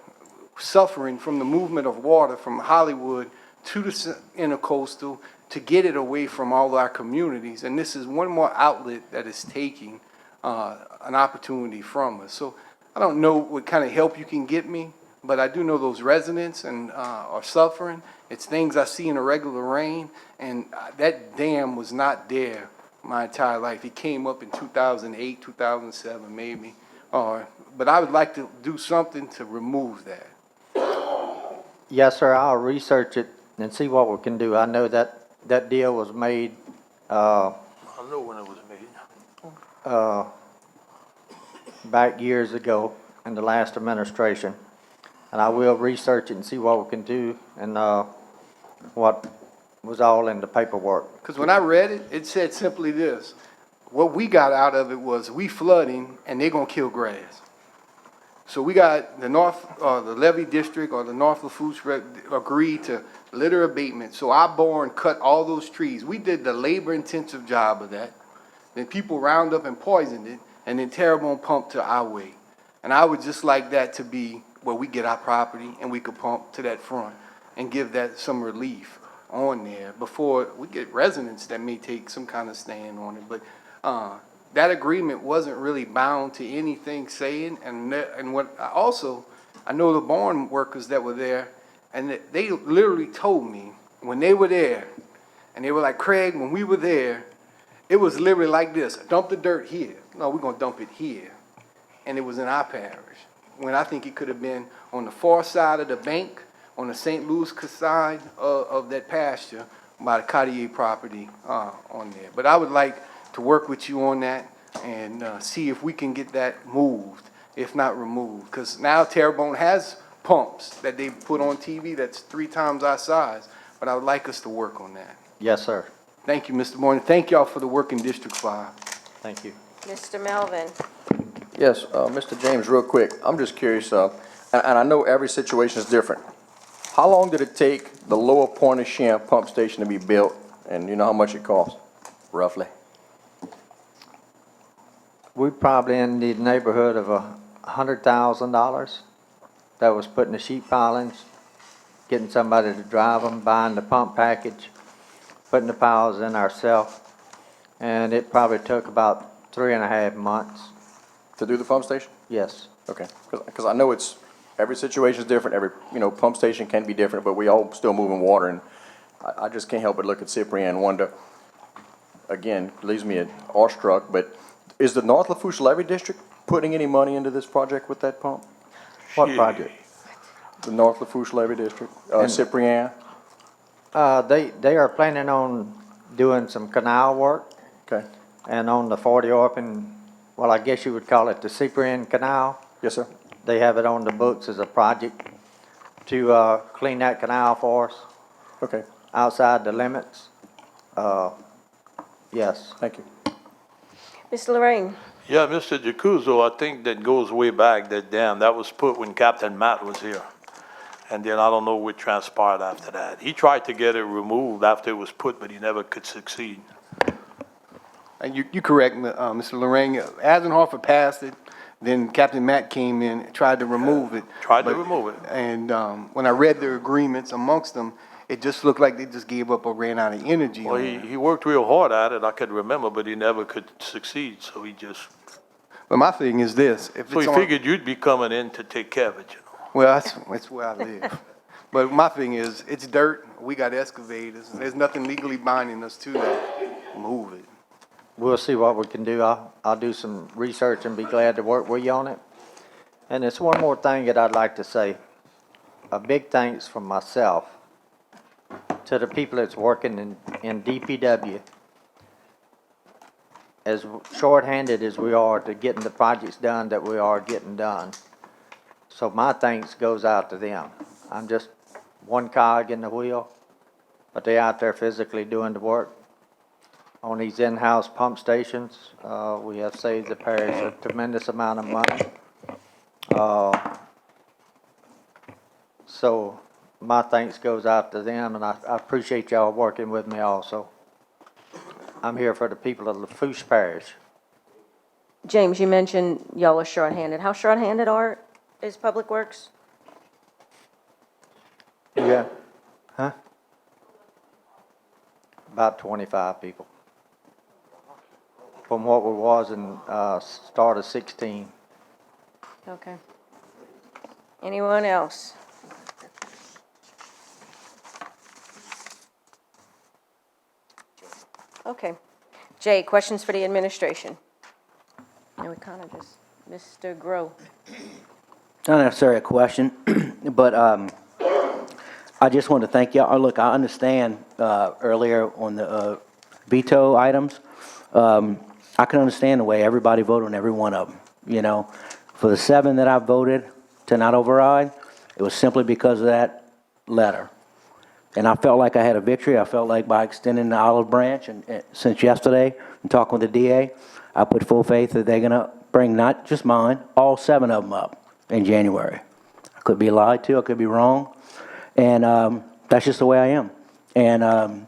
suffering from the movement of water from Hollywood to the intercoastal to get it away from all our communities. And this is one more outlet that is taking an opportunity from us. So I don't know what kind of help you can get me, but I do know those residents and are suffering. It's things I see in a regular rain, and that dam was not there my entire life. It came up in 2008, 2007 maybe. But I would like to do something to remove that. Yes, sir, I'll research it and see what we can do. I know that deal was made, I know when it was made. back years ago in the last administration. And I will research it and see what we can do and, what was all in the paperwork. Because when I read it, it said simply this. What we got out of it was we flooding and they're going to kill grass. So we got the the Levy District or the North Lafourche agreed to litter abatement. So our board cut all those trees. We did the labor-intensive job of that. Then people round up and poisoned it, and then Terrebonne pumped to our way. And I would just like that to be where we get our property and we could pump to that front and give that some relief on there before we get residents that may take some kind of stand on it. But that agreement wasn't really bound to anything saying, and what I know the barn workers that were there, and they literally told me when they were there, and they were like, Craig, when we were there, it was literally like this, dump the dirt here. No, we're gonna dump it here. And it was in our parish, when I think it could have been on the far side of the bank, on the St. Louis side of that pasture, by the Cartier property on there. But I would like to work with you on that and see if we can get that moved, if not removed. Because now Terrebonne has pumps that they put on TV that's 3 times our size, but I would like us to work on that. Yes, sir. Thank you, Mr. Morgan. Thank y'all for the work in District 5. Thank you. Mr. Melvin? Yes, Mr. James, real quick, I'm just curious, and I know every situation is different. How long did it take the Lower Pointe-aux-Chenes pump station to be built, and you know how much it cost, roughly? We probably in the neighborhood of $100,000. That was putting the sheet pilings, getting somebody to drive them, buying the pump package, putting the piles in ourselves, and it probably took about 3.5 months. To do the pump station? Yes. Okay, because I know every situation is different, every, pump station can be different, but we all still moving water, and I just can't help but look at Cyprien and wonder, again, leaves me awestruck, but is the North Lafourche Levy District putting any money into this project with that pump? What project? The North Lafourche Levy District, Cyprien? They are planning on doing some canal work. Okay. And on the 40 Orphan, well, I guess you would call it the Cyprien Canal. Yes, sir. They have it on the books as a project to clean that canal for us. Okay. Outside the limits. Yes. Thank you. Mr. Lorraine? Yeah, Mr. Jacuzzo, I think that goes way back, that dam. That was put when Captain Matt was here. And then I don't know what transpired after that. He tried to get it removed after it was put, but he never could succeed. And you're correct, Mr. Lorraine. Eisenhower passed it, then Captain Matt came in and tried to remove it. To remove it. And when I read the agreements amongst them, it just looked like they just gave up or ran out of energy. Well, he worked real hard at it, I could remember, but he never could succeed, so he just... But my thing is this. So he figured you'd be coming in to take care of it, Well, that's where I live. But my thing is, it's dirt. We got excavators. There's nothing legally binding us to that. Move it. We'll see what we can do. I'll do some research and be glad to work with you on it. And there's one more thing that I'd like to say. A big thanks from myself to the people that's working in DPW. as shorthanded as we are to getting the projects done that we are getting done. So my thanks goes out to them. I'm just one cog in the wheel, but they're out there physically doing the work. On these in-house pump stations, we have saved the parish a tremendous amount of money. So my thanks goes out to them, and I appreciate y'all working with me also. I'm here for the people of Lafourche Parish. James, you mentioned y'all are shorthanded. How shorthanded is Public Works? Yeah. Huh? About 25 people. From what we was in, start of 16. Okay. Anyone else? Okay. Jay, questions for the administration? And we kind of just, Mr. Grow. Not necessarily a question, but I just want to thank y'all. Look, I understand earlier on the veto items, I can understand the way everybody voted on every one of them. You know, for the 7 that I voted to not override, it was simply because of that letter. And I felt like I had a victory. I felt like by extending the olive branch and since yesterday and talking with the DA, I put full faith that they're going to bring not just mine, all 7 of them up in January. I could be lied to. I could be wrong. And that's just the way I am. And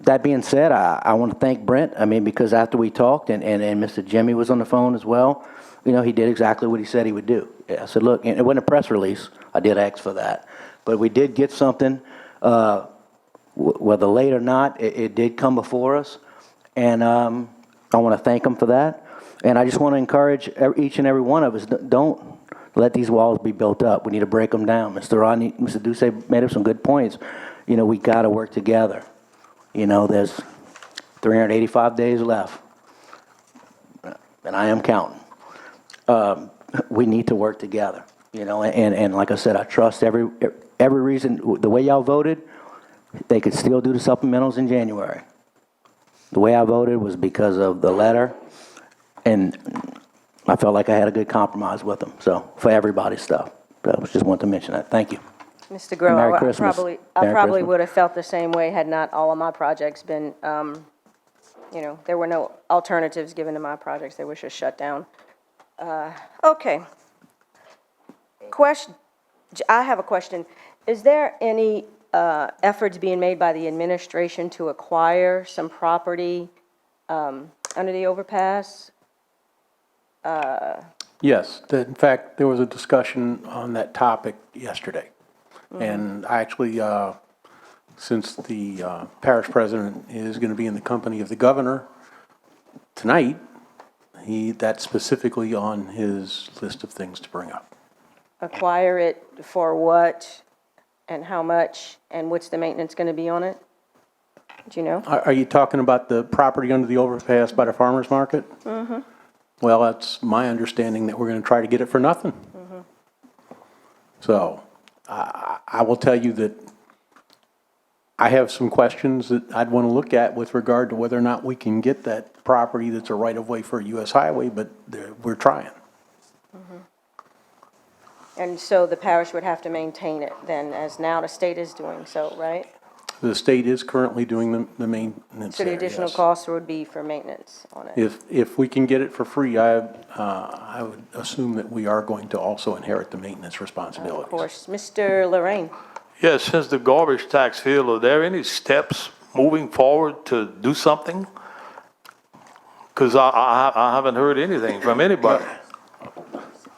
that being said, I want to thank Brent. I mean, because after we talked and Mr. Jimmy was on the phone as well, you know, he did exactly what he said he would do. I said, look, and it wasn't a press release. I did ask for that. But we did get something, whether late or not, it did come before us. And I want to thank him for that. And I just want to encourage each and every one of us, don't let these walls be built up. We need to break them down. Mr. Duce made up some good points. You know, we got to work together. You know, there's 385 days left, and I am counting. We need to work together, you know, and like I said, I trust every reason. The way y'all voted, they could still do the supplementals in January. The way I voted was because of the letter, and I felt like I had a good compromise with them, so, for everybody's stuff. So I just wanted to mention that. Thank you. Mr. Grow, Merry I Christmas. probably Merry Christmas. would have felt the same way had not all of my projects been, you know, there were no alternatives given to my projects. They were just shut down. Okay. I have a question. Is there any efforts being made by the administration to acquire some property under the overpass? Yes, in fact, there was a discussion on that topic yesterday. And I actually, since the parish president is going to be in the company of the governor tonight, that's specifically on his list of things to bring up. Acquire it for what and how much, and what's the maintenance going to be on it? Do you know? Are you talking about the property under the overpass by the farmer's market? Mm-hmm. Well, that's my understanding that we're going to try to get it for nothing. Mm-hmm. So I will tell you that I have some questions that I'd want to look at with regard to whether or not we can get that property that's a right-of-way for a U.S. highway, but we're trying. Mm-hmm. And so the parish would have to maintain it then, as now the state is doing so, right? The state is currently doing the maintenance So the there, additional yes. cost would be for maintenance on it? If we can get it for free, I would assume that we are going to also inherit the maintenance responsibilities. Of course. Mr. Lorraine? Yes, since the garbage tax failed, are there any steps moving forward to do something? Because I haven't heard anything from anybody.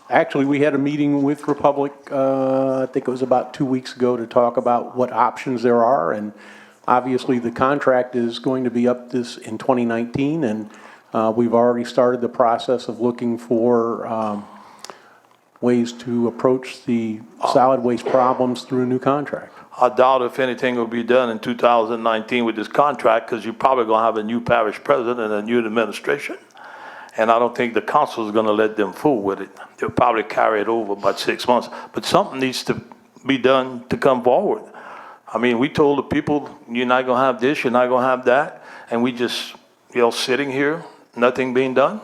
Actually, we had a meeting with Republic, I think it was about 2 weeks ago, to talk about what options there are. And obviously, the contract is going to be up in 2019, and we've already started the process of looking for ways to approach the solid waste problems through a new contract. I doubt if anything will be done in 2019 with this contract, because you're probably going to have a new parish president and a new administration. And I don't think the council is going to let them fool with it. They'll probably carry it over about 6 months. But something needs to be done to come forward. I mean, we told the people, you're not going to have this, you're not going to have that. And we just, sitting here nothing being done?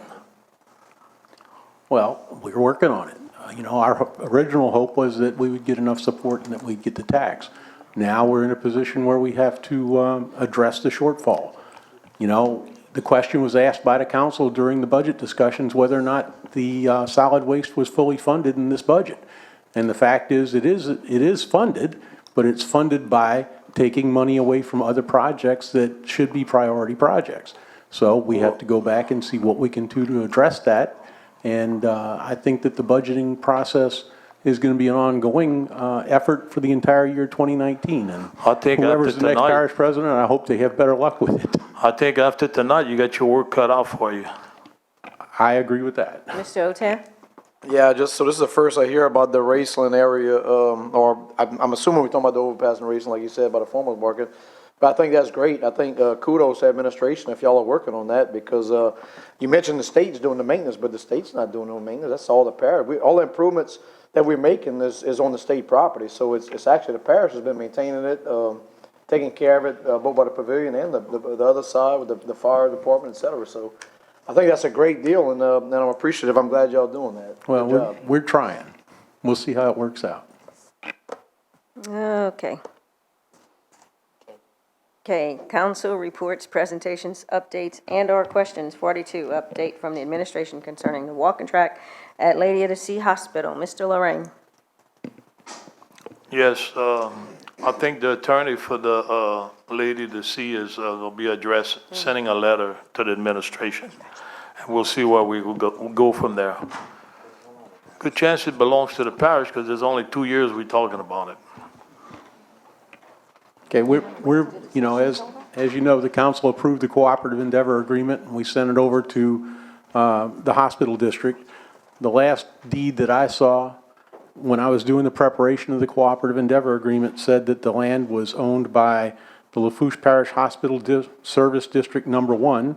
Well, we're working on it. Our original hope was that we would get enough support and that we'd get the tax. Now we're in a position where we have to address the shortfall. The question was asked by the council during the budget discussions whether or not the solid waste was fully funded in this budget. And the fact is, it is funded, but it's funded by taking money away from other projects that should be priority projects. So we have to go back and see what we can do to address that. And I think that the budgeting process is going to be an ongoing effort for the entire year 2019. And I think whoever's after the next tonight- parish president, I hope they have better luck with it. I think after tonight, you got your work cut out for you. I agree with that. Mr. Otan? Yeah, so this is the first I hear about the Raceland area, or I'm assuming we're talking about the overpass in Raceland, like you said, by the farmer's market. But I think that's great. I think kudos to administration if y'all are working on that, because you mentioned the state's doing the maintenance, but the state's not doing no maintenance. That's all the parish. All the improvements that we're making is on the state property. So it's actually the parish has been maintaining it, taking care of it, both by the pavilion and the other side with the fire department, et cetera. So I think that's a great deal, and I'm appreciative. I'm glad y'all doing that. Well, Good job. we're trying. We'll see how it works out. Okay. Okay, council reports, presentations, updates, and/or questions. 42, update from the administration concerning the walking track at Lady of the Sea Hospital. Mr. Lorraine. Yes, I think the attorney for the Lady of the Sea is going to be sending a letter to the administration. And we'll see where we will go from there. Good chance it belongs to the parish because there's only 2 years we're talking about it. Okay, we're as you know, the council approved the cooperative endeavor agreement, and we sent it over to the hospital district. The last deed that I saw when I was doing the preparation of the cooperative endeavor agreement said that the land was owned by the Lafourche Parish Hospital Service District Number 1,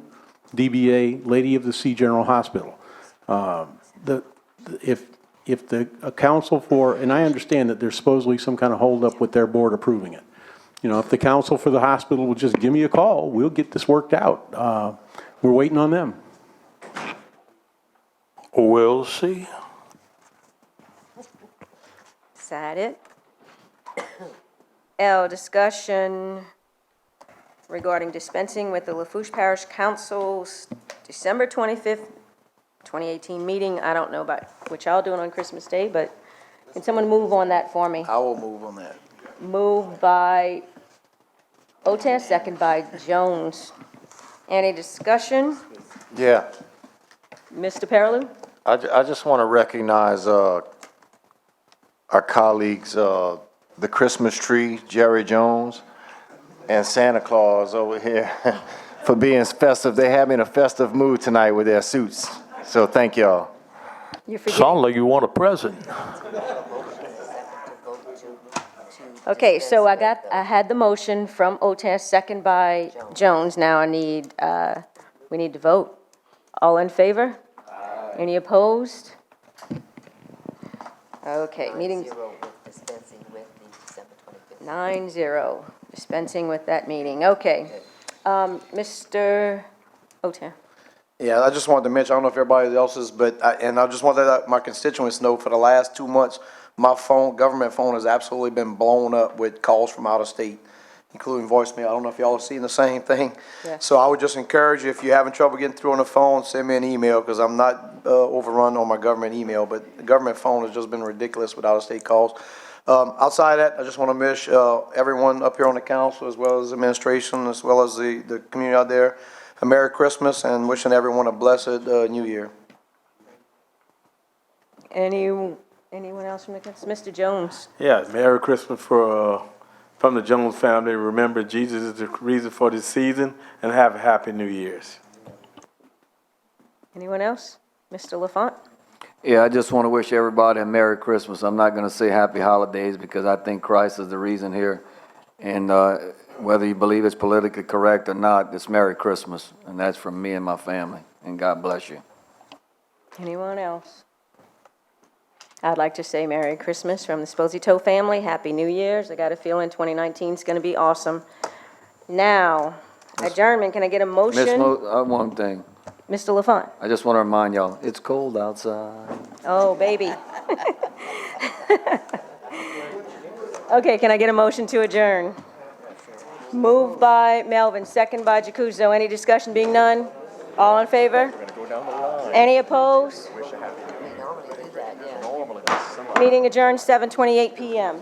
DBA Lady of the Sea General Hospital. If the council and I understand that there's supposedly some kind of holdup with their board approving it. If the council for the hospital will just give me a call, we'll get this worked out. We're waiting on them. We'll see. Is that it? L, discussion regarding dispensing with the Lafourche Parish Council's December 25th, 2018 meeting. I don't know about what y'all doing on Christmas Day, but can someone move on that for me? I will move on that. Moved by Otis, second by Jones. Any discussion? Yeah, Mr. Perilou? I just want to recognize our colleagues, the Christmas tree, Jerry Jones, and Santa Claus over here for being festive. They have me in a festive mood tonight with their suits. So thank y'all. Sound like you want a present. Okay, so I had the motion from Otis, second by Jones. Now we need to vote. All in favor? Any opposed? Okay, meeting 9-0, dispensing with that meeting. Okay. Mr. Otis. Yeah, I just wanted to mention, I don't know if everybody else is, and I just want to let my constituents know, for the last 2 months, my government phone has absolutely been blown up with calls from out of state, including voicemail. I don't know if y'all are seeing the same thing. Yeah. So I would just encourage you, if you're having trouble getting through on the phone, send me an email, because I'm not overrun on my government email, but the government phone has just been ridiculous with out-of-state calls. Outside of that, I just want to wish everyone up here on the council, as well as administration, as well as the community out there, a Merry Christmas, and wishing everyone a blessed New Year. Anyone else from the council? Mr. Jones? Yeah, Merry Christmas from the Jones family. Remember, Jesus is the reason for this season, and have a Happy New Year's. Anyone else? Mr. LaFont? Yeah, I just want to wish everybody a Merry Christmas. I'm not going to say Happy Holidays because I think Christ is the reason here. And whether you believe it's politically correct or not, it's Merry Christmas. And that's from me and my family. And God bless you. Anyone else? I'd like to say Merry Christmas from the Sposito family. Happy New Year's. I got a feeling 2019 is going to be awesome. Now, adjournment. Can I get a motion? One thing. Mr. LaFont? I just want to remind y'all, it's cold outside. Oh, baby. Okay, can I get a motion to adjourn? Moved by Melvin, second by Jacuzo. Any discussion being none? All in favor? Any opposed? We normally do that, yeah. Meeting adjourned, 7:28 PM.